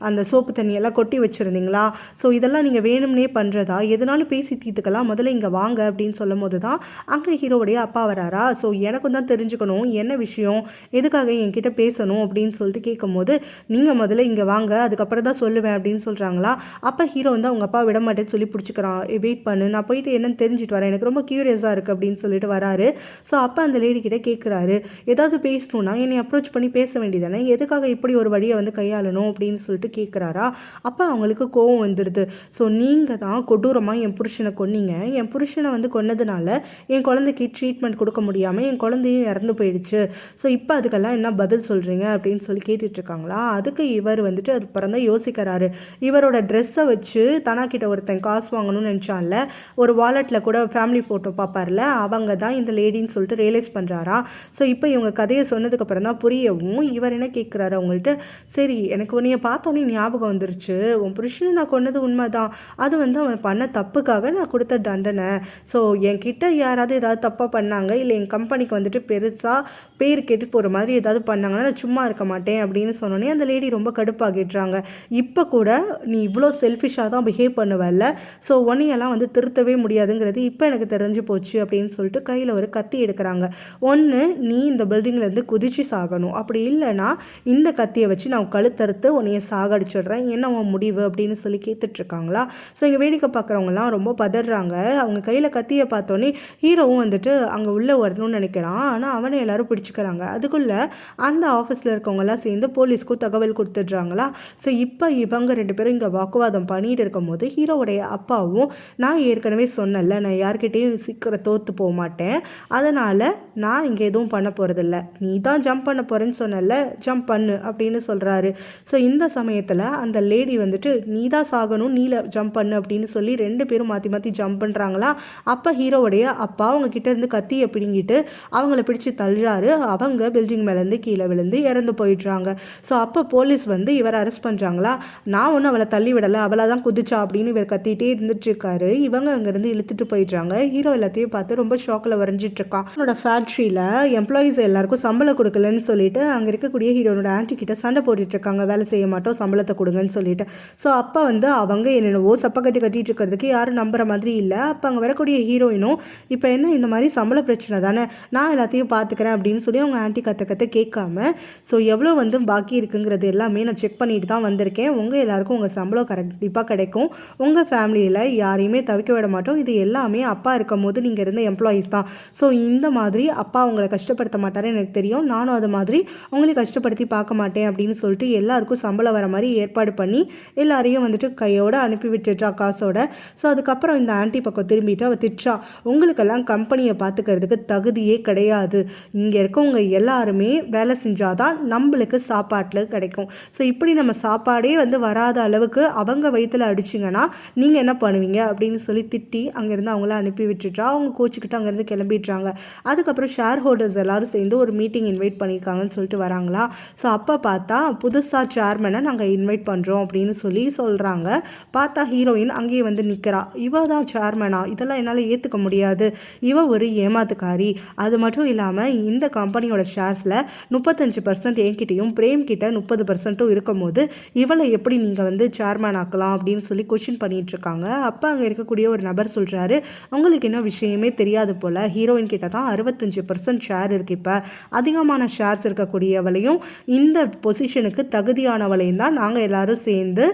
அந்த சோப்பு தண்ணியெல்லாம் கொட்டி வச்சுருந்தீங்களா, ஸோ இதெல்லாம் நீங்கள் வேணும்னே பண்ணுறதா, எதனாலும் பேசி தீர்த்துக்கலாம், முதல்ல இங்கே வாங்க அப்படின்னு சொல்லும் போது தான் அங்கே ஹீரோவுடைய அப்பா வராரா. ஸோ எனக்கும் தான் தெரிஞ்சுக்கணும் என்ன விஷயம், எதுக்காக என்கிட்ட பேசணும் அப்படின்னு சொல்லிட்டு கேட்கும்போது நீங்கள் முதல்ல இங்கே வாங்க, அதுக்கப்புறம் தான் சொல்லுவேன் அப்படின்னு சொல்கிறாங்களா. அப்போ ஹீரோ வந்து அவங்க அப்பா விட மாட்டேன்னு சொல்லி பிடிச்சிக்கிறான், வெயிட் பண்ணு நான் போயிட்டு என்னன்னு தெரிஞ்சுட்டு வரேன், எனக்கு ரொம்ப க்யூரியஸாக இருக்குது அப்படின்னு சொல்லிட்டு வராரு. ஸோ அப்போ அந்த லேடி கிட்டே கேட்குறாரு, ஏதாவது பேசணுன்னா என்னை அப்ரோச் பண்ணி பேச வேண்டியதானே, எதுக்காக இப்படி ஒரு வழியை வந்து கையாளணும் அப்படின்னு சொல்லிட்டு கேட்குறாரா. அப்போ அவங்களுக்கு கோவம் வந்துடுது. ஸோ நீங்கள் தான் கொடூரமாக என் புருஷனை கொன்னீங்க, என் புருஷனை வந்து கொன்னதுனால என் குழந்தைக்கு ட்ரீட்மெண்ட் கொடுக்க முடியாமல் என் குழந்தையும் இறந்து போயிடுச்சு, ஸோ இப்போ அதுக்கெல்லாம் என்ன பதில் சொல்கிறீங்க அப்படின்னு சொல்லி கேட்டுட்ருக்காங்களா. அதுக்கு இவர் வந்துட்டு அதுக்கப்புறம் தான் யோசிக்கிறாரு. இவரோட ட்ரெஸ்ஸை வச்சு தனாக்கிட்ட ஒருத்தன் காசு வாங்கணும்னு நினச்சான்ல, ஒரு வாலெட்டில் கூட ஃபேமிலி ஃபோட்டோ பார்ப்பார்ல, அவங்க தான் இந்த லேடின்னு சொல்லிட்டு ரியலைஸ் பண்ணுறாரா. ஸோ இப்போ இவங்க கதையை சொன்னதுக்கப்புறம் தான் புரியவும் இவர் என்ன கேட்குறாரு அவங்கள்ட்ட, சரி எனக்கு உன்னைய பார்த்தோன்னே ஞாபகம் வந்துருச்சு, உன் புருஷனை நான் கொன்னது உண்மை தான், அது வந்து அவன் பண்ண தப்புக்காக நான் கொடுத்த தண்டனை, ஸோ என்கிட்ட யாராவது ஏதாவது தப்பாக பண்ணாங்க இல்லை என் கம்பெனிக்கு வந்துட்டு பெருசாக பேர் கெட்டு போகிற மாதிரி ஏதாவது பண்ணாங்கன்னா நான் சும்மா இருக்க மாட்டேன் அப்படின்னு சொன்னோன்னே அந்த லேடி ரொம்ப கடுப்பாகிடுறாங்க. இப்போ கூட நீ இவ்வளோ செல்ஃபிஷாக தான் பிஹேவ் பண்ணுவல்ல, ஸோ உன்னையெல்லாம் வந்து திருத்தவே முடியாதுங்கிறது இப்போ எனக்கு தெரிஞ்சு போச்சு அப்படின்னு சொல்லிட்டு கையில் ஒரு கத்தி எடுக்கிறாங்க. ஒன்று நீ இந்த பில்டிங்லேருந்து குதிச்சு சாகணும், அப்படி இல்லைனா இந்த கத்தியை வச்சு நான் கழுத்தறுத்து உன்னைய சாகடிச்சிடுறேன், என்ன உன் முடிவு அப்படின்னு சொல்லி கேட்டுட்ருக்காங்களா. ஸோ இங்கே வேடிக்கை பார்க்குறவங்கலாம் ரொம்ப பதறாங்க. அவங்க கையில் கத்தியை பார்த்தோன்னே ஹீரோவும் வந்துட்டு அங்கே உள்ளே வரணும்னு நினைக்கிறான். ஆனால் அவனை எல்லாரும் பிடிச்சிக்கிறாங்க. அதுக்குள்ளே அந்த ஆஃபீஸில் இருக்கவங்கலாம் சேர்ந்து போலீஸ்க்கும் தகவல் கொடுத்துட்றாங்களா. ஸோ இப்போ இவங்க 2 பேரும் இங்கே வாக்குவாதம் பண்ணிகிட்டு இருக்கும்போது ஹீரோவுடைய அப்பாவும், நான் ஏற்கனவே சொன்னல நான் யார்கிட்டையும் சீக்கிரம் தோற்று போக மாட்டேன், அதனால் நான் இங்கே எதுவும் பண்ண போகிறதில்ல, நீ தான் ஜம்ப் பண்ண போகிறேன்னு சொன்னல, ஜம்ப் பண்ணு அப்படின்னு சொல்கிறாரு. ஸோ இந்த சமயத்தில் அந்த லேடி வந்துட்டு நீ தான் சாகணும், நீல ஜம்ப் பண்ணு அப்படின்னு சொல்லி 2 பேரும் மாற்றி மாற்றி ஜம்ப் பண்ணுறாங்களா. அப்போ ஹீரோவுடைய அப்பா அவங்க கிட்ட இருந்து கத்தியை பிடுங்கிட்டு அவங்கள பிடிச்சி தள்ளுறாரு. அவங்க பில்டிங் மேலேருந்து கீழே விழுந்து இறந்து போயிடுறாங்க. ஸோ அப்போ போலீஸ் வந்து இவரை அரெஸ்ட் பண்ணுறாங்களா. நான் ஒன்றும் அவளை தள்ளி விடலை, அவளை தான் குதிச்சா அப்படின்னு இவர் கத்திட்டே இருந்துட்டு இருக்காரு. இவங்க அங்கேருந்து இழுத்துட்டு போயிடுறாங்க. ஹீரோ எல்லாத்தையும் பார்த்து ரொம்ப ஷாக்கில் வரைஞ்சிட்டு இருக்கான். ஹீரோனோட ஃபேக்ட்ரியில் எம்ப்ளாயீஸ் எல்லாருக்கும் சம்பளம் கொடுக்கலன்னு சொல்லிட்டு அங்கே இருக்கக்கூடிய ஹீரோனோட ஆன்ட்டி கிட்ட சண்டை போட்டுட்டு இருக்காங்க, வேலை செய்ய மாட்டோம் சம்பளத்தை கொடுங்கன்னு சொல்லிட்டு. ஸோ அப்போ வந்து அவங்க என்னென்னவோ சப்பை கட்டிட்டு இருக்கிறதுக்கு யாரும் நம்புற மாதிரி இல்லை. அப்போ அங்கே வரக்கூடிய ஹீரோயினும் இப்போ என்ன இந்த மாதிரி சம்பள பிரச்சனை தானே, நான் எல்லாத்தையும் பார்த்துக்கிறேன் அப்படின்னு சொல்லி அவங்க ஆன்ட்டி கற்று கேட்காம, ஸோ எவ்வளோ வந்து பாக்கி இருக்குங்கிறது எல்லாமே நான் செக் பண்ணிட்டு தான் வந்திருக்கேன், உங்கள் எல்லாருக்கும் உங்கள் சம்பளம் கண்டிப்பாக கிடைக்கும், உங்கள் ஃபேமிலியில் யாரையுமே தவிக்க விட மாட்டோம், இது எல்லாமே அப்பா இருக்கும் போது நீங்கள் இருந்த எம்ப்ளாயீஸ் தான். ஸோ இந்த மாதிரி அப்பா உங்களை கஷ்டப்படுத்த மாட்டாருன்னு எனக்கு தெரியும், நானும் அது மாதிரி உங்களை கஷ்டப்படுத்தி பார்க்க மாட்டேன் அப்படின்னு சொல்லிட்டு எல்லாருக்கும் சம்பளம் வர மாதிரி ஏற்பாடு பண்ணி எல்லாரையும் வந்துட்டு கையோடு அனுப்பி விட்டுட்டா காசோட. ஸோ அதுக்கப்புறம் இந்த ஆன்ட்டி பக்கம் திரும்பிட்டு அவள் திட்டா, உங்களுக்கெல்லாம் கம்பெனியை பார்த்துக்கிறதுக்கு தகுதியே கிடையாது, இங்கே இருக்கவங்க எல்லாருமே வேலை செஞ்சாதான் நம்மளுக்கு சாப்பாட்டில் கிடைக்கும், ஸோ இப்படி நம்ம சாப்பாடே வந்து வராத அளவுக்கு அவங்க வயிற்றில் அடிச்சிங்கன்னா நீங்கள் என்ன பண்ணுவீங்க அப்படின்னு சொல்லி திட்டி அங்கேருந்து அவங்கள அனுப்பி விட்டுட்டா. அவங்க கோச்சிக்கிட்டு அங்கேருந்து கிளம்பிடுறாங்க. அதுக்கப்புறம் ஷேர் ஹோல்டர்ஸ் எல்லாரும் சேர்ந்து ஒரு மீட்டிங் இன்வைட் பண்ணியிருக்காங்கன்னு சொல்லிட்டு வராங்களா. ஸோ அப்போ பார்த்தா புதுசாக சேர்மனை நாங்கள் இன்வைட் பண்ணுறோம் அப்படின்னு சொல்லி சொல்கிறாங்க. பார்த்தா ஹீரோயின் அங்கேயே வந்து நிற்கிறா, இவ தான் சேர்மனா, இதெல்லாம் என்னால் ஏற்றுக்க முடியாது, இவ ஒரு ஏமாத்துக்காரி, அது மட்டும் இல்லாமல் இந்த கம்பெனியோட ஷேர்ஸில் 35% என்கிட்டையும் பிரேம் கிட்ட 30% இருக்கும் போது இவளை எப்படி நீங்கள் வந்து சேர்மன் ஆக்கலாம் அப்படின்னு சொல்லி கொஷின் பண்ணிட்டு இருக்காங்க. அப்போ அங்கே இருக்கக்கூடிய ஒரு நபர் சொல்கிறாரு, உங்களுக்கு என்ன விஷயமே தெரியாது போல், ஹீரோயின் கிட்ட தான் 65% ஷேர் இருக்குது, இப்போ அதிகமான ஷேர்ஸ் இருக்கக்கூடியவளையும் இந்த பொசிஷனுக்கு தகுதியானவளையும் தான் நாங்கள் எல்லாரும் சேர்ந்து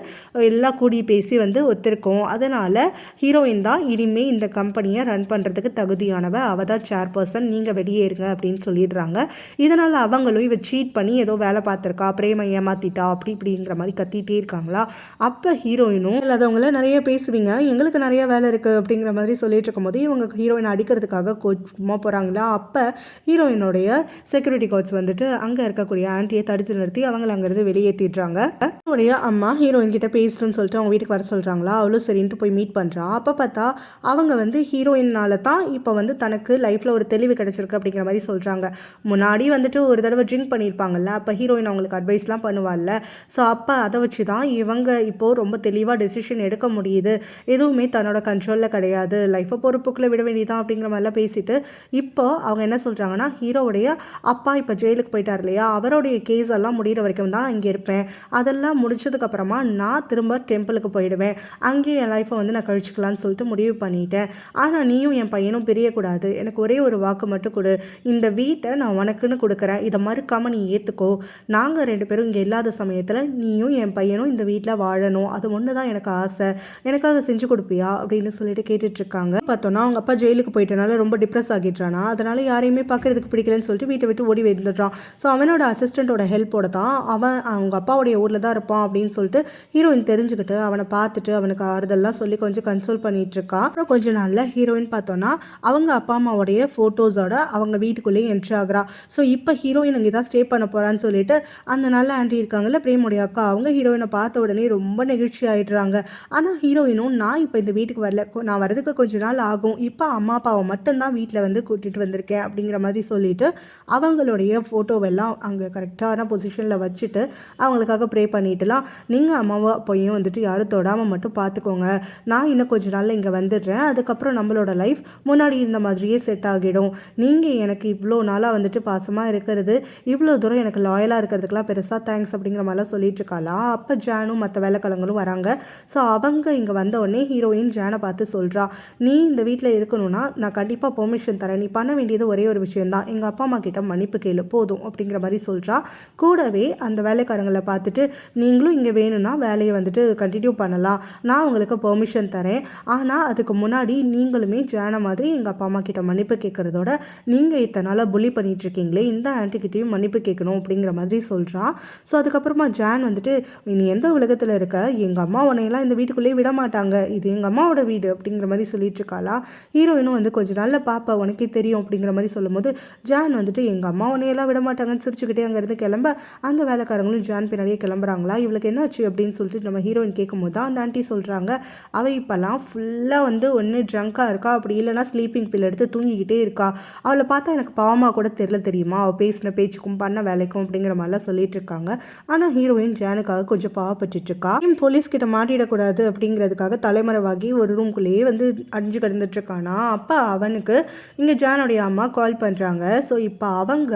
எல்லாம் கூடி பேசி வந்து ஒத்துருக்கோம், அதனால் ஹீரோயின் தான் இனிமேல் இந்த கம்பெனியை ரன் பண்ணுறதுக்கு தகுதியானவ, அவள் தான் சேர்பர்சன், நீங்கள் வெளியேறுங்க அப்படின்னு சொல்லிடுறாங்க. இதனால் அவங்களும் இவ சீட் பண்ணி ஏதோ வேலை பார்த்துருக்கா, பிரேமை ஏமாத்திட்டா அப்படி இப்படிங்கிற மாதிரி கத்திட்டே இருக்காங்களா. அப்போ ஹீரோயினும் இல்லாதவங்கள நிறைய பேசுவீங்க, எங்களுக்கு நிறைய வேலை இருக்குது அப்படிங்கிற மாதிரி சொல்லிட்டு இருக்கும்போது இவங்க ஹீரோயினை அடிக்கிறதுக்காக கோச்சுமா போகிறாங்களா. அப்போ ஹீரோயினுடைய செக்யூரிட்டி கார்ட்ஸ் வந்துட்டு அங்கே இருக்கக்கூடிய ஆன்ட்டியை தடுத்து நிறுத்தி அவங்கள அங்கேருந்து வெளியேற்றிடுறாங்க. அவனுடைய அம்மா ஹீரோயின் கிட்ட பேசுகிறேன்னு சொல்லிட்டு அவங்க வீட்டுக்கு வர சொல்கிறாங்களா. அவளும் சரின்ட்டு போய் மீட் பண்ணுறா. அப்போ பார்த்தா அவங்க வந்து ஹீரோயினால தான் இப்போ வந்து தனக்கு லைஃப்பில் ஒரு தெளிவு கிடச்சிருக்கு அப்படிங்கிற மாதிரி சொல்கிறாங்க. முன்னாடி வந்துட்டு ஒரு தடவை ட்ரிங்க் பண்ணியிருப்பாங்கல்ல, அப்போ ஹீரோயின் அவங்களுக்கு அட்வைஸ்லாம் பண்ணுவாள்ல, ஸோ அப்போ அதை வச்சு தான் இவங்க இப்போது ரொம்ப தெளிவாக டெசிஷன் எடுக்க முடியுது, எதுவுமே தன்னோட கண்ட்ரோலில் கிடையாது, லைஃப்பை பொறுப்புக்குள்ளே விட வேண்டியதான் அப்படிங்கிற மாதிரிலாம் பேசிட்டு இப்போ அவங்க என்ன சொல்கிறாங்கன்னா, ஹீரோவுடைய அப்பா இப்போ ஜெயிலுக்கு போயிட்டார் இல்லையா, அவருடைய கேஸ் எல்லாம் முடிகிற வரைக்கும் தான் இங்கே இருப்பேன், அதெல்லாம் முடிச்சதுக்கப்புறமா நான் திரும்ப டெம்பிளுக்கு போயிடுவேன், அங்கேயும் என் லைஃப்பை வந்து நான் கழிச்சிக்கலான்னு சொல்லிட்டு முடிவு பண்ணிட்டேன், ஆனால் நீயும் என் பையனும் பிரியக்கூடாது, எனக்கு ஒரே ஒரு வாக்கு மட்டும் கொடு, இந்த வீட்டை நான் உனக்குன்னு கொடுக்குறேன், இதை மறுக்காமல் நீ ஏற்றுக்கோ, நாங்கள் 2 பேரும் இங்கே இல்லாத சமயத்தில் நீயும் என் பையனும் இந்த வீட்டில் வாழணும், அது ஒன்று தான் எனக்கு ஆசை, எனக்காக செஞ்சு கொடுப்பியா அப்படின்னு சொல்லிட்டு கேட்டுட்ருக்காங்க. பார்த்தோன்னா அவங்க அப்பா ஜெயிலுக்கு போயிட்டனால ரொம்ப டிப்ரெஸ் ஆகிடுறானா, அதனால் யாரையுமே பார்க்குறதுக்கு பிடிக்கலன்னு சொல்லிட்டு வீட்டை விட்டு ஓடி வந்துடுறான். ஸோ அவனோட அசிஸ்டண்ட்டோட ஹெல்ப்போட தான் அவன் அவங்க அப்பாவுடைய ஊரில் தான் இருப்பான் அப்படின்னு சொல்லிட்டு ஹீரோயின் தெரிஞ்சுக்கிட்டு அவனை பார்த்துட்டு அவனுக்கு ஆறுதல்லாம் சொல்லி கொஞ்சம் கன்சோல் பண்ணிகிட்ருக்கா. அப்புறம் கொஞ்ச நாளில் ஹீரோயின் பார்த்தோன்னா அவங்க அப்பா அம்மாவோடைய ஃபோட்டோஸோட அவங்க வீட்டுக்குள்ளேயே என்ட்ரி ஆகிறா. ஸோ இப்போ ஹீரோயின் அங்கே தான் ஸ்டே பண்ண போகிறான்னு சொல்லிட்டு அந்த நல்ல ஆண்டி இருக்காங்கல்ல பிரேமுடைய அக்கா, அவங்க ஹீரோயினை பார்த்த உடனே ரொம்ப நெகிழ்ச்சி ஆகிடுறாங்க. ஆனால் ஹீரோயினும் நான் இப்போ இந்த வீட்டுக்கு வரல, நான் வரதுக்கு கொஞ்ச நாள் ஆகும், இப்போ அம்மா அப்பாவை மட்டும்தான் வீட்டில் வந்து கூட்டிகிட்டு வந்திருக்கேன் அப்படிங்கிற மாதிரி சொல்லிட்டு அவங்களுடைய ஃபோட்டோவெல்லாம் அங்கே கரெக்டான பொசிஷனில் வச்சுட்டு அவங்களுக்காக ப்ரே பண்ணிட்டுலாம், நீங்கள் அம்மாவை அப்பையும் வந்துட்டு யாரும் தொடாமல் மட்டும் பார்த்துக்கோங்க, நான் இன்னும் கொஞ்ச நாளில் இங்கே வந்துடுறேன், அதுக்கப்புறம் நம்மளோட லைஃப் முன்னாடி இருந்த மாதிரியே செட் ஆகிடும், நீங்கள் எனக்கு இவ்வளோ நாளாக வந்துட்டு பாசமாக இருக்கிறது, இவ்வளோ தூரம் எனக்கு லாயலாக இருக்கிறதுக்கெலாம் பெருசாக தேங்க்ஸ் அப்படிங்கிற மாதிரிலாம் சொல்லிட்டு இருக்காளா. அப்போ ஜானும் மற்ற வேலைக்காரங்களும் வராங்க. ஸோ அவங்க இங்கே வந்த உடனே ஹீரோயின் ஜானை பார்த்து சொல்கிறா, நீ இந்த வீட்டில் இருக்கணும்னா நான் கண்டிப்பாக பெர்மிஷன் தரேன், நீ பண்ண வேண்டியது ஒரே ஒரு விஷயந்தான், எங்கள் அப்பா அம்மா கிட்ட மன்னிப்பு கேளு போதும் அப்படிங்கிற மாதிரி சொல்கிறா. கூடவே அந்த வேலைக்காரங்களை பார்த்துட்டு நீங்களும் இங்கே வேணும்னா வேலையை வந்துட்டு கண்டினியூ பண்ணலாம், நான் உங்களுக்கு பெர்மிஷன் தரேன், ஆனால் அதுக்கு முன்னாடி நீங்களுமே ஜானை மாதிரி எங்கள் அப்பா அம்மா கிட்ட மன்னிப்பு கேட்குறதோட நீங்கள் இத்தனை நாளாக புள்ளி பண்ணிகிட்ருக்கீங்களே இந்த ஆன்ட்டிக்கிட்டையும் மன்னிப்பு கேட்கணும் அப்படிங்கிற மாதிரி சொல்கிறா. ஸோ அதுக்கப்புறமா ஜான் வந்துட்டு நீ எந்த உலகத்தில் இருக்க, எங்கள் அம்மா உன்னையெல்லாம் இந்த வீட்டுக்குள்ளேயே விட மாட்டாங்க, இது எங்கள் அம்மாவோட வீடு அப்படிங்கிற மாதிரி சொல்லிட்டு இருக்காளா. ஹீரோயினும் வந்து கொஞ்சம் நல்ல பாப்பா உனக்கே தெரியும் அப்படிங்கிற மாதிரி சொல்லும்போது ஜான் வந்துட்டு எங்கள் அம்மா உன்னையெல்லாம் விட மாட்டாங்கன்னு சிரிச்சுக்கிட்டே அங்கேருந்து கிளம்ப அந்த வேலைக்காரங்களும் ஜான் பின்னாடியே கிளம்புறாங்களா. இவளுக்கு என்னாச்சு அப்படின்னு சொல்லிட்டு நம்ம ஹீரோயின் கேட்கும்போது தான் அந்த ஆண்டி சொல்கிறாங்க, அவள் இப்போல்லாம் ஃபுல்லாக வந்து ஒன்று ட்ரங்காக இருக்கா, அப்படி இல்லைனா ஸ்லீப்பிங் பில் எடுத்து தூங்கிக்கிட்டே இருக்கா, அவளை பார்த்தா எனக்கு பாவமாக கூட தெரியல தெரியுமா, அவள் பேசின பேச்சுக்கும் பண்ண வேலைக்கும் அப்படிங்கிற மாதிரிலாம் சொல்லிட்டு இருக்காங்க. ஆனால் ஹீரோயின் ஜானுக்காக கொஞ்சம் பாவப்பட்டு இருக்கா. போலீஸ்கிட்ட மாட்டிடக்கூடாது அப்படிங்கிறதுக்காக தலைமறைவாகி ஒரு ரூம்குள்ளேயே வந்து அடிஞ்சு கிடந்துட்டுருக்கானா. அப்போ அவனுக்கு இங்கே ஜானை ஜானுடைய அம்மா கால் பண்ணுறாங்க. ஸோ இப்போ அவங்க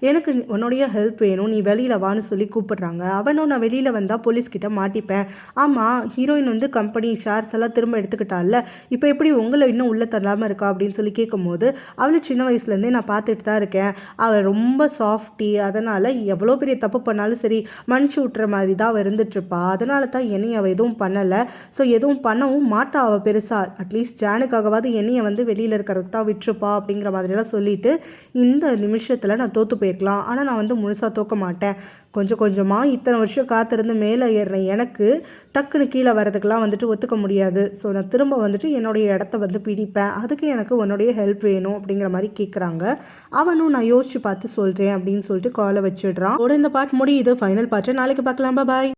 எனக்கு உன்னுடைய ஹெல்ப் வேணும், நீ வெளியில் வான்னு சொல்லி கூப்பிடுறாங்க. அவனும் நான் வெளியில் வந்தால் போலீஸ்கிட்ட மாட்டிப்பேன். ஆமாம், ஹீரோயின் வந்து கம்பெனி ஷேர்ஸ் எல்லாம் திரும்ப எடுத்துக்கிட்டால, இப்போ எப்படி உங்களை இன்னும் உள்ளே தள்ளாமல் இருக்கா அப்படின்னு சொல்லி கேட்கும்போது, அவளை சின்ன வயசுலேருந்தே நான் பார்த்துட்டு தான் இருக்கேன். அவள் ரொம்ப சாஃப்டி, அதனால் எவ்வளோ பெரிய தப்பு பண்ணாலும் சரி மன்னிச்சு விட்டுற மாதிரி தான் அவள் இருந்துட்டுருப்பா. அதனால தான் என்னையும் அவள் எதுவும் பண்ணலை. ஸோ எதுவும் பண்ணவும் மாட்டா அவள் பெருசாக. அட்லீஸ்ட் ஜானுக்காகவாது என்னையை வந்து வெளியில் இருக்கிறதுக்கு தான் விட்டுருப்பா அப்படிங்கிற மாதிரிலாம் சொல்லிட்டு, இந்த நிமிஷத்தில் நான் தோற்று போயிருக்கலாம், ஆனால் நான் வந்து முழுசாக தோற்க மாட்டேன். கொஞ்சம் கொஞ்சமாக இத்தனை வருஷம் காத்திருந்து மேலே ஏறின எனக்கு டக்குன்னு கீழே வரதுக்கெலாம் வந்துட்டு ஒத்துக்க முடியாது. ஸோ நான் திரும்ப வந்துட்டு என்னுடைய இடத்த வந்து பிடிப்பேன். அதுக்கு எனக்கு உன்னுடைய ஹெல்ப் வேணும் அப்படிங்கிற மாதிரி கேட்குறாங்க. அவனும் நான் யோசிச்சு பார்த்து சொல்கிறேன் அப்படின்னு சொல்லிட்டு காலை வச்சிடுறான். இந்த பார்ட் முடியுது. ஃபைனல் பார்ட்டு நாளைக்கு பார்க்கலாம். பாய்.